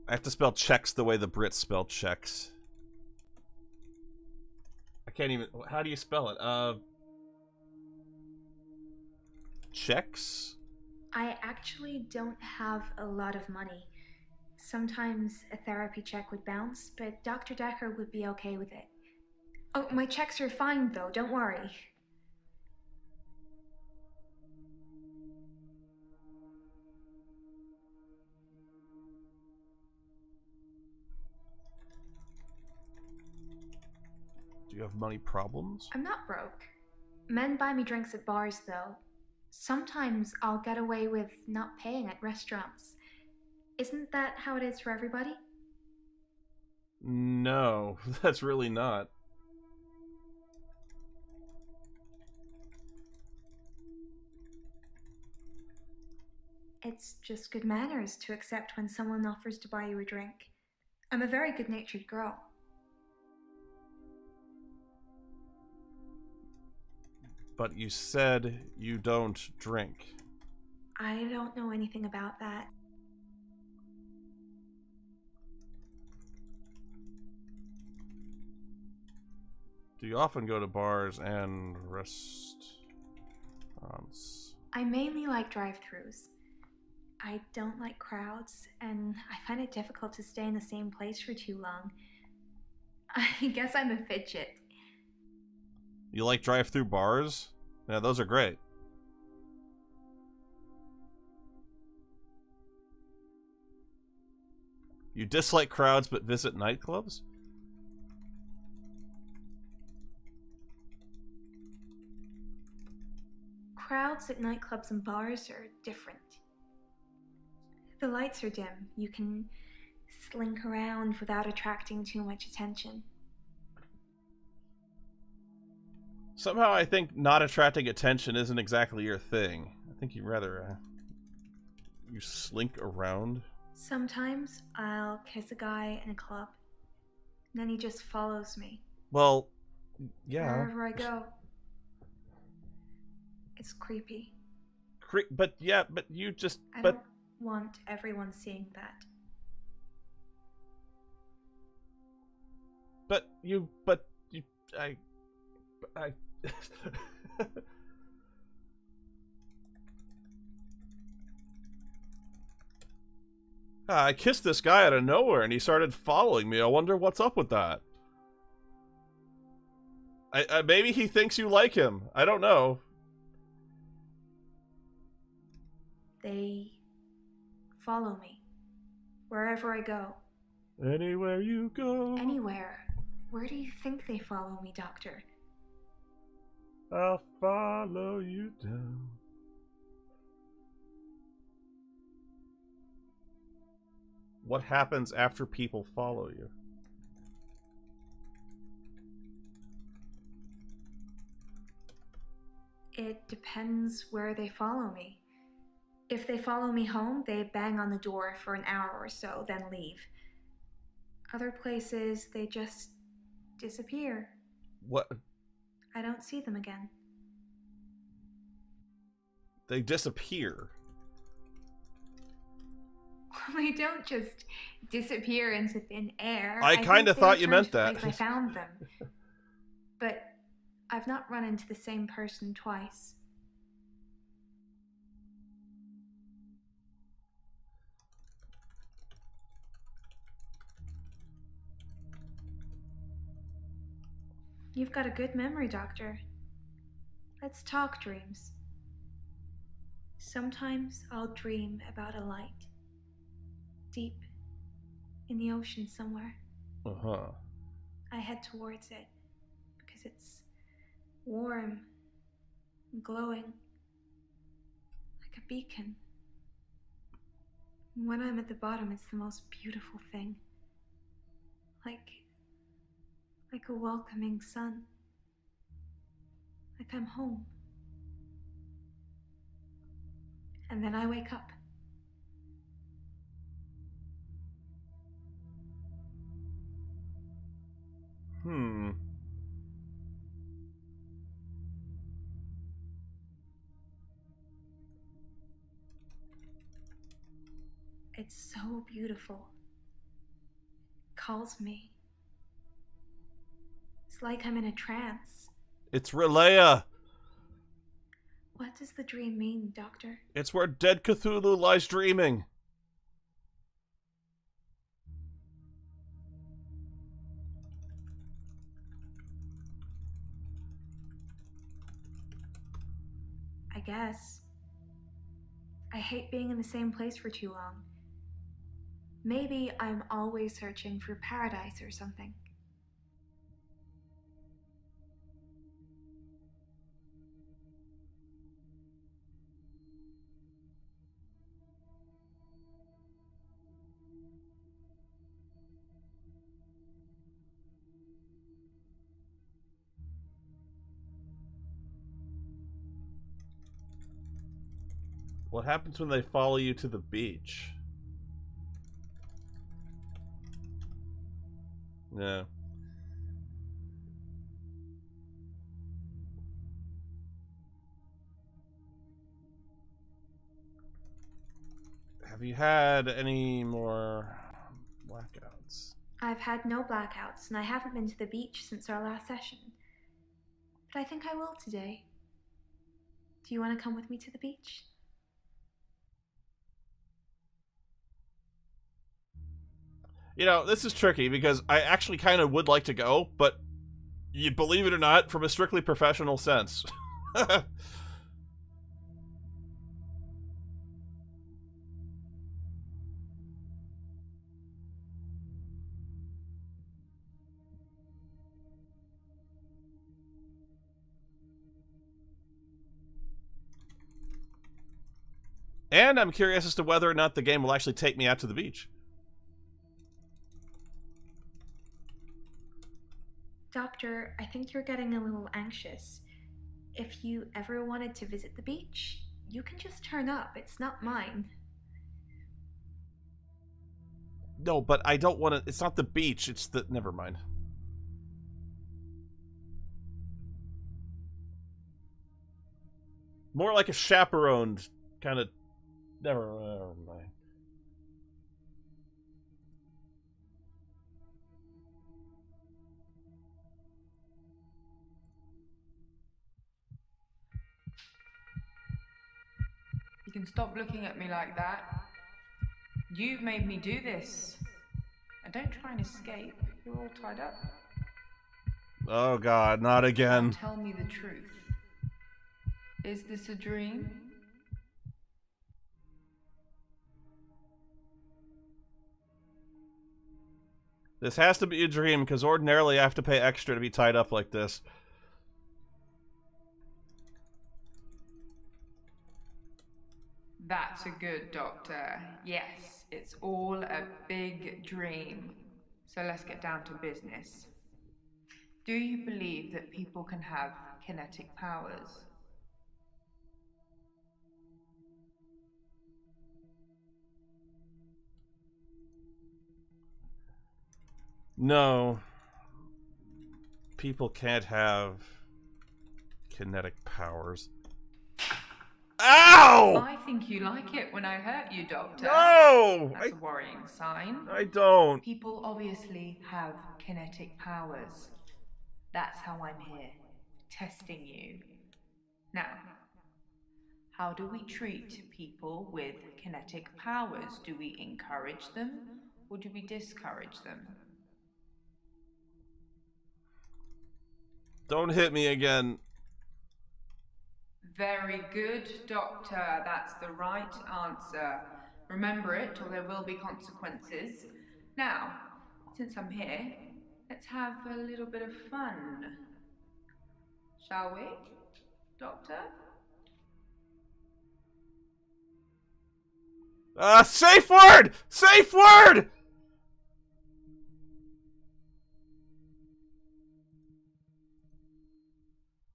I have to spell checks the way the Brits spell checks. I can't even... How do you spell it? Checks? I actually don't have a lot of money. Sometimes a therapy check would bounce, but Dr. Dekker would be okay with it. Oh, my checks are fine though, don't worry. Do you have money problems? I'm not broke. Men buy me drinks at bars though. Sometimes I'll get away with not paying at restaurants. Isn't that how it is for everybody? No, that's really not. It's just good manners to accept when someone offers to buy you a drink. I'm a very good-natured girl. But you said you don't drink. I don't know anything about that. Do you often go to bars and restaurants? I mainly like drive-thrus. I don't like crowds, and I find it difficult to stay in the same place for too long. I guess I'm a fidget. You like drive-through bars? Yeah, those are great. You dislike crowds but visit nightclubs? Crowds at nightclubs and bars are different. The lights are dim. You can slink around without attracting too much attention. Somehow I think not attracting attention isn't exactly your thing. I think you'd rather, you slink around. Sometimes I'll kiss a guy in a club, and then he just follows me. Well, yeah. Wherever I go. It's creepy. But yeah, but you just... I don't want everyone seeing that. I I kissed this guy out of nowhere and he started following me. I wonder what's up with that. Maybe he thinks you like him. I don't know. They follow me. Wherever I go. Anywhere you go. Anywhere. Where do you think they follow me, Doctor? I'll follow you down. What happens after people follow you? It depends where they follow me. If they follow me home, they bang on the door for an hour or so, then leave. Other places, they just disappear. What? I don't see them again. They disappear. They don't just disappear into thin air. I kind of thought you meant to the that. place I found them. But I've not run into the same person twice. You've got a good memory, Doctor. Let's talk dreams. Sometimes I'll dream about a light. Deep in the ocean somewhere. Uh-huh. I head towards it because it's warm and glowing like a beacon. When I'm at the bottom, it's the most beautiful thing. Like a welcoming sun. Like I'm home. And then I wake up. It's so beautiful. It calls me. It's like I'm in a trance. It's Relaya. What does the dream mean, Doctor? It's where dead Cthulhu lies dreaming. I guess. I hate being in the same place for too long. Maybe I'm always searching for paradise or something. What happens when they follow you to the beach? Yeah. Have you had any more blackouts? I've had no blackouts, and I haven't been to the beach since our last session. But I think I will today. Do you want to come with me to the beach? You know, this is tricky because I actually kind of would like to go, but you believe it or not, from a strictly professional sense. And I'm curious as to whether or not the game will actually take me out to the beach. Doctor, I think you're getting a little anxious. If you ever wanted to visit the beach, you can just turn up. It's not mine. No, but I don't want to... It's not the beach, it's the... Never mind. More like a chaperoned kind of... Never mind. You can stop looking at me like that. You've made me do this. And don't try and escape. You're all tied up. Oh god, not again. Now tell me the truth. Is this a dream? This has to be a dream, because ordinarily I have to pay extra to be tied up like this. That's a good doctor. Yes, it's all a big dream. So let's get down to business. Do you believe that people can have kinetic powers? No. People can't have kinetic powers. Ow! I think you like it when I hurt you, Doctor. No! That's a worrying sign. I don't. People obviously have kinetic powers. That's how I'm here, testing you. Now, how do we treat people with kinetic powers? Do we encourage them or do we discourage them? Don't hit me again. Very good, Doctor. That's the right answer. Remember it, or there will be consequences. Now, since I'm here, let's have a little bit of fun. Shall we, Doctor? Safe word! Safe word!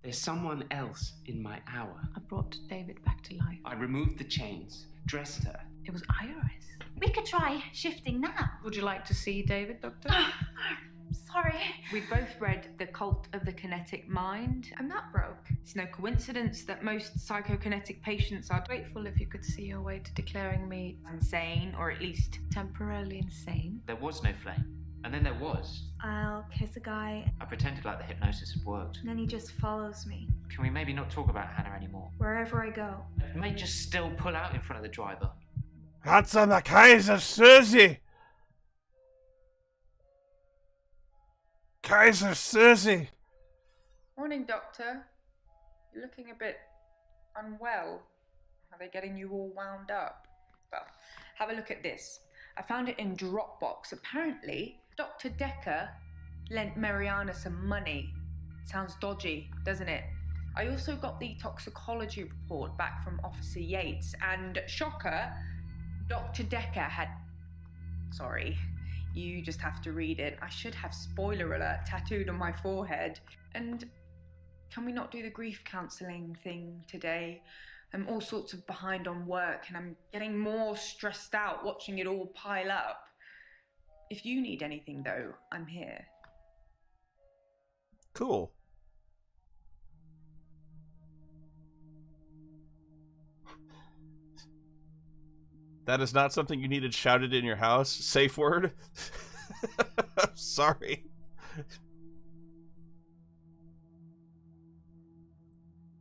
They There's someone else in my hour. I brought David back to life. I removed the chains, dressed her. It was Iris. We could try shifting now. Would you like to see David, Doctor? Sorry. We both read The Cult of the Kinetic Mind. I'm not broke. It's no coincidence that most psychokinetic patients are Grateful if you could see your way to declaring me insane, or at least temporarily insane. There was no flame. And then there was. I'll kiss a guy, I pretended like the hypnosis had worked. and then he just follows me Can we maybe not talk about Hannah anymore? wherever I go. It may just still pull out in front of the driver. Hat's an der Kaiser Susie! Kaiser Susie! Morning, Doctor. You're looking a bit unwell. Are they getting you all wound up? Well, have a look at this. I found it in Dropbox. Apparently, Dr. Dekker lent Mariana some money. Sounds dodgy, doesn't it? I also got the toxicology report back from Officer Yates, and shocker, Dr. Dekker had... Sorry, you just have to read it. I should have spoiler alert tattooed on my forehead. And can we not do the grief counselling thing today? I'm all sorts of behind on work, and I'm getting more stressed out watching it all pile up. If you need anything, though, I'm here. Cool. That is not something you needed shouted in your house. Safe word. Sorry.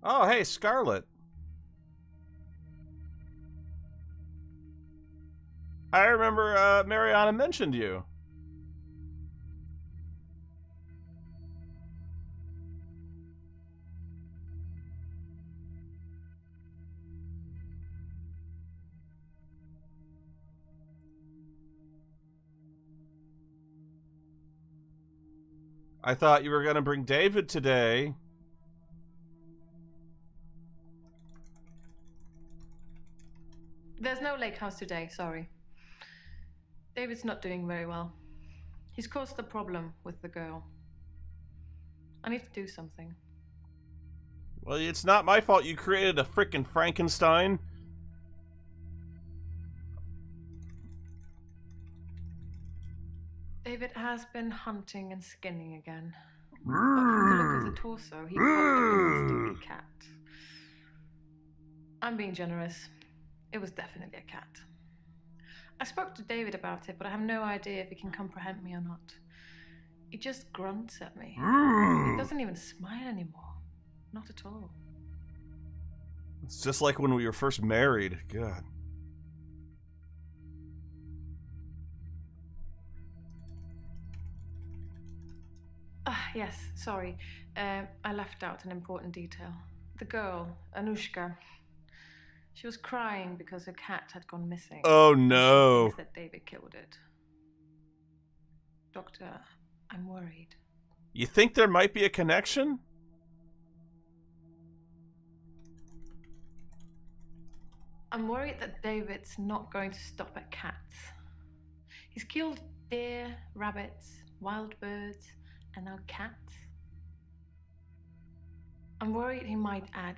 Oh, hey, Scarlet. I remember Mariana mentioned you. I thought you were going to bring David today. There's no lake house today, sorry. David's not doing very well. He's caused a problem with the girl. I need to do something. Well, it's not my fault you created a frickin' Frankenstein. David has been hunting and skinning again. But from the look of the torso, he probably was a stinky cat. I'm being generous. It was definitely a cat. I spoke to David about it, but I have no idea if he can comprehend me or not. He just grunts at me. He doesn't even smile anymore. Not at all. It's just like when we were first married. God. Yes, sorry. I left out an important detail. The girl, Anushka, she was crying because her cat had gone missing. Oh And no. she thinks that David killed it. Doctor, I'm worried. You think there might be a connection? I'm worried that David's not going to stop at cats. He's killed deer, rabbits, wild birds, and now cats. I'm worried he might add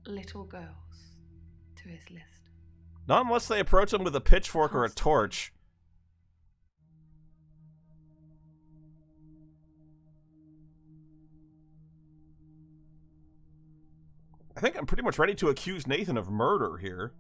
little girls to his list. Not unless they approach him with a pitchfork or a torch. I think I'm pretty much ready to accuse Nathan of murder here.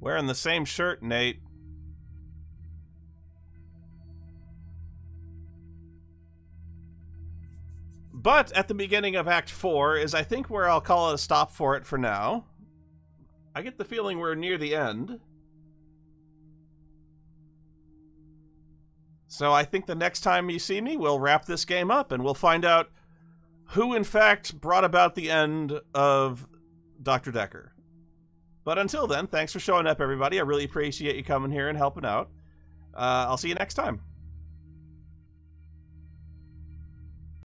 Wearing the same shirt, Nate. But at the beginning of Act 4 is, I think, where I'll call it a stop for it for now. I get the feeling we're near the end. So I think the next time you see me, we'll wrap this game up and we'll find out who, in fact, brought about the end of Dr. Dekker. But until then, thanks for showing up, everybody. I really appreciate you coming here and helping out. I'll see you next time.